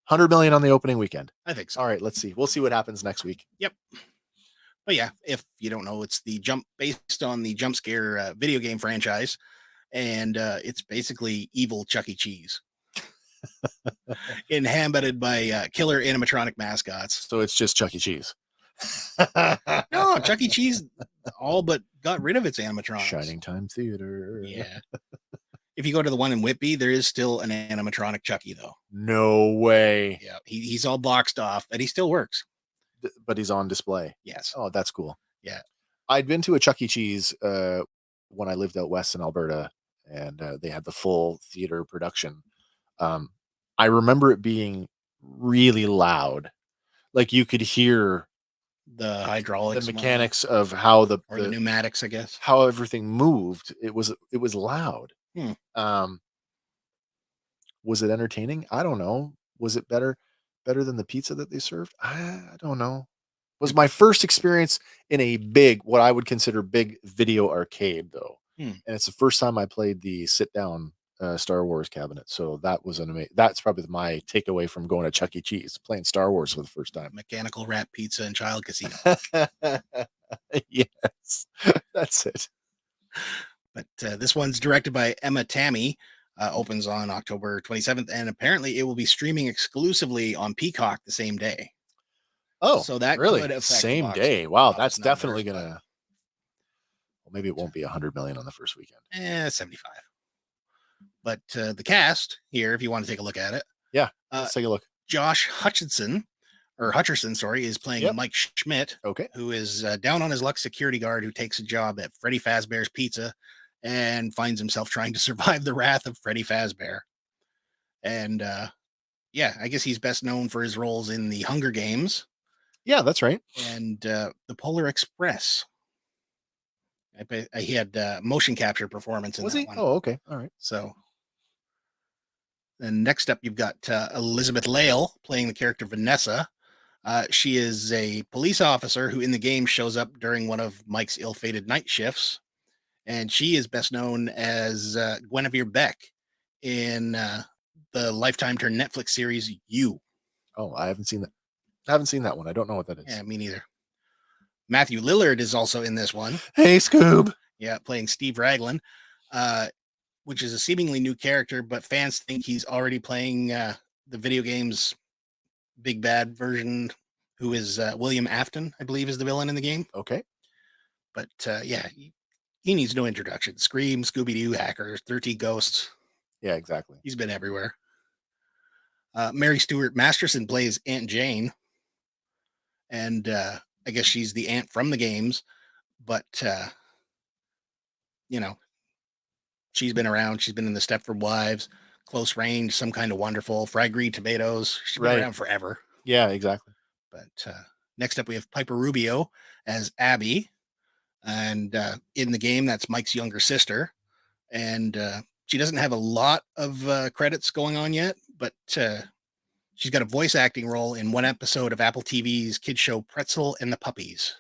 Speaker 1: 100 million on the opening weekend.
Speaker 2: I think so.
Speaker 1: All right, let's see. We'll see what happens next week.
Speaker 2: But yeah, if you don't know, it's based on the jump scare video game franchise, and it's basically evil Chuck E. Cheese, inhabited by killer animatronic mascots.
Speaker 1: So it's just Chuck E. Cheese.
Speaker 2: No, Chuck E. Cheese all but got rid of its animatronics.
Speaker 1: Shining Time Theater.
Speaker 2: Yeah. If you go to the one in Whitby, there is still an animatronic Chucky, though.
Speaker 1: No way.
Speaker 2: Yeah, he's all boxed off, and he still works.
Speaker 1: But he's on display.
Speaker 2: Yes.
Speaker 1: Oh, that's cool.
Speaker 2: Yeah.
Speaker 1: I'd been to a Chuck E. Cheese when I lived out west in Alberta, and they had the full theater production. I remember it being really loud. Like you could hear
Speaker 2: The hydraulics,
Speaker 1: the
Speaker 2: and
Speaker 1: mechanics of how
Speaker 2: whatnot, or the pneumatics, I guess.
Speaker 1: how everything moved. It was loud. Was it entertaining? I don't know. Was it better than the pizza that they served? I don't know. It was my first experience in a what I would consider big video arcade, though. And it's the first time I played the sit down Star Wars cabinet. So that was an amazing. That's probably my takeaway from going to Chuck E. Cheese, playing Star Wars for the first time.
Speaker 2: Mechanical Rat Pizza and Child Casino.
Speaker 1: Yes, that's it.
Speaker 2: But this one's directed by Emma Tammy. Opens on October 27th, and apparently it will be streaming exclusively on Peacock the same day.
Speaker 1: Oh,
Speaker 2: so that
Speaker 1: really?
Speaker 2: could affect
Speaker 1: Same
Speaker 2: box
Speaker 1: day. Wow,
Speaker 2: office
Speaker 1: that's definitely
Speaker 2: numbers,
Speaker 1: gonna. Well, maybe it won't be 100 million on the first weekend.
Speaker 2: 75. But the cast here, if you want to take a look at it,
Speaker 1: Yeah, let's take a look.
Speaker 2: Josh Hutcherson, sorry, is playing
Speaker 1: Yep.
Speaker 2: Mike Schmidt,
Speaker 1: Okay.
Speaker 2: who is down on his luck security guard who takes a job at Freddy Fazbear's Pizza and finds himself trying to survive the wrath of Freddy Fazbear. And yeah, I guess he's best known for his roles in the Hunger Games.
Speaker 1: Yeah, that's right.
Speaker 2: And the Polar Express. He had motion capture performance in
Speaker 1: Was
Speaker 2: that
Speaker 1: he?
Speaker 2: one.
Speaker 1: Oh, okay. All right.
Speaker 2: So, and next up, you've got Elizabeth Lale playing the character Vanessa. She is a police officer who in the game shows up during one of Mike's ill-fated night shifts. And she is best known as Guinevere Beck in the Lifetime turned Netflix series You.
Speaker 1: Oh, I haven't seen that. I haven't seen that one. I don't know what that is.
Speaker 2: Yeah, me neither. Matthew Lillard is also in this one.
Speaker 1: Hey, Scoob.
Speaker 2: Yeah, playing Steve Raglan, which is a seemingly new character, but fans think he's already playing the video game's big bad version, who is William Afton, I believe, is the villain in the game.
Speaker 1: Okay.
Speaker 2: But yeah, he needs no introduction. Scream, Scooby-Doo, Hackers, 13 Ghosts.
Speaker 1: Yeah, exactly.
Speaker 2: He's been everywhere. Mary Stuart Masterson plays Aunt Jane. And I guess she's the aunt from the games. But, you know, she's been around. She's been in the Stepford Wives, Close Range, Some Kind of Wonderful, Fried Green Tomatoes. She's been around forever.
Speaker 1: Yeah, exactly.
Speaker 2: But next up, we have Piper Rubio as Abby. And in the game, that's Mike's younger sister. And she doesn't have a lot of credits going on yet, but she's got a voice acting role in one episode of Apple TV's kids show Pretzel and the Puppies.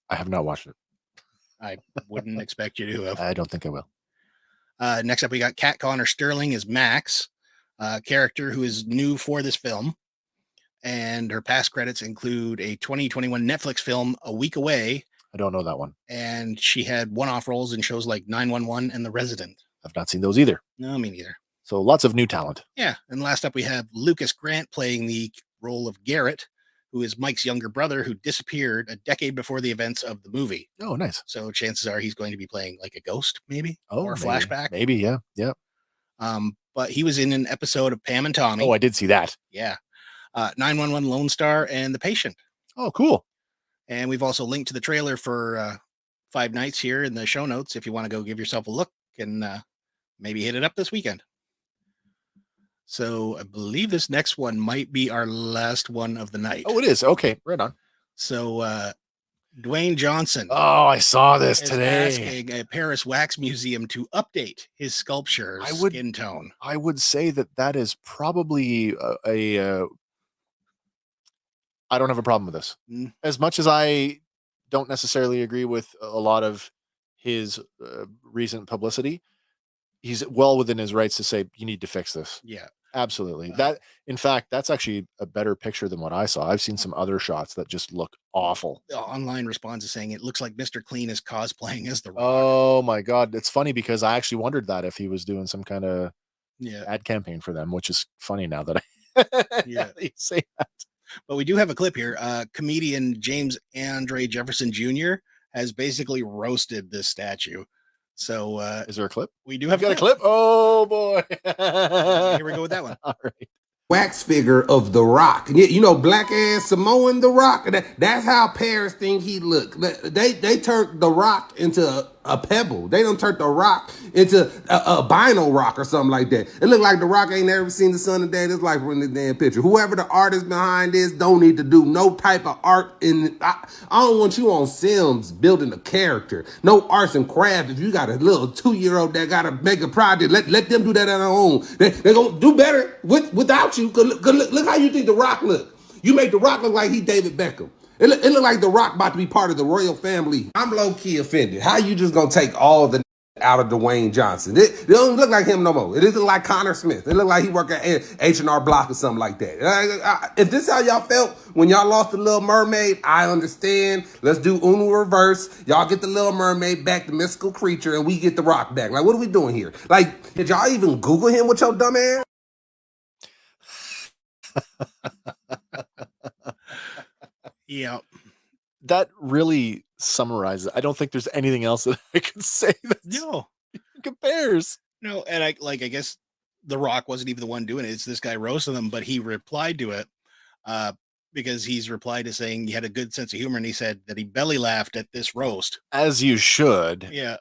Speaker 1: I have not watched it.
Speaker 2: I wouldn't expect you to have.
Speaker 1: I don't think I will.
Speaker 2: Next up, we got Kat Connor Sterling as Max, a character who is new for this film. And her past credits include a 2021 Netflix film, A Week Away.
Speaker 1: I don't know that one.
Speaker 2: And she had one-off roles in shows like 911 and The Resident.
Speaker 1: I've not seen those either.
Speaker 2: No, me neither.
Speaker 1: So lots of new talent.
Speaker 2: Yeah. And last up, we have Lucas Grant playing the role of Garrett, who is Mike's younger brother who disappeared a decade before the events of the movie.
Speaker 1: Oh, nice.
Speaker 2: So chances are he's going to be playing like a ghost, maybe, or a
Speaker 1: maybe.
Speaker 2: flashback.
Speaker 1: Maybe, yeah. Yeah.
Speaker 2: But he was in an episode of Pam and Tommy.
Speaker 1: Oh, I did see that.
Speaker 2: Yeah. 911 Lone Star and The Patient.
Speaker 1: Oh, cool.
Speaker 2: And we've also linked to the trailer for Five Nights here in the show notes if you want to go give yourself a look and maybe hit it up this weekend. So I believe this next one might be our last one of the night.
Speaker 1: Oh, it is. Okay, right on.
Speaker 2: So Dwayne Johnson.
Speaker 1: Oh, I saw this
Speaker 2: is
Speaker 1: today.
Speaker 2: asking a Paris Wax Museum to update his sculpture's skin tone.
Speaker 1: I would say that is probably I don't have a problem with this. As much as I don't necessarily agree with a lot of his recent publicity, he's well within his rights to say, you need to fix this.
Speaker 2: Yeah.
Speaker 1: Absolutely. In fact, that's actually a better picture than what I saw. I've seen some other shots that just look awful.
Speaker 2: The online response is saying it looks like Mr. Clean is cosplaying as the Rock.
Speaker 1: Oh my God. It's funny because I actually wondered that if he was doing some kind of ad campaign for them, which is funny now that you say that.
Speaker 2: But we do have a clip here. Comedian James Andre Jefferson Jr. has basically roasted this statue. So
Speaker 1: is there a clip?
Speaker 2: We do have
Speaker 1: a clip. Oh boy.
Speaker 2: Here we go with that one.
Speaker 1: All right.
Speaker 8: Wax figure of The Rock. You know, black ass Samoan The Rock. That's how Paris think he look. They turned The Rock into a pebble. They don't turn The Rock into a vinyl rock or something like that. It look like The Rock ain't never seen the sun of day. It's like from the damn picture. Whoever the artist behind this don't need to do no type of art. I don't want you on Sims building a character. No arts and craft. If you got a little 2-year-old that got to make a project, let them do that on their own. They gonna do better without you. Look how you think The Rock look. You make The Rock look like he David Beckham. It look like The Rock about to be part of the royal family. I'm low-key offended. How you just gonna take all the out of Dwayne Johnson. It don't look like him no more. It doesn't look like Connor Smith. It look like he work at H&R Block or something like that. If this is how y'all felt when y'all lost the Little Mermaid, I understand. Let's do Uno reverse. Y'all get the Little Mermaid back, the mystical creature, and we get the Rock back. Like, what are we doing here? Like, did y'all even Google him with your dumb ass?
Speaker 2: Yeah.
Speaker 1: That really summarizes. I don't think there's anything else that I could say that
Speaker 2: No.
Speaker 1: compares.
Speaker 2: No, and I guess The Rock wasn't even the one doing it. It's this guy roasting them, but he replied to it because he's replied to saying he had a good sense of humor, and he said that he belly laughed at this roast.
Speaker 1: As you should.
Speaker 2: Yeah.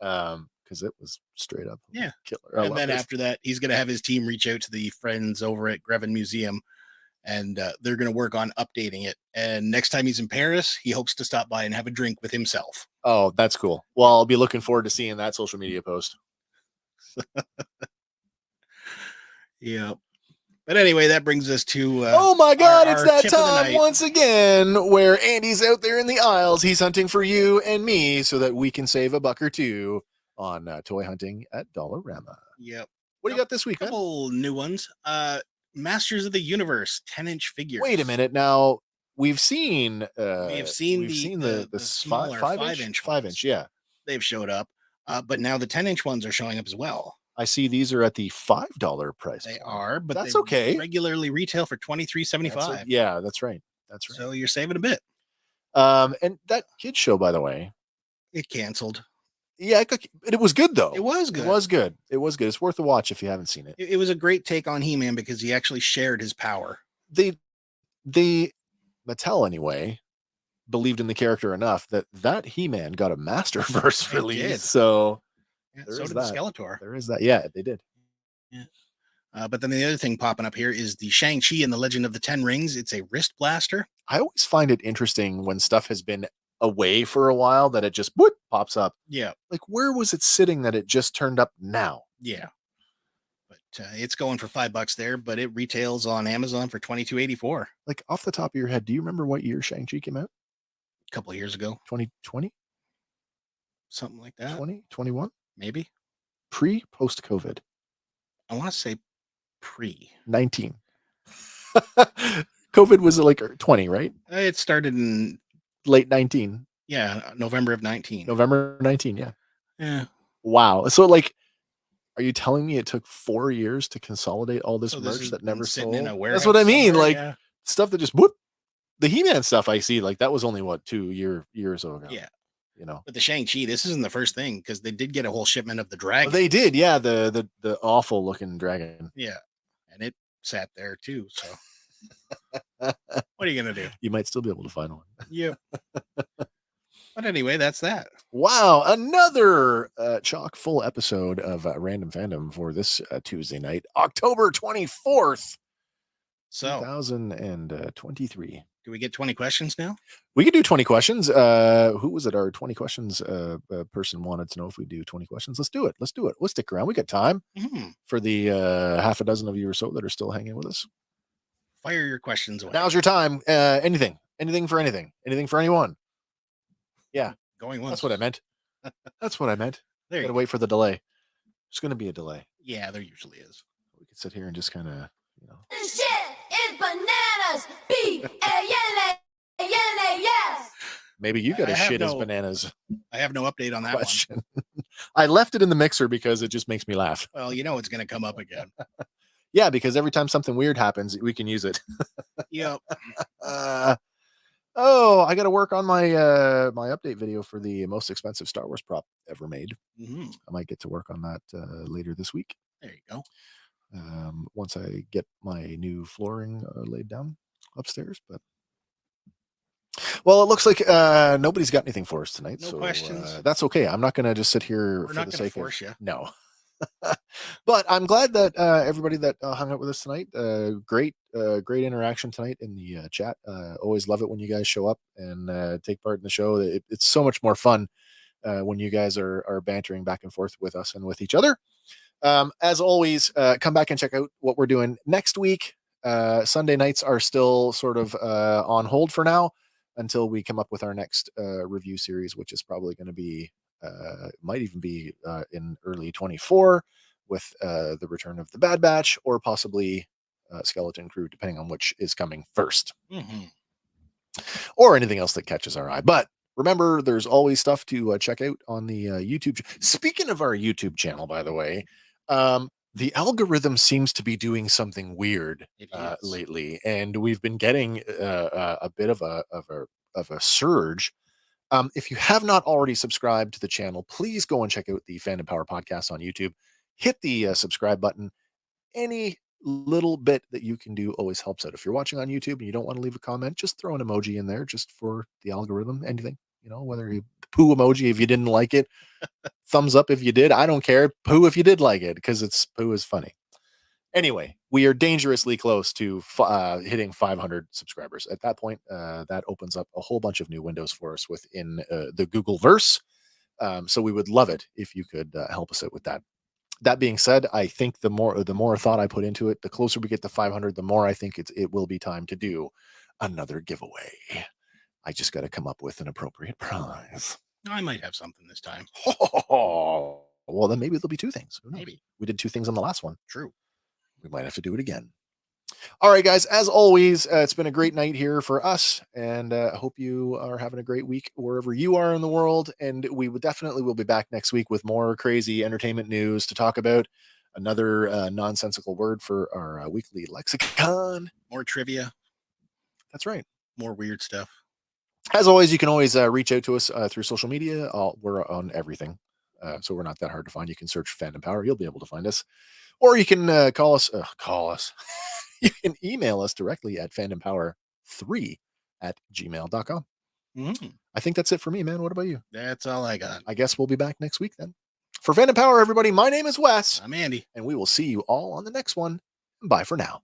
Speaker 1: Because it was straight up
Speaker 2: Yeah.
Speaker 1: killer. I
Speaker 2: And
Speaker 1: love
Speaker 2: then
Speaker 1: this.
Speaker 2: after that, he's going to have his team reach out to the friends over at Grevin Museum, and they're going to work on updating it. And next time he's in Paris, he hopes to stop by and have a drink with himself.
Speaker 1: Oh, that's cool. Well, I'll be looking forward to seeing that social media post.
Speaker 2: Yeah. But anyway, that brings us to
Speaker 1: Oh my God,
Speaker 2: our
Speaker 1: it's that
Speaker 2: tip of the
Speaker 1: time
Speaker 2: night.
Speaker 1: once again where Andy's out there in the aisles. He's hunting for you and me so that we can save a buck or two on toy hunting at Dollarama.
Speaker 2: Yep.
Speaker 1: What do you got this week, man?
Speaker 2: Couple new ones. Masters of the Universe 10-inch figures.
Speaker 1: Wait a minute. Now, we've seen
Speaker 2: We've seen
Speaker 1: the
Speaker 2: smaller
Speaker 1: 5-inch, 5-inch, yeah.
Speaker 2: They've showed up. But now the 10-inch ones are showing up as well.
Speaker 1: I see these are at the $5 price.
Speaker 2: They
Speaker 1: point.
Speaker 2: are, but
Speaker 1: that's
Speaker 2: they
Speaker 1: okay.
Speaker 2: regularly retail for $23.75.
Speaker 1: Yeah, that's right. That's right.
Speaker 2: So you're saving a bit.
Speaker 1: And that kids show, by the way,
Speaker 2: It canceled.
Speaker 1: yeah, it was good though.
Speaker 2: It was good.
Speaker 1: It was good. It was good. It's worth a watch if you haven't seen it.
Speaker 2: It was a great take on He-Man because he actually shared his power.
Speaker 1: They Mattel anyway believed in the character enough that He-Man got a Masterverse
Speaker 2: They
Speaker 1: release.
Speaker 2: did.
Speaker 1: So
Speaker 2: Yeah,
Speaker 1: there
Speaker 2: so
Speaker 1: is
Speaker 2: did the
Speaker 1: that.
Speaker 2: Skeletor.
Speaker 1: There is that. Yeah, they did.
Speaker 2: Yeah. But then the other thing popping up here is the Shang-Chi and the Legend of the Ten Rings. It's a wrist blaster.
Speaker 1: I always find it interesting when stuff has been away for a while that it just whoop, pops up.
Speaker 2: Yeah.
Speaker 1: Like, where was it sitting that it just turned up now?
Speaker 2: Yeah. But it's going for $5 there, but it retails on Amazon for $22.84
Speaker 1: Like, off the top of your head, do you remember what year Shang-Chi came out?
Speaker 2: a couple of years ago.
Speaker 1: 2020?
Speaker 2: Something like that.
Speaker 1: 2021?
Speaker 2: Maybe.
Speaker 1: Post COVID?
Speaker 2: I want to say pre.
Speaker 1: 19. COVID was like 20, right?
Speaker 2: It started in
Speaker 1: Late 19.
Speaker 2: November of 19.
Speaker 1: November 19, yeah.
Speaker 2: Yeah.
Speaker 1: Wow. So, like, are you telling me it took 4 years to consolidate all this
Speaker 2: So this
Speaker 1: merch
Speaker 2: has
Speaker 1: that
Speaker 2: been
Speaker 1: never
Speaker 2: sitting
Speaker 1: sold?
Speaker 2: in a
Speaker 1: That's what I
Speaker 2: warehouse
Speaker 1: mean.
Speaker 2: somewhere,
Speaker 1: Like,
Speaker 2: yeah.
Speaker 1: stuff that just whoop. The He-Man stuff I see, like, that was only what, 2 years ago.
Speaker 2: Yeah.
Speaker 1: You know.
Speaker 2: But the Shang-Chi, this isn't the first thing because they did get a whole shipment of the dragon.
Speaker 1: They did, yeah, the awful looking dragon.
Speaker 2: Yeah. And it sat there too. So what are you going to do?
Speaker 1: You might still be able to find one.
Speaker 2: Yeah. But anyway, that's that.
Speaker 1: Wow, another chock full episode of Random Fandom for this Tuesday night, October 24th,
Speaker 2: So
Speaker 1: 2023.
Speaker 2: do we get 20 questions now?
Speaker 1: We could do 20 questions. Who was it? Our 20 questions person wanted to know if we do 20 questions. Let's do it. We'll stick around. We got time for the half a dozen of you or so that are still hanging with us.
Speaker 2: Fire your questions away.
Speaker 1: Now's your time. Anything for anything for anyone. Yeah,
Speaker 2: Going once.
Speaker 1: that's what I meant.
Speaker 2: There you
Speaker 1: Gotta
Speaker 2: go.
Speaker 1: wait for the delay. There's going to be a delay.
Speaker 2: Yeah, there usually is.
Speaker 1: We could sit here and just kind of,
Speaker 9: This shit is bananas. B-A-N-A-N-A-S.
Speaker 1: maybe you got
Speaker 2: I
Speaker 1: a
Speaker 2: have
Speaker 1: shit as
Speaker 2: no
Speaker 1: bananas
Speaker 2: I have no update on that
Speaker 1: question. I left it in the mixer because it just makes me laugh.
Speaker 2: one. Well, you know it's going to come up again.
Speaker 1: Yeah, because every time something weird happens, we can use it.
Speaker 2: Yep.
Speaker 1: I got to work on my my update video for the most expensive Star Wars prop ever made.
Speaker 2: Mhm.
Speaker 1: I might get to work on that later this week.
Speaker 2: There you go.
Speaker 1: Once I get my new flooring laid down upstairs. But well, it looks like nobody's got anything for us tonight.
Speaker 2: No
Speaker 1: so
Speaker 2: questions.
Speaker 1: that's okay. I'm not going to just sit here
Speaker 2: We're
Speaker 1: for
Speaker 2: not
Speaker 1: the
Speaker 2: going
Speaker 1: sake
Speaker 2: to force
Speaker 1: of
Speaker 2: you.
Speaker 1: no. But I'm glad that everybody that hung out with us tonight, great interaction tonight in the chat. Always love it when you guys show up and take part in the show. It's so much more fun when you guys are bantering back and forth with us and with each other. As always, come back and check out what we're doing next week. Sunday nights are still sort of on hold for now until we come up with our next review series, which is probably going to be might even be in early 24 with the return of the Bad Batch, or possibly Skeleton Crew, depending on which is coming first, or anything else that catches our eye. But remember, there's always stuff to check out on the YouTube. Speaking of our YouTube channel, by the way, the algorithm seems to be doing something weird lately, and we've been getting a bit of a surge. If you have not already subscribed to the channel, please go and check out the Fandom Power podcast on YouTube. Hit the subscribe button. Any little bit that you can do always helps out. If you're watching on YouTube and you don't want to leave a comment, just throw an emoji in there just for the algorithm. Anything, whether you poo emoji if you didn't like it, thumbs up if you did. I don't care. Poo if you did like it, because poo is funny. Anyway, we are dangerously close to hitting 500 subscribers. At that point, that opens up a whole bunch of new windows for us within the Google verse. So we would love it if you could help us out with that. That being said, I think the more thought I put into it, the closer we get to 500, the more I think it will be time to do another giveaway. I just got to come up with an appropriate prize.
Speaker 2: I might have something this time.
Speaker 1: Oh, well, then maybe there'll be two things.
Speaker 2: Maybe.
Speaker 1: We did two things on the last one.
Speaker 2: True.
Speaker 1: We might have to do it again. All right, guys. As always, it's been a great night here for us, and I hope you are having a great week wherever you are in the world. And we will be back next week with more crazy entertainment news to talk about. Another nonsensical word for our weekly lexicon.
Speaker 2: More trivia.
Speaker 1: That's right.
Speaker 2: More weird stuff.
Speaker 1: As always, you can always reach out to us through social media. We're on everything, so we're not that hard to find. You can search Fandom Power. You'll be able to find us. Or you can call us. You can email us directly at fandompower3@gmail.com. I think that's it for me, man. What about you?
Speaker 2: That's all I got.
Speaker 1: I guess we'll be back next week then. For Fandom Power, everybody, my name is Wes.
Speaker 2: I'm Andy.
Speaker 1: And we will see you all on the next one. Bye for now.